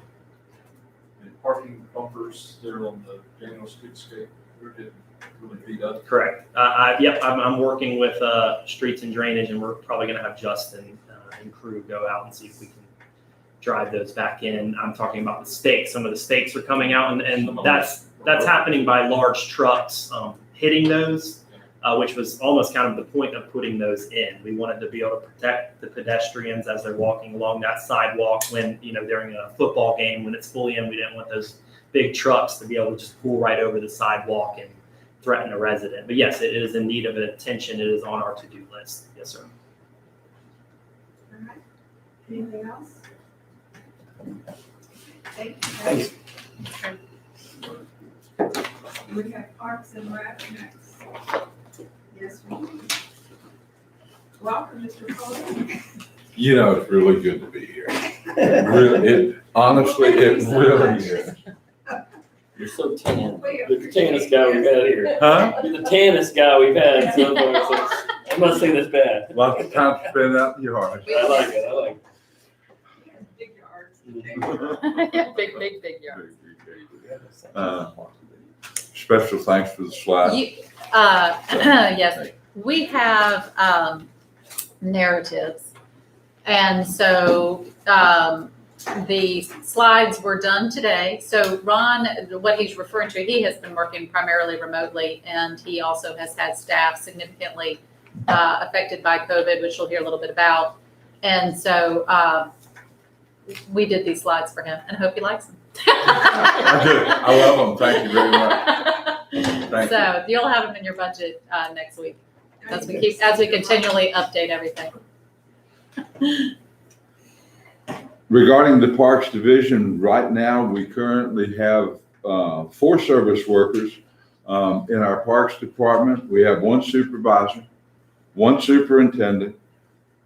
parking bumpers there on the Daniel Streetscape, we're getting really beat up. Correct. I'm working with streets and drainage, and we're probably going to have Justin and crew go out and see if we can drive those back in. I'm talking about the stakes. Some of the stakes are coming out, and that's happening by large trucks hitting those. Which was almost kind of the point of putting those in. We wanted to be able to protect the pedestrians as they're walking along that sidewalk when, during a football game, when it's fully in, we didn't want those big trucks to be able to just pull right over the sidewalk and threaten a resident. But yes, it is in need of attention. It is on our to-do list. Yes, sir. All right. Anything else? Thank you. Thanks. We have Parks and Rec next. Yes, we do. Welcome, Mr. Foley. It's really good to be here. Honestly, it really is. You're so tan. You're the tannest guy we've had here. Huh? You're the tannest guy we've had so far. So I must say this bad. Lots of time spent out in the yard. I like it. Big yards. Big yard. Special thanks for the slide. Yes, we have narratives. And so the slides were done today. So Ron, what he's referring to, he has been working primarily remotely, and he also has had staff significantly affected by COVID, which you'll hear a little bit about. And so we did these slides for him, and hope he likes them. I do. I love them. Thank you very much. Thank So you'll have them in your budget next week as we continually update everything. Regarding the Parks Division, right now, we currently have 4 service workers in our Parks Department. We have 1 supervisor, 1 superintendent,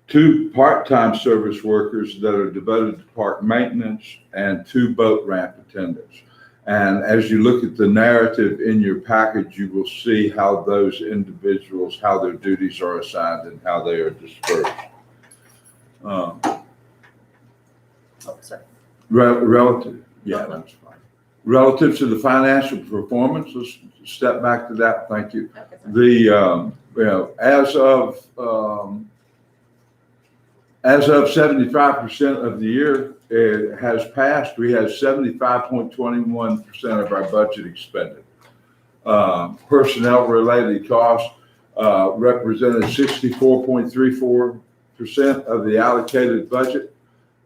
2 part-time service workers that are devoted to park maintenance, and 2 boat ramp attendants. And as you look at the narrative in your package, you will see how those individuals, how their duties are assigned and how they are dispersed. Relative, yeah, that's fine. Relative to the financial performance, let's step back to that. Thank you. As of 75% of the year has passed, we have 75.21% of our budget expended. Personnel-related costs represented 64.34% of the allocated budget.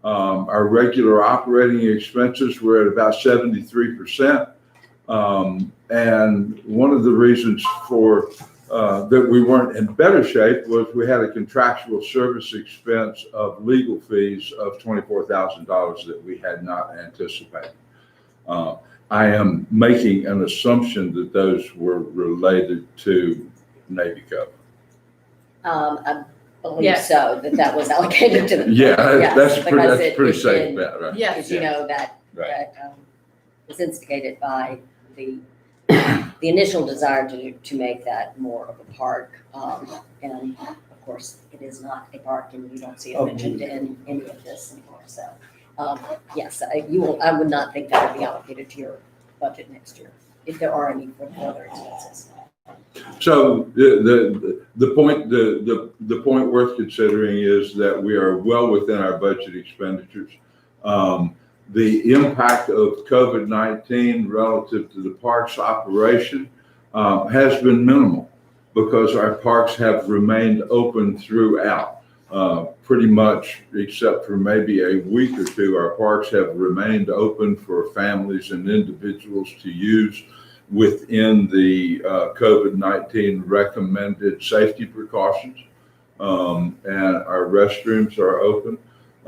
Our regular operating expenses were at about 73%. And one of the reasons for that we weren't in better shape was we had a contractual service expense of legal fees of $24,000 that we had not anticipated. I am making an assumption that those were related to Navy Code. I believe Yes. so, that was allocated to the. Yeah, Yes, that's because a it pretty did- safe bet, right? Yes. Because you know that Right. was instigated by the initial desire to make that more of a park. And of course, it is not a park, and you don't see it mentioned in any of this anymore. So, yes, I would not think that would be allocated to your budget next year, if there are any further expenses. So the point worth considering is that we are well within our budget expenditures. The impact of COVID-19 relative to the parks operation has been minimal because our parks have remained open throughout. Pretty much, except for maybe a week or two, our parks have remained open for families and individuals to use within the COVID-19 recommended safety precautions. And our restrooms are open.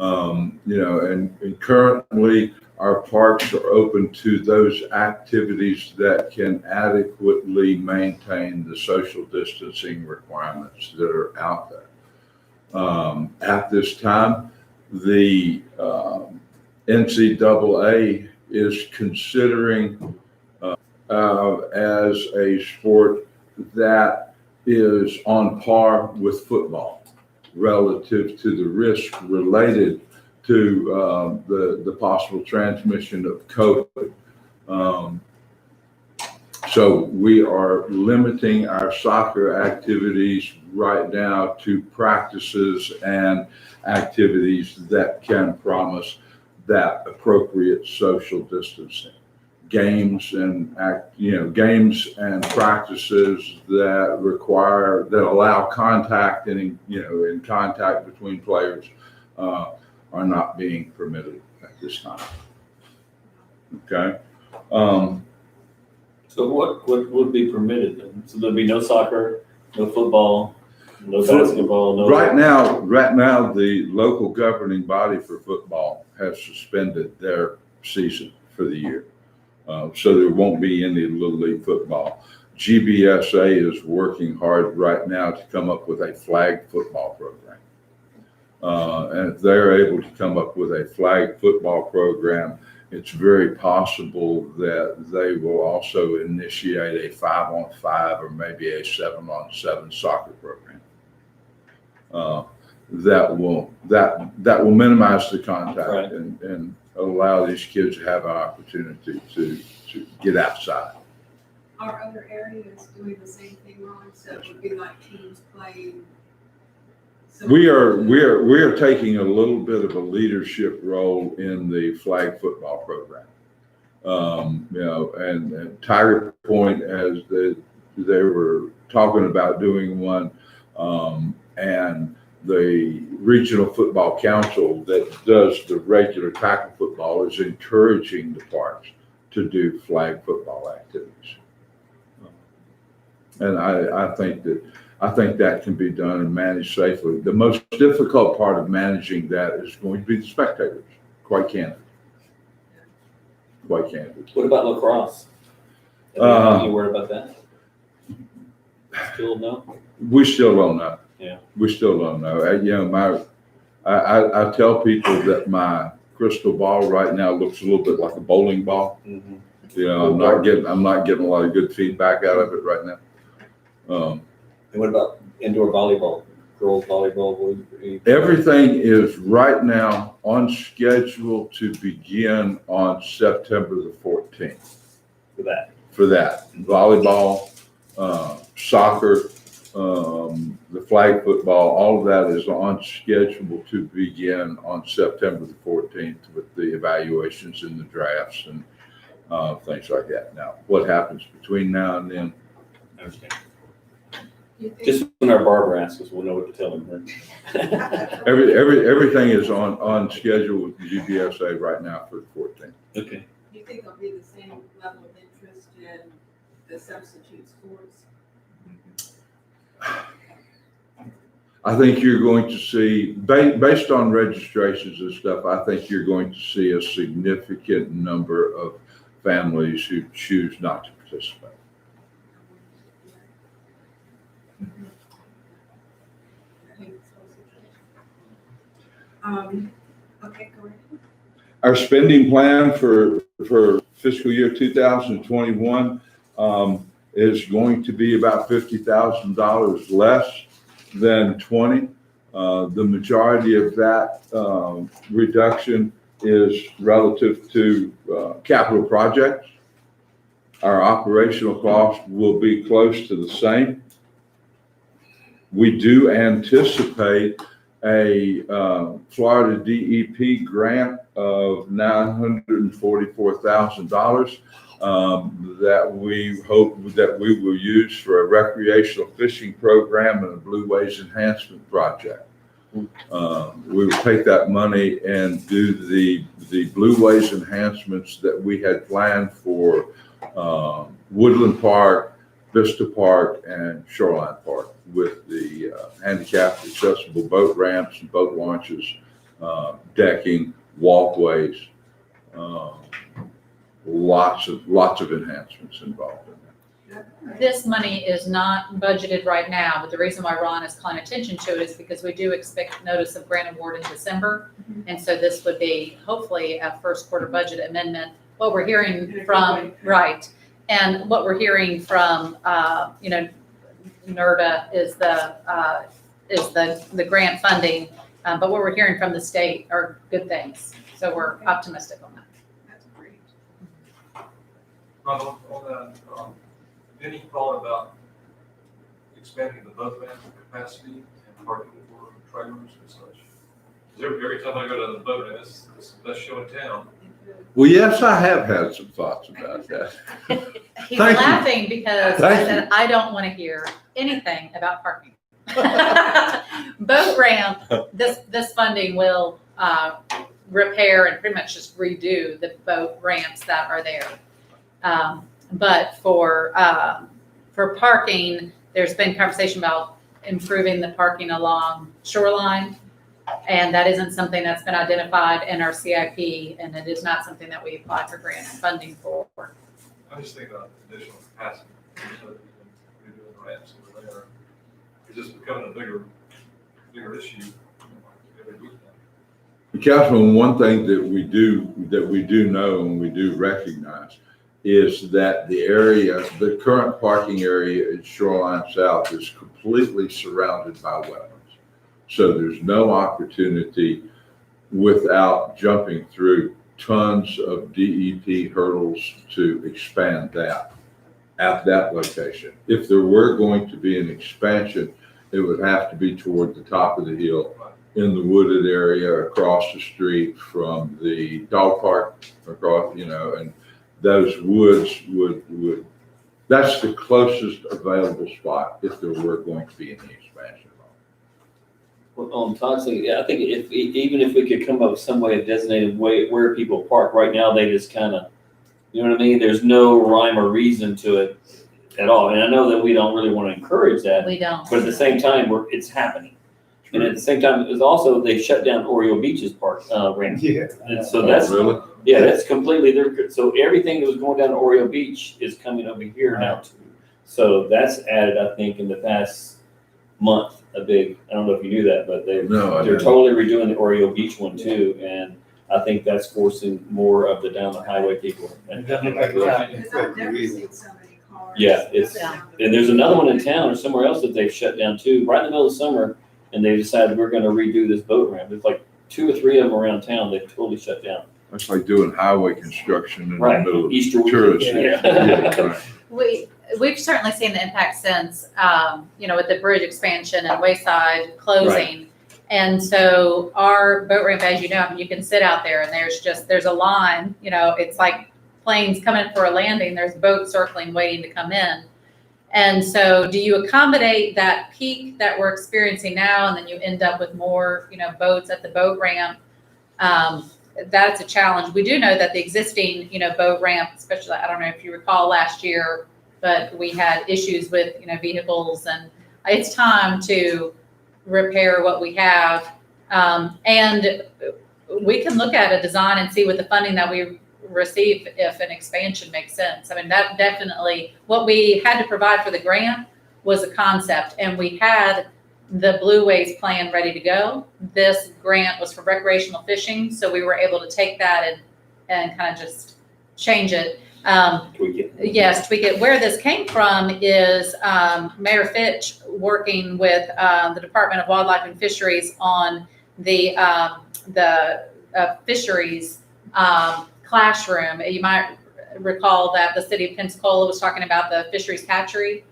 And currently our parks are open to those activities that can adequately maintain the social distancing requirements that are out there. At this time, the NCAA is considering as a sport that is on par with football relative to the risk related to the possible transmission of COVID. So we are limiting our soccer activities right now to practices and activities that can promise that appropriate social distancing. Games and practices that allow contact and in contact between players are not being permitted at this time. Okay. So what would be permitted then? So there'd be no soccer, no football, no basketball, no. Right now, the local governing body for football has suspended their season for the year. So there won't be any Little League football. GBSA is working hard right now to come up with a flag football program. And if they're able to come up with a flag football program, it's very possible that they will also initiate a 5-on-5 or maybe a 7-on-7 soccer program. That will minimize the contact, right, and allow these kids to have an opportunity to get outside. Are other areas doing the same thing, Ron? So it would be like teams playing? We are taking a little bit of a leadership role in the flag football program. And Tiger Point, as they were talking about doing one, and the Regional Football Council that does the regular tackle football is encouraging the parks to do flag football activities. And I think that can be done and managed safely. The most difficult part of managing that is going to be the spectators, quite candid. Quite candid. What about lacrosse? Are you worried about that? Still no? We still don't know. Yeah. We still don't know. I tell people that my crystal ball right now looks a little bit like a bowling ball. Mm-hmm. I'm not getting a lot of good feedback out of it right now. And what about indoor volleyball, girls volleyball? Everything is right now on schedule to begin on September the 14th. For that. Volleyball, soccer, the flag football, all of that is on schedule to begin on September the 14th with the evaluations and the drafts and things like that. Now, what happens between now and then? I understand. Just when our barber asks us, we'll know what to tell them. Right? Everything is on schedule with the GBSA right now for the 14th. Okay. Do you think there'll be the same level of interest in the substitute sports? I think you're going to see, based on registrations and stuff, I think you're going to see a significant number of families who choose not to participate. Okay, go ahead. Our spending plan for fiscal year 2021 is going to be about $50,000 less than 20. The majority of that reduction is relative to capital projects. Our operational cost will be close to the same. We do anticipate a Florida DEP grant of $944,000 that we hope that we will use for a recreational fishing program and a Blue Ways enhancement project. We will take that money and do the Blue Ways enhancements that we had planned for Woodland Park, Vista Park, and Shoreline Park with the handicapped accessible boat ramps and boat launches decking, walkways, lots of enhancements involved in that. This money is not budgeted right now, but the reason why Ron is calling attention to it is because we do expect notice of grant award in December. And so this would be hopefully a first quarter budget amendment. What we're hearing from, right, and what we're hearing from, NERDA is the grant funding. But what we're hearing from the state are good things. So we're optimistic on that. That's great. Ron, on that, any thought about expanding the boat ramp capacity and parking for trailers and such? 'Cause every time I go to the boat ramp, it's the best show in town. Well, yes, I have had some thoughts about that. He's Thank you. laughing because Thank I said, I don't want to hear anything about parking. Boat ramp, this funding will repair and pretty much just redo the boat ramps that are there. But for parking, there's been conversation about improving the parking along Shoreline. And that isn't something that's been identified in our CIP, and it is not something that we apply for grant funding for. I just think about additional capacity, so that we can redo the ramps over there. It's just becoming a bigger issue every week now. Councilman, one thing that we do know and we do recognize is that the current parking area at Shoreline South is completely surrounded by wetlands. So there's no opportunity without jumping through tons of DEP hurdles to expand that at that location. If there were going to be an expansion, it would have to be toward the top of the hill in the wooded area across the street from the dog park, across, and those woods would, that's the closest available spot if there were going to be any expansion. On Todd's thing, yeah, I think even if we could come up with some way of designated where people park, right now they just kind of, you know what I mean? There's no rhyme or reason to it at all. And I know that we don't really want to encourage that, We don't. but at the same time, it's happening. And at the same time, it's also, they shut down Oreo Beach's park, ramp. Yeah. And so that's, Really? yeah, that's completely, so everything that was going down to Oreo Beach is coming over here now too. So that's added, I think, in the past month, I don't know if you knew that, but they're didn't. totally redoing the Oreo Beach one too. And I think that's forcing more of the down the highway people. It doesn't look like it's happening Because I've quickly never either. seen so many cars. Yeah, it's, Yeah. and there's another one in town or somewhere else that they've shut down too, right in the middle of summer. And they decided we're gonna redo this boat ramp. There's like 2 or 3 of them around town. They've totally shut down. It's like doing highway construction in the Right, middle of Easter tourist. weekend. Yeah, right. We've certainly seen the impact since, with the bridge expansion and Wayside closing. And so our boat ramp, as you know, you can sit out there and there's a line, it's like planes coming for a landing, there's boats circling, waiting to come in. And so do you accommodate that peak that we're experiencing now, and then you end up with more, boats at the boat ramp? That's a challenge. We do know that the existing, boat ramp, especially, I don't know if you recall last year, but we had issues with, vehicles, and it's time to repair what we have. And we can look at a design and see what the funding that we receive if an expansion makes sense. I mean, that definitely, what we had to provide for the grant was a concept, and we had the Blue Ways plan ready to go. This grant was for recreational fishing, so we were able to take that and kind of just change it. Tweak it. Yes, tweak it. Where this came from is Mayor Fitch working with the Department of Wildlife and Fisheries on the fisheries classroom. You might recall that the city of Pensacola was talking about the fisheries hatchery.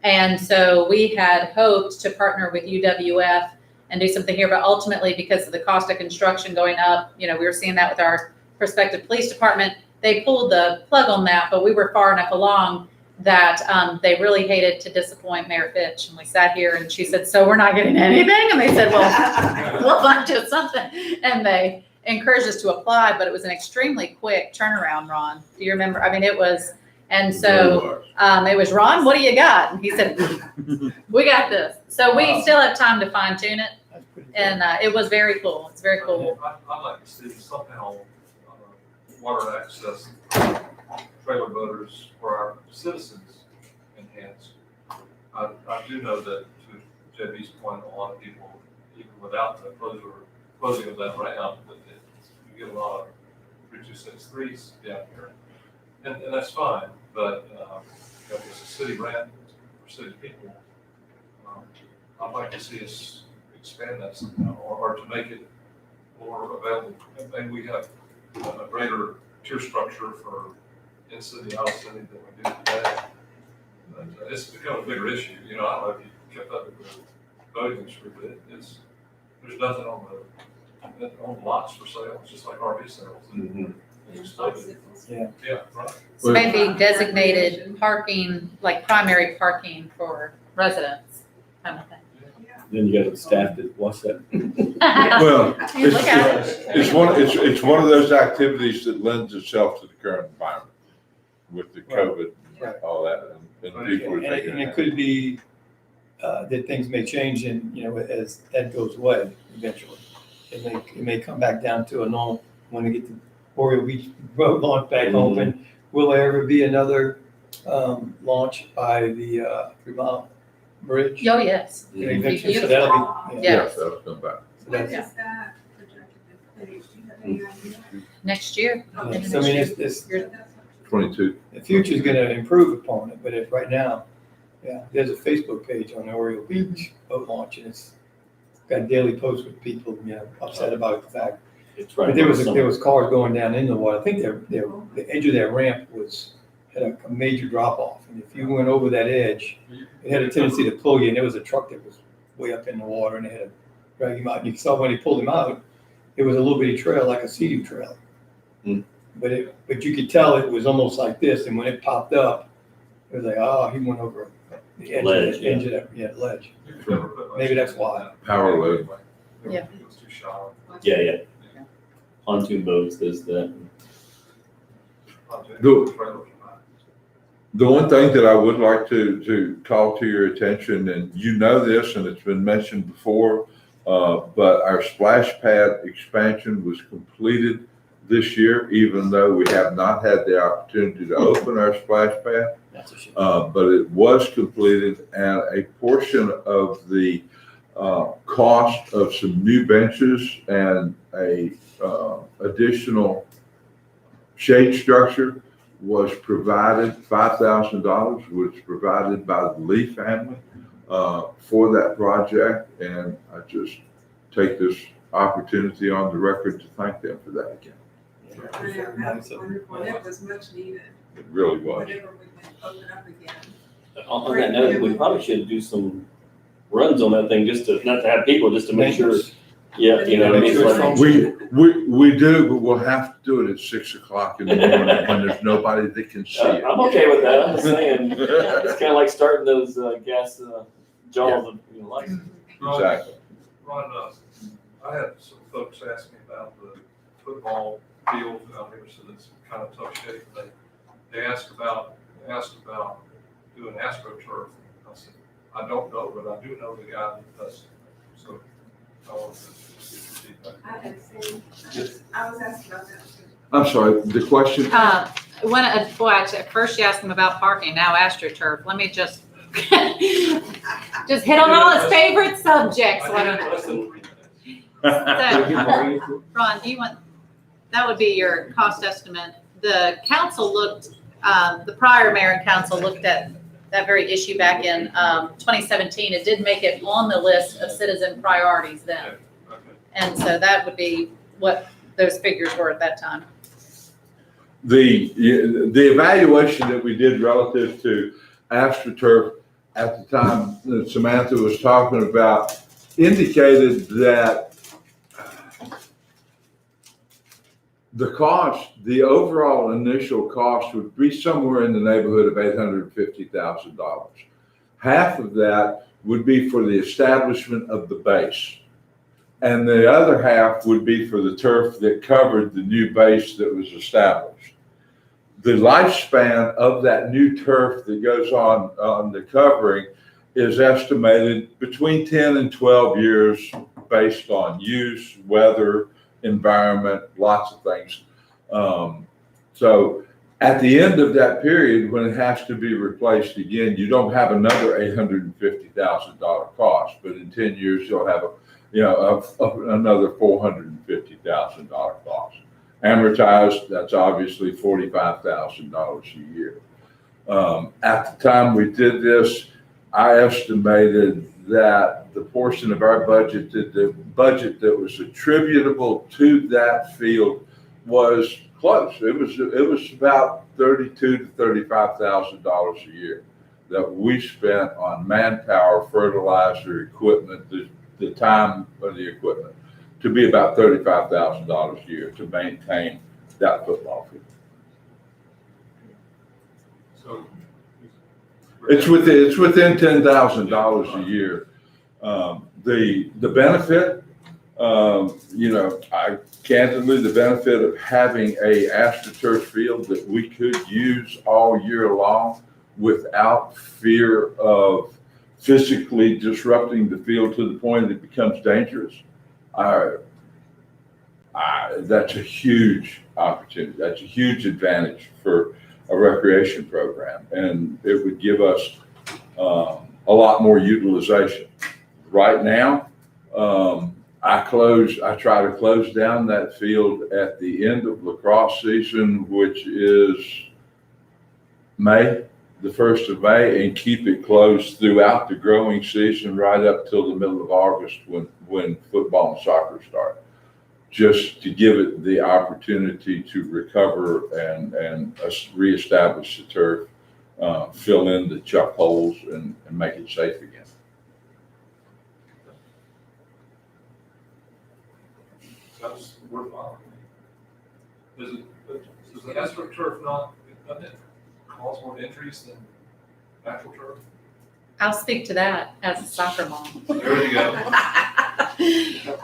And so we had hoped to partner with UWF and do something here, but ultimately, because of the cost of construction going up, we were seeing that with our prospective police department, they pulled the plug on that, but we were far enough along that they really hated to disappoint Mayor Fitch. And we sat here and she said, so we're not getting anything? And they said, well, we'll find you something. And they encouraged us to apply, but it was an extremely quick turnaround, Ron. Do you remember? I mean, it was, and so it was, Ron, what do you got? And he said, we got this. So we still have time to fine tune it. That's pretty And it was very cool. It's very cool. I'd like to see somehow water access trailer boaters for our citizens enhanced. I do know that, to JB's point, a lot of people, even without the closing of that round, that you get a lot of 3263s down here. And that's fine, but if it's a city rent for city people, I'd like to see us expand that somehow, or to make it more available. Maybe we have a greater tier structure for in-city, out-of-city than we do today. But it's become a bigger issue. You know, I don't know if you kept up with the boating industry, but there's nothing on the lots for sale. It's just like RV sales. It's just like, yeah, right. So maybe designated parking, like primary parking for residents, kind of thing. Then you got staff that watch that. Well, Look at it. it's one of those activities that lends itself to the current environment with the COVID, Right. all that, and people are And taking it it. could be, that things may change and, as that goes away eventually. It may come back down to a normal, when we get the Oriole Beach boat launch back open. Will there ever be another, launch by the, Fremont Bridge? Oh, yes. Eventually, so that'll be, yeah. Yes. That'll come back. So When that's- is that projected to finish? Do you have any idea? Next year. So, I mean, it's, 22. the future's gonna improve upon it, but if right now, yeah, there's a Facebook page on the Oriole Beach boat launch, and it's got daily posts with people, upset about the fact. It's right. But there was cars going down in the water. I think the edge of that ramp had a major drop off, and if you went over that edge, it had a tendency to pull you, and there was a truck that was way up in the water, and they had to drag him out. And you saw when he pulled him out, it was a little bitty trail, like a sea trail. But you could tell it was almost like this, and when it popped up, it was like, oh, he went over the edge Ledge, of that ledge. You could never put much Maybe that's into why. that. Power load. Yeah. It was too shallow. Yeah. Pontoon boats does that. The one thing that I would like to call to your attention, and you know this, and it's been mentioned before, but our splash pad expansion was completed this year, even though we have not had the opportunity to open our splash pad. That's a shame. But it was completed, and a portion of the cost of some new benches and a additional shade structure was provided. $5,000 was provided by the Lee family for that project, and I just take this opportunity on the record to thank them for that again. That's wonderful. That was much needed. It really was. Whenever we can open up again. On that note, we probably should do some runs on that thing, just to, not to have people, just to make sure. Yeah, you know what I mean? It's like- We do, but we'll have to do it at 6 o'clock in the morning when there's nobody that can see it. I'm okay with that. I'm just saying, it's kind of like starting those gas jaws of license. Exactly. Ron, I had some folks ask me about the football field out here, so that's kind of tough shape. They asked about doing AstroTurf. I said, I don't know, but I do know the guy that does it. So I wanted to get your feedback. I had seen, I was asked about that too. I'm sorry, the question? At first you asked him about parking, now AstroTurf. Let me just hit on all his favorite subjects. Why don't Less than 3 minutes. So, Ron, do you want, that would be your cost estimate. The council the prior mayor and council looked at that very issue back in 2017. It did make it on the list of citizen priorities then. Okay. And so that would be what those figures were at that time. The evaluation that we did relative to AstroTurf at the time that Samantha was talking about indicated that the overall initial cost would be somewhere in the neighborhood of $850,000. Half of that would be for the establishment of the base. And the other half would be for the turf that covered the new base that was established. The lifespan of that new turf that goes on the covering is estimated between 10 and 12 years based on use, weather, environment, lots of things. So at the end of that period, when it has to be replaced again, you don't have another $850,000 cost, but in 10 years, you'll have another $450,000 cost. Amortized, that's obviously $45,000 a year. At the time we did this, I estimated that the portion of our budget, the budget that was attributable to that field was close. It was about $32,000 to $35,000 a year that we spent on manpower, fertilizer, equipment, the time of the equipment, to be about $35,000 a year to maintain that football field. So. It's within $10,000 a year. The benefit, candidly, the benefit of having a AstroTurf field that we could use all year long without fear of physically disrupting the field to the point that it becomes dangerous. That's a huge opportunity. That's a huge advantage for a recreation program, and it would give us a lot more utilization. Right now, I try to close down that field at the end of lacrosse season, which is May, the 1st of May, and keep it closed throughout the growing season right up till the middle of August when football and soccer start, just to give it the opportunity to recover and reestablish the turf, fill in the chuck holes and make it safe again. Sounds worthwhile. Does the AstroTurf not, doesn't it cause more injuries than natural turf? I'll speak to that as a soccer mom. There you go.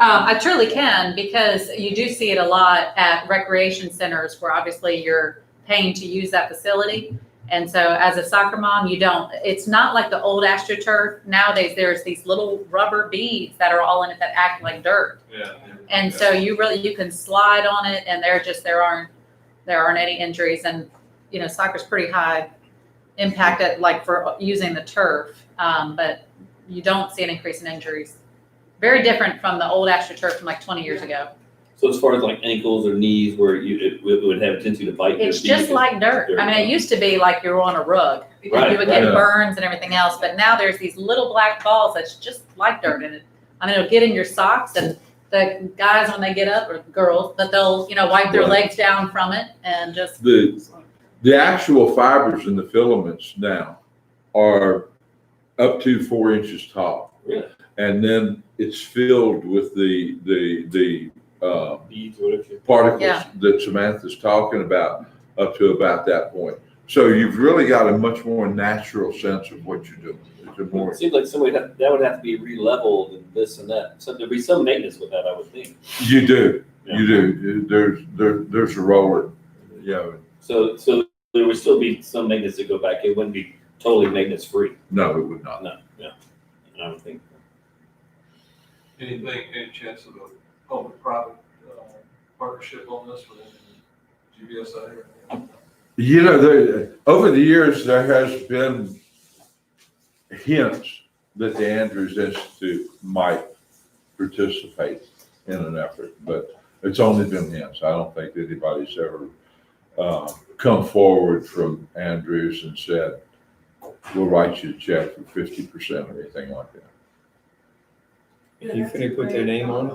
I truly can, because you do see it a lot at recreation centers where obviously you're paying to use that facility. And so as a soccer mom, it's not like the old AstroTurf. Nowadays, there's these little rubber beads that are all in it that act like dirt. Yeah. And so you can slide on it and there aren't any injuries. And, soccer's pretty high impact for using the turf. But you don't see an increase in injuries. Very different from the old AstroTurf from 20 years ago. So as far as like ankles or knees where it would have a tendency to bite. It's just like dirt. I mean, it used to be like you were on a rug. You would get burns and everything else, but now there's these little black balls that's just like dirt in it. It'll get in your socks, and the guys, when they get up, or girls, that they'll, wipe their legs down from it and just. The actual fibers in the filaments now are up to 4 inches tall. Really? And then it's filled with the beads or whatever. particles that Samantha's talking about up to about that point. So you've really got a much more natural sense of what you're doing. It seems like that would have to be re-leveled and this and that. So there'd be some maintenance with that, I would think. You do. Yeah. You do. There's a roller. So there would still be some maintenance to go back. It wouldn't be totally maintenance free. No, it would not. No, yeah. I would think. Any chance of a public-private partnership on this with GBSA or anything? Over the years, there has been hints that the Andrews Institute might participate in an effort, but it's only been hints. I don't think anybody's ever come forward from Andrews and said, we'll write you a check for 50% or anything like that. You finna put their name on it?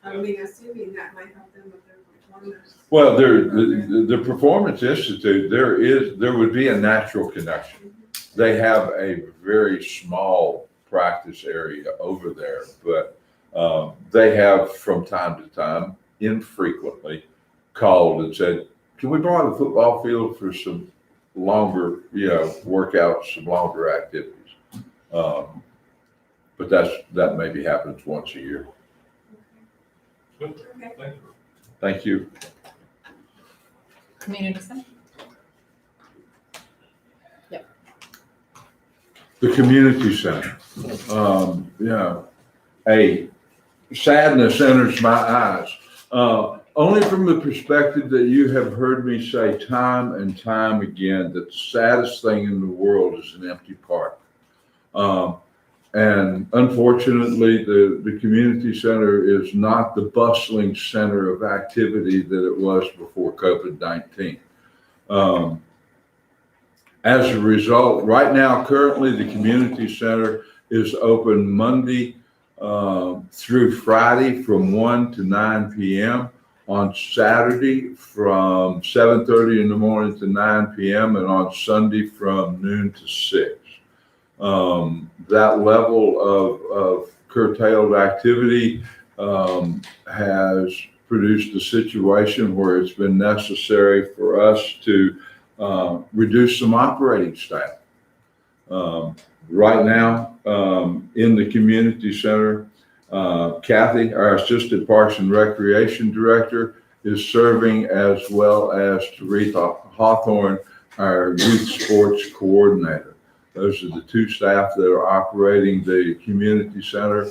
Assuming that might help them with their performance. Well, the Performance Institute, there would be a natural connection. They have a very small practice area over there, but they have from time to time, infrequently, called and said, can we borrow the football field for some longer, workouts, some longer activities? But that maybe happens once a year. Good. Thank you. Thank you. Community center? Yep. the community center. A sadness enters my eyes. Only from the perspective that you have heard me say time and time again that the saddest thing in the world is an empty park. And unfortunately, the community center is not the bustling center of activity that it was before COVID-19. As a result, right now, currently, the community center is open Monday through Friday from 1 to 9 p.m. On Saturday from 7:30 in the morning to 9 p.m. and on Sunday from noon to 6. That level of curtailed activity has produced a situation where it's been necessary for us to reduce some operating staff. Right now, in the community center, Kathy, our Assistant Parks and Recreation Director, is serving as well as Teresa Hawthorne, our Youth Sports Coordinator. Those are the two staff that are operating the community center.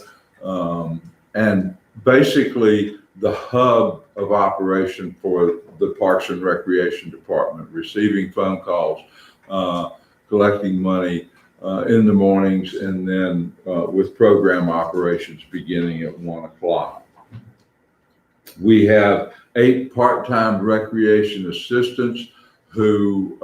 And basically the hub of operation for the Parks and Recreation Department, receiving phone calls, collecting money in the mornings, and then with program operations beginning at 1 o'clock. We have 8 part-time recreation assistants who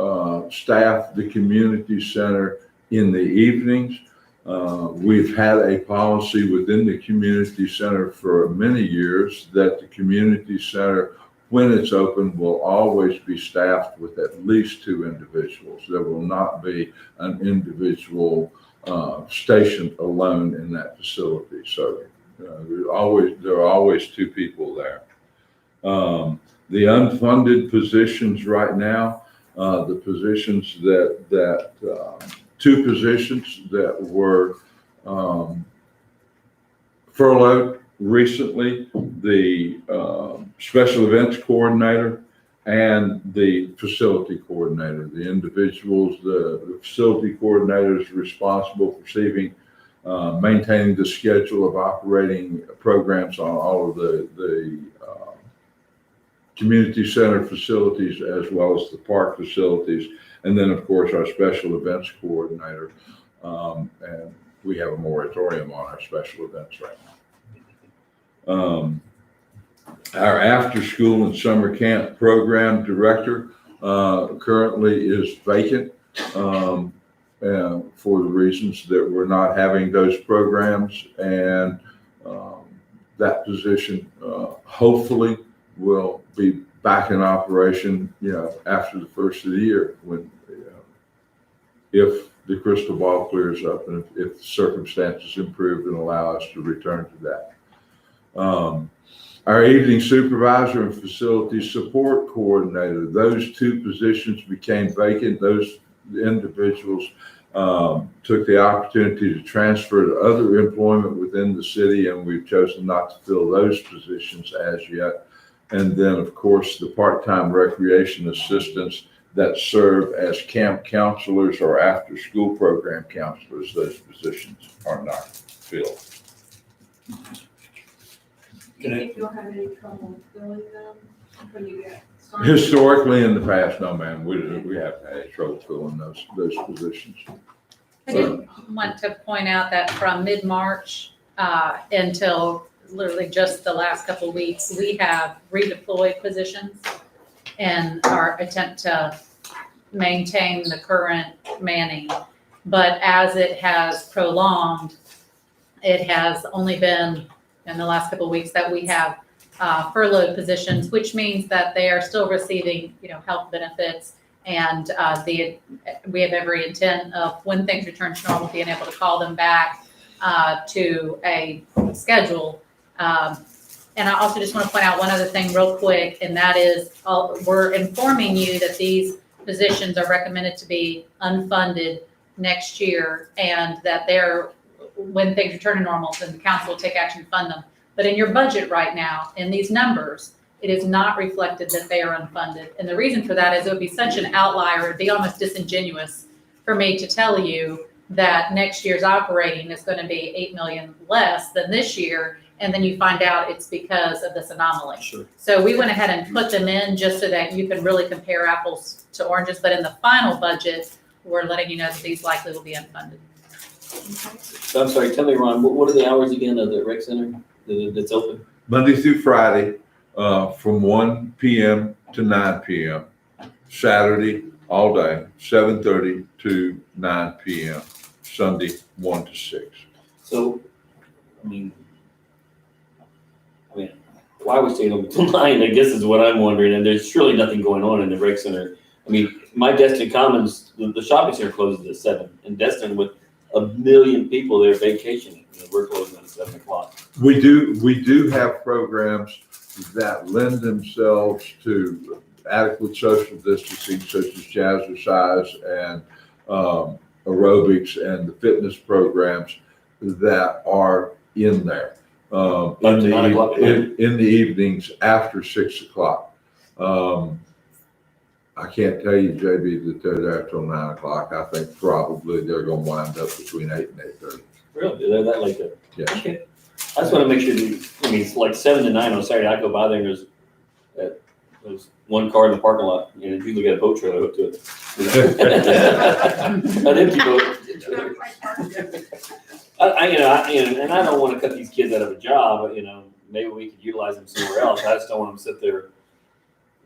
staff the community center in the evenings. We've had a policy within the community center for many years that the community center, when it's open, will always be staffed with at least 2 individuals. There will not be an individual stationed alone in that facility. So there are always 2 people there. The unfunded positions right now, the positions that 2 positions that were furloughed recently, the special events coordinator and the facility coordinator. The individuals, the facility coordinator is responsible for maintaining the schedule of operating programs on all of the community center facilities as well as the park facilities. And then, of course, our special events coordinator. And we have a moratorium on our special events right now. Our after school and summer camp program director currently is vacant for the reasons that we're not having those programs. And that position hopefully will be back in operation, after the first of the year, when, if the crystal ball clears up and if circumstances improve and allow us to return to that. Our evening supervisor and facility support coordinator, those 2 positions became vacant. Those individuals took the opportunity to transfer to other employment within the city, and we've chosen not to fill those positions as yet. And then, of course, the part-time recreation assistants that serve as camp counselors or after-school program counselors, those positions are not filled. Do you think you'll have any trouble filling them when you get started? Historically, in the past, no, ma'am, we haven't had any trouble filling those positions. I did want to point out that from mid-March until literally just the last couple of weeks, we have redeployed positions in our attempt to maintain the current manning. But as it has prolonged, it has only been in the last couple of weeks that we have furloughed positions, which means that they are still receiving, health benefits. And we have every intent of, when things return to normal, being able to call them back to a schedule. And I also just want to point out one other thing real quick, and that is we're informing you that these positions are recommended to be unfunded next year, and that when things return to normal, then the council will take action to fund them. But in your budget right now, in these numbers, it is not reflected that they are unfunded. And the reason for that is it would be such an outlier, it'd be almost disingenuous for me to tell you that next year's operating is gonna be 8 million less than this year, and then you find out it's because of this anomaly. Sure. So we went ahead and put them in just so that you can really compare apples to oranges, but in the final budget, we're letting you know that these likely will be unfunded. So I'm sorry, tell me, Ron, what are the hours again of the rec center that's open? Monday through Friday, from 1 PM to 9 PM. Saturday, all day, 7:30 to 9 PM. Sunday, 1 to 6. So, I mean, why are we staying open till 9, I guess is what I'm wondering, and there's surely nothing going on in the rec center. I mean, my Destin Commons, the shopping center closes at 7, and Destin with 1 million people there vacationing, we're closing at 7 o'clock. We do have programs that lend themselves to adequate social distancing, such as jazzercise and aerobics and the fitness programs that are in there. Up to 9 o'clock at night? In the evenings after 6 o'clock. I can't tell you, JB, that they're there till 9 o'clock. I think probably they're gonna wind up between 8 and 8:30. Really, they're that late there? Yes. Okay. I just wanna make sure, it's like 7 to 9 on Saturday, I go by there and there's one car in the parking lot, and you look at a boat trailer hooked to it. An empty boat. And I don't wanna cut these kids out of a job, but, maybe we could utilize them somewhere else. I just don't want them to sit there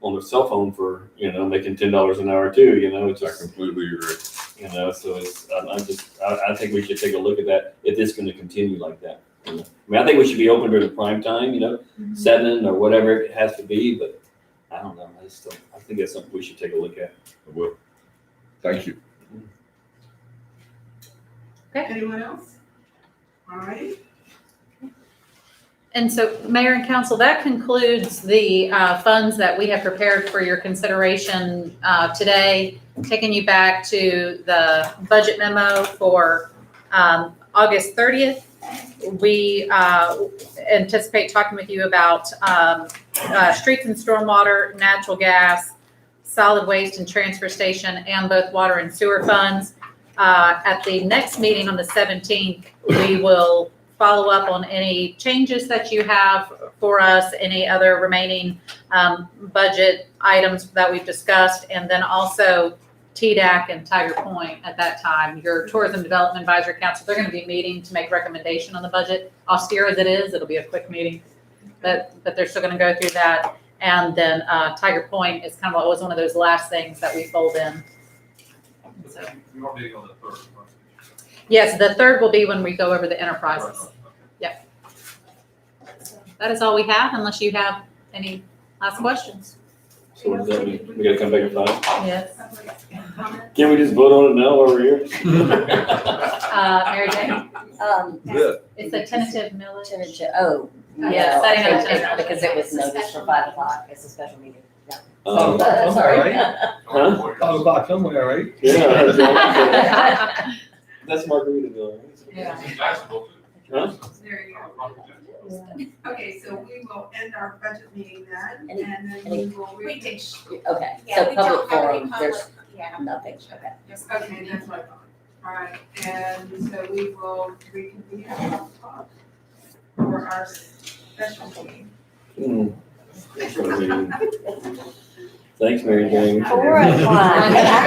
on their cell phone for, making $10 an hour too, it's I just, completely agree. so it's, I think we should take a look at that, if it's gonna continue like that. I mean, I think we should be open during the prime time, 7 or whatever it has to be, but I don't know, I think that's something we should take a look at. I will. Thank you. Anyone else? All right. And so, Mayor and Council, that concludes the funds that we have prepared for your consideration today. Taking you back to the budget memo for August 30th. We anticipate talking with you about streets and stormwater, natural gas, solid waste and transfer station, and both water and sewer funds. At the next meeting on the 17th, we will follow up on any changes that you have for us, any other remaining budget items that we've discussed, and then also TDAC and Tiger Point at that time. Your Tourism Development Advisory Council, they're going to be meeting to make recommendation on the budget. Austere as it is, it'll be a quick meeting, but they're still going to go through that. And then Tiger Point is kind of always one of those last things that we fold in. So, We are meeting on the 3rd. yes, the 3rd will be when we go over the enterprises. Yep. That is all we have, unless you have any last questions. So what does that mean? We gotta come back at 5? Yes. Can't we just vote on it now over here? Mary Jane, Good. it's a tentative millage. Oh. Yeah, no, setting I up think tentative. Because it was noticed for 5 o'clock, it's a special meeting. Yeah. Um, Sorry. Huh? 5 o'clock somewhere, right? Yeah. That's Margaritaville, right? Yeah. Basketball. Huh? There you go. Okay, so we will end our budget meeting then, Any- and then any- we will. We did. Okay, Yeah, so we public don't have any forum, public, there's yeah. nothing, okay. Okay, that's what I thought. All right, and so we will reconvene at 12 o'clock for our special meeting. Thanks, Mary Jane. 4 o'clock.